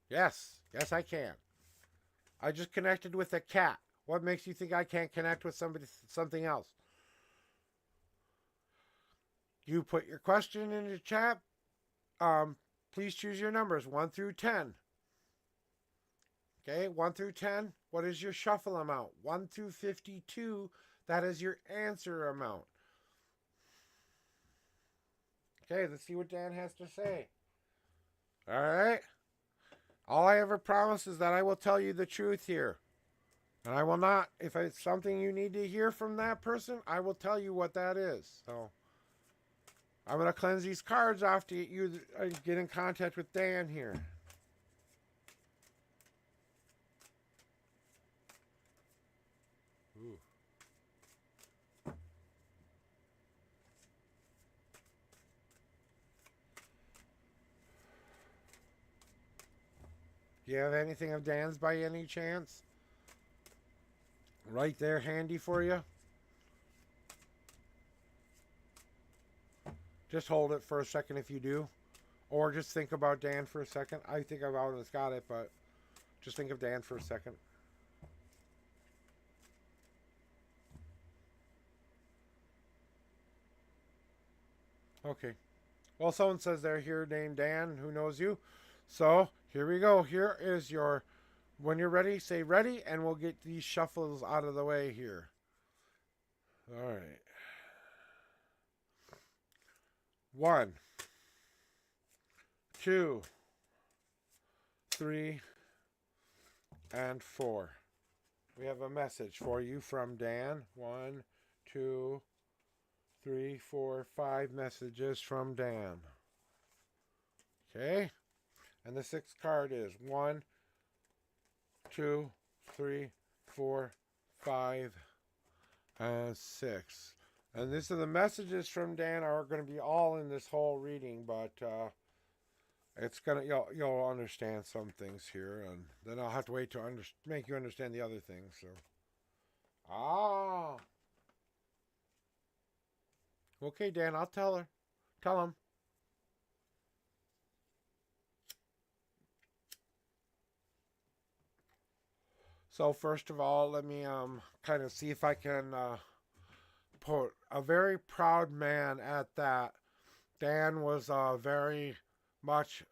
Yes, I can. I just connected with a cat. What makes you think I can't connect with something else? You put your question in the chat. Please choose your numbers 1 through 10. Okay, 1 through 10. What is your shuffle amount? 1 through 52. That is your answer amount. Okay, let's see what Dan has to say. All right. All I ever promise is that I will tell you the truth here. And I will not, if it's something you need to hear from that person, I will tell you what that is. So I'm going to cleanse these cards off to get in contact with Dan here. Ooh. Do you have anything of Dan's by any chance? Right there handy for you? Just hold it for a second if you do. Or just think about Dan for a second. I think I've always got it, but just think of Dan for a second. Okay. Well, someone says they're here named Dan. Who knows you? So, here we go. Here is your... When you're ready, say ready, and we'll get these shuffles out of the way here. All right. 1, 2, 3, and 4. We have a message for you from Dan. 1, 2, 3, 4, 5 messages from Dan. Okay? And the sixth card is 1, 2, 3, 4, 5, and 6. And these are the messages from Dan are going to be all in this whole reading, but it's gonna you'll understand some things here, and then I'll have to wait to make you understand the other things. So, okay, Dan, I'll tell her. Tell him. So first of all, let me kind of see if I can put a very proud man at that. Dan was very much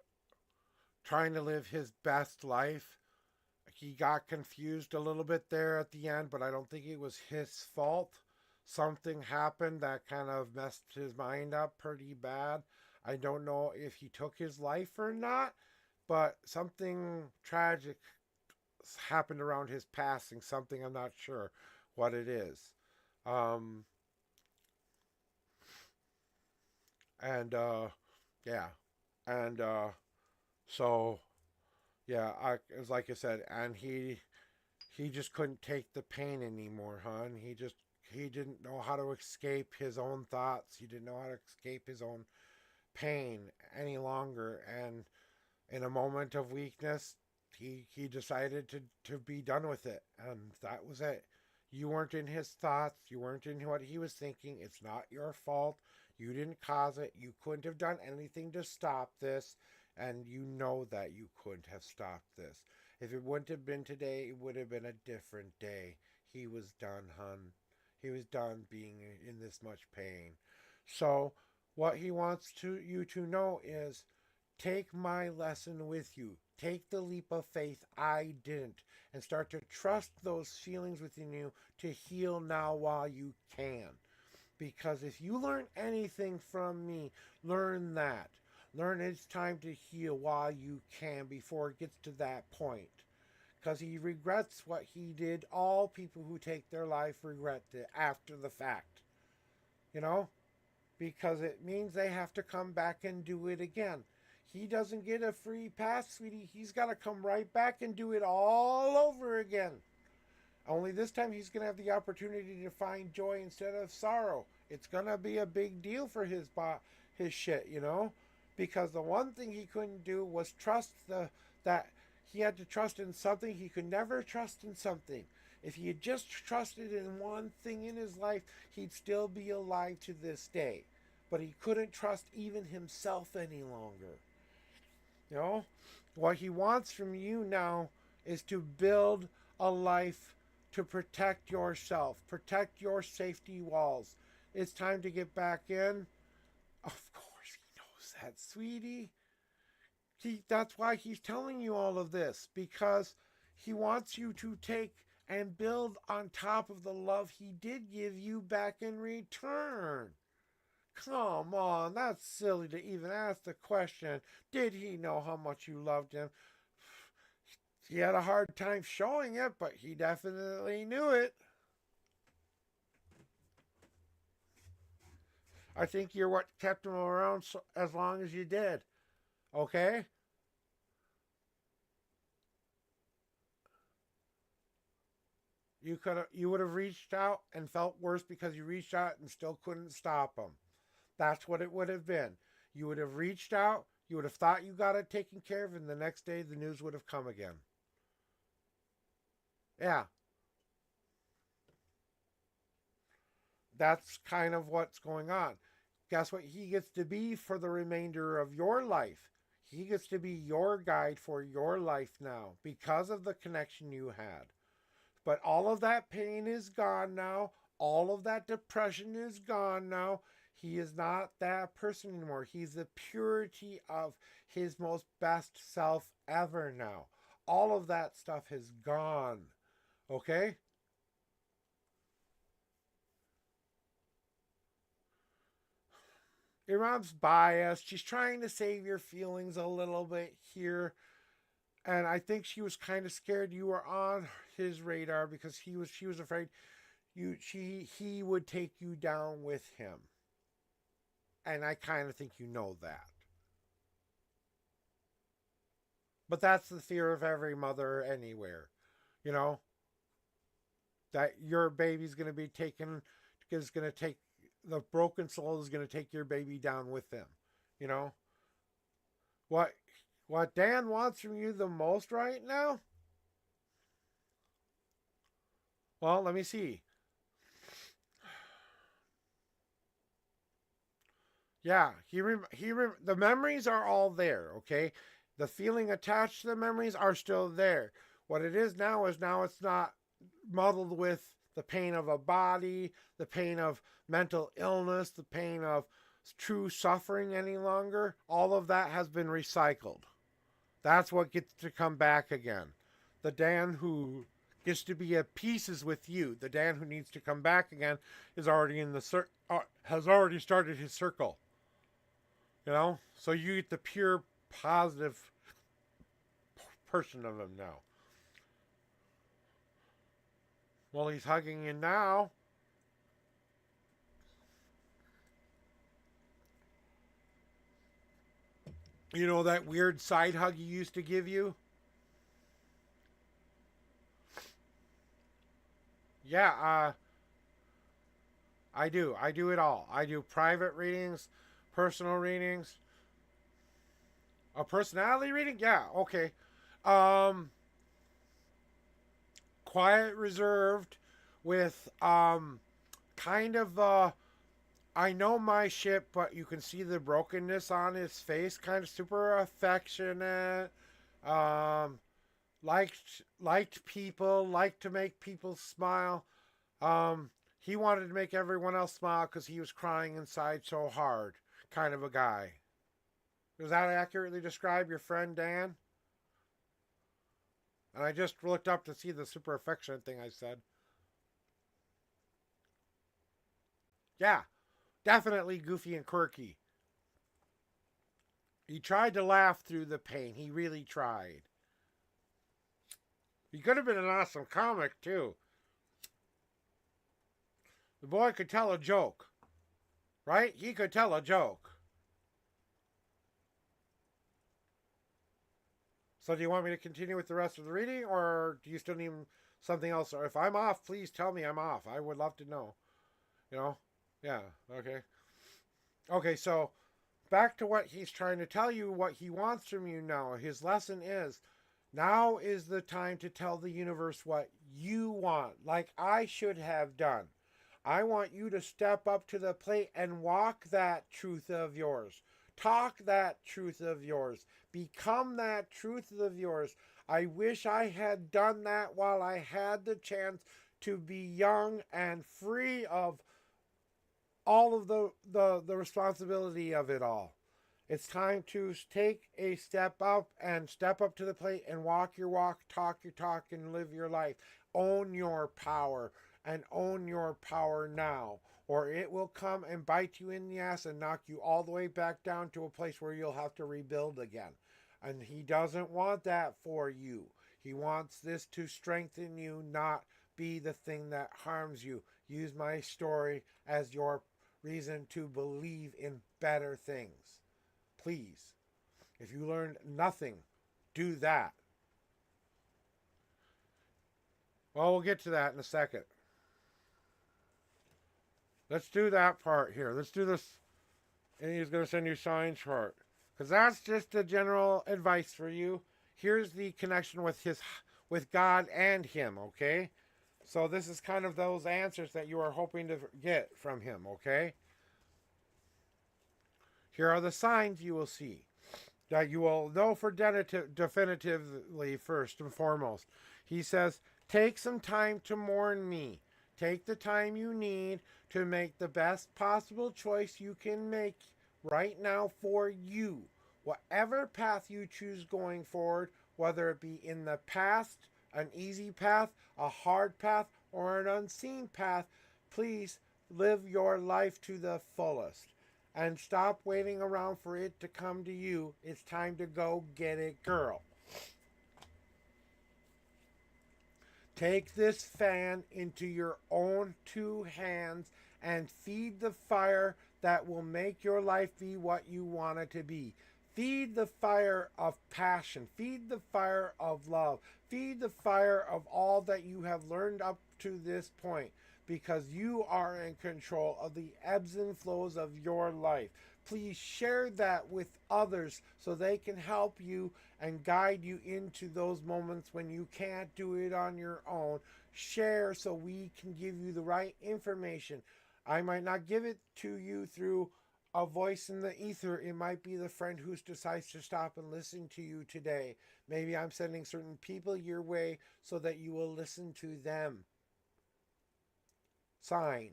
trying to live his best life. He got confused a little bit there at the end, but I don't think it was his fault. Something happened that kind of messed his mind up pretty bad. I don't know if he took his life or not, but something tragic happened around his passing. Something I'm not sure what it is. So yeah, it was like I said, and he just couldn't take the pain anymore, hon. He didn't know how to escape his own thoughts. He didn't know how to escape his own pain any longer, and in a moment of weakness, he decided to be done with it, and that was it. You weren't in his thoughts. You weren't in what he was thinking. It's not your fault. You didn't cause it. You couldn't have done anything to stop this, and you know that you couldn't have stopped this. If it wouldn't have been today, it would have been a different day. He was done, hun. He was done being in this much pain. So, what he wants you to know is take my lesson with you. Take the leap of faith I didn't and start to trust those feelings within you to heal now while you can. Because if you learn anything from me, learn that. Learn it's time to heal while you can before it gets to that point. Because he regrets what he did. All people who take their life regret it after the fact. You know? Because it means they have to come back and do it again. He doesn't get a free pass, sweetie. He's got to come right back and do it all over again. Only this time he's going to have the opportunity to find joy instead of sorrow. It's going to be a big deal for his shit, you know? Because the one thing he couldn't do was trust that he had to trust in something. He could never trust in something. If he had just trusted in one thing in his life, he'd still be alive to this day. But he couldn't trust even himself any longer. You know? What he wants from you now is to build a life to protect yourself, protect your safety walls. It's time to get back in. Of course he knows that, sweetie. That's why he's telling you all of this, because he wants you to take and build on top of the love he did give you back in return. Come on, that's silly to even ask the question. Did he know how much you loved him? He had a hard time showing it, but he definitely knew it. I think you're what kept him around as long as you did. Okay? You would have reached out and felt worse because you reached out and still couldn't stop him. That's what it would have been. You would have reached out, you would have thought you got it taken care of, and the next day the news would have come again. Yeah. That's kind of what's going on. Guess what he gets to be for the remainder of your life? He gets to be your guide for your life now because of the connection you had. But all of that pain is gone now. All of that depression is gone now. He is not that person anymore. He's the purity of his most best self ever now. All of that stuff has gone. Okay? Your mom's biased. She's trying to save your feelings a little bit here. And I think she was kind of scared you were on his radar because she was afraid he would take you down with him. And I kind of think you know that. But that's the fear of every mother anywhere. You know? That your baby's going to be taken, is going to take, the broken soul is going to take your baby down with them. You know? What Dan wants from you the most right now? Well, let me see. Yeah, the memories are all there, okay? The feeling attached to the memories are still there. What it is now it's not muddled with the pain of a body, the pain of mental illness, the pain of true suffering any longer. All of that has been recycled. That's what gets to come back again. The Dan who gets to be at pieces with you, the Dan who needs to come back again, is already in the has already started his circle. You know, so you get the pure positive person of him now. Well, he's hugging you now. You know that weird side hug he used to give you? Yeah, I do. I do it all. I do private readings, personal readings. A personality reading? Yeah, okay. Um, Quiet, reserved, with kind of I know my shit, but you can see the brokenness on his face. Kind of super affectionate. Um, liked people. Liked to make people smile. he wanted to make everyone else smile because he was crying inside so hard, kind of a guy. Does that accurately describe your friend Dan? And I just looked up to see the super affectionate thing I said. Yeah, definitely goofy and quirky. He tried to laugh through the pain. He really tried. He could have been an awesome comic, too. The boy could tell a joke, right? He could tell a joke. So do you want me to continue with the rest of the reading, or do you still need something else? Or if I'm off, please tell me I'm off. I would love to know. You know? Yeah, okay. Okay, so back to what he's trying to tell you, what he wants from you now. His lesson is, now is the time to tell the universe what you want, like I should have done. I want you to step up to the plate and walk that truth of yours. Talk that truth of yours. Become that truth of yours. I wish I had done that while I had the chance to be young and free of all of the responsibility of it all. It's time to take a step up and step up to the plate and walk your walk, talk your talk, and live your life. Own your power and own your power now, or it will come and bite you in the ass and knock you all the way back down to a place where you'll have to rebuild again. And he doesn't want that for you. He wants this to strengthen you, not be the thing that harms you. Use my story as your reason to believe in better things. Please. If you learned nothing, do that. Well, we'll get to that in a second. Let's do that part here. Let's do this. And he's going to send you sign chart. Because that's just the general advice for you. Here's the connection with God and him, okay? So this is kind of those answers that you are hoping to get from him, okay? Here are the signs you will see that you will know for definitively first and foremost. He says, take some time to mourn me. Take the time you need to make the best possible choice you can make right now for you. Whatever path you choose going forward, whether it be in the past, an easy path, a hard path, or an unseen path, please live your life to the fullest. And stop waiting around for it to come to you. It's time to go get it, girl. Take this fan into your own two hands and feed the fire that will make your life be what you want it to be. Feed the fire of passion. Feed the fire of love. Feed the fire of all that you have learned up to this point, because you are in control of the ebbs and flows of your life. Please share that with others so they can help you and guide you into those moments when you can't do it on your own. Share so we can give you the right information. I might not give it to you through a voice in the ether. It might be the friend who decides to stop and listen to you today. Maybe I'm sending certain people your way so that you will listen to them. Sign.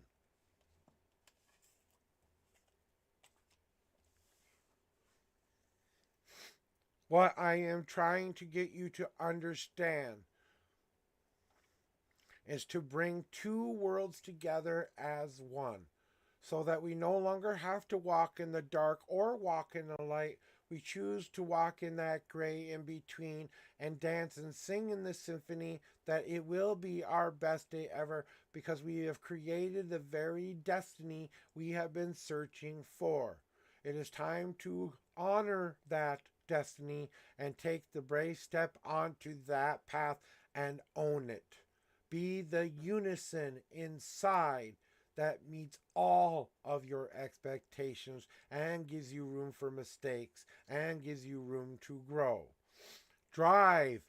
What I am trying to get you to understand is to bring two worlds together as one, so that we no longer have to walk in the dark or walk in the light. We choose to walk in that gray in between and dance and sing in the symphony that it will be our best day ever, because we have created the very destiny we have been searching for. It is time to honor that destiny and take the brave step onto that path and own it. Be the unison inside that meets all of your expectations and gives you room for mistakes and gives you room to grow. Drive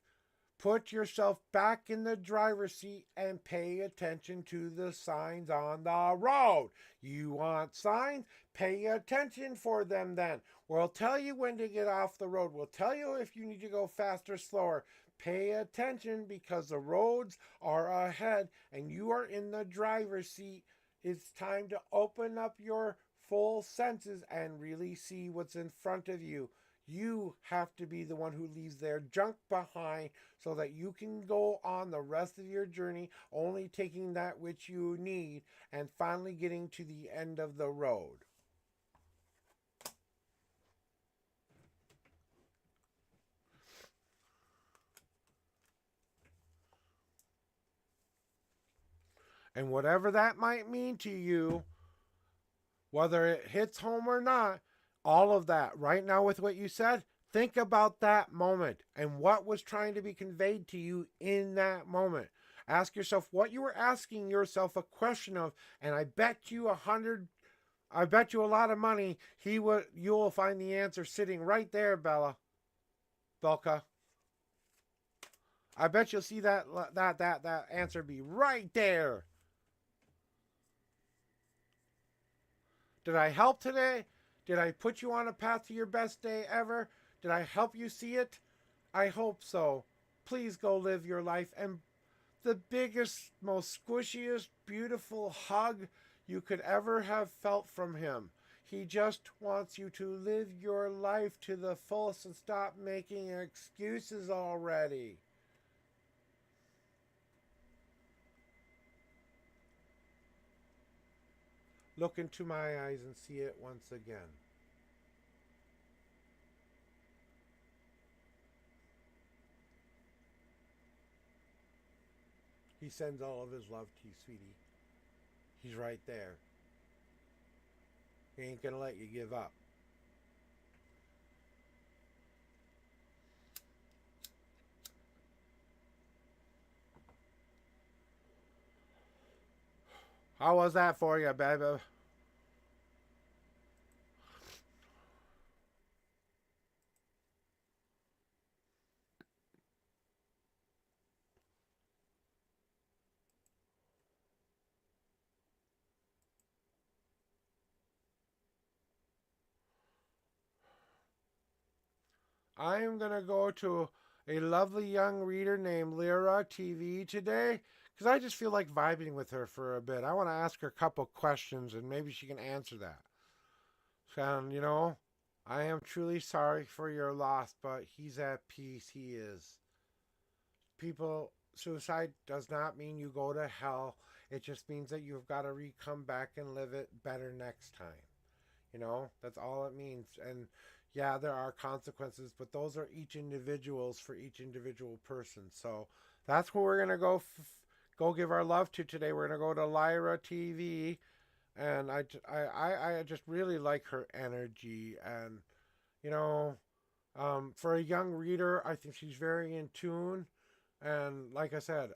Put yourself back in the driver's seat and pay attention to the signs on the road. You want signs? Pay attention for them then. We'll tell you when to get off the road. We'll tell you if you need to go faster, slower. Pay attention because the roads are ahead and you are in the driver's seat. It's time to open up your full senses and really see what's in front of you. You have to be the one who leaves their junk behind so that you can go on the rest of your journey, only taking that which you need and finally getting to the end of the road. And whatever that might mean to you, whether it hits home or not, all of that right now with what you said, think about that moment and what was trying to be conveyed to you in that moment. Ask yourself what you were asking yourself a question of, and I bet you a lot of money you will find the answer sitting right there, Belka. I bet you'll see that answer be right there. Did I help today? Did I put you on a path to your best day ever? Did I help you see it? I hope so. Please go live your life. And the biggest, most squishiest, beautiful hug you could ever have felt from him. He just wants you to live your life to the fullest and stop making excuses already. Look into my eyes and see it once again. He sends all of his love to you, sweetie. He's right there. He ain't gonna let you give up. How was that for you, baby? I am going to go to a lovely young reader named Lyra TV today because I just feel like vibing with her for a bit. I want to ask her a couple questions and maybe she can answer that. And, I am truly sorry for your loss, but he's at peace. He is. Suicide does not mean you go to hell. It just means that you've got to come back and live it better next time. That's all it means. And yeah, there are consequences, but those are each individuals for each individual person. So that's where we're going to go give our love to today. We're going to go to Lyra TV. And I just really like her energy. And, for a young reader, I think she's very in tune. And like I said,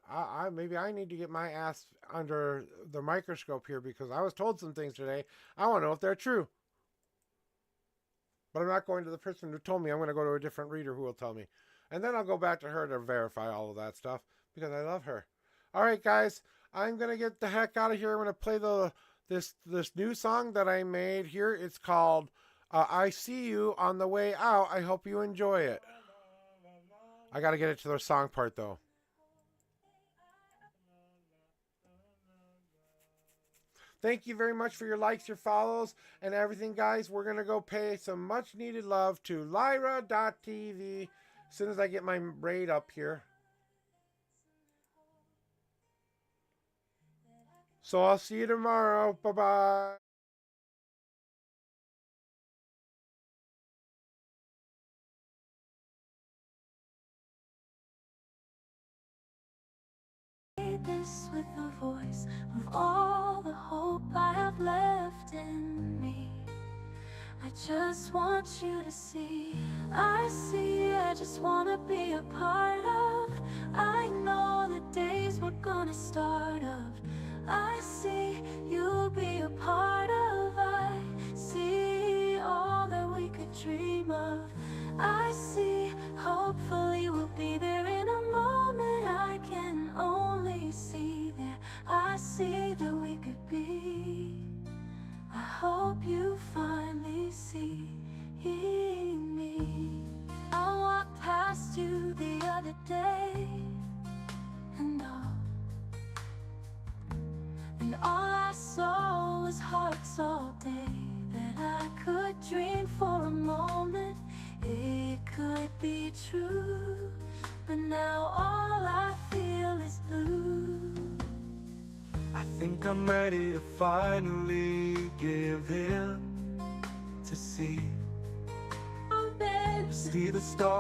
maybe I need to get my ass under the microscope here because I was told some things today. I want to know if they're true. But I'm not going to the person who told me. I'm going to go to a different reader who will tell me. And then I'll go back to her to verify all of that stuff because I love her. All right, guys. I'm going to get the heck out of here. I'm going to play this new song that I made here. It's called I See You on the Way Out. I hope you enjoy it. I got to get it to the song part, though. Thank you very much for your likes, your follows, and everything, guys. We're going to go pay some much-needed love to Lyra.tv as soon as I get my raid up here. So I'll see you tomorrow. Bye-bye. This with the voice of all the hope I have left in me. I just want you to see. I see, I just want to be a part of. I know the days we're gonna start of. I see, you'll be a part of. I see all that we could dream of. I see, hopefully we'll be there in a moment. see that we could be. I hope you finally see me. I walked past you the other day, and all I saw was hearts all day. That I could dream for a moment, it could be true. But now all I feel is blue. I think I'm ready to finally give in, to see Oh, babe. the stars.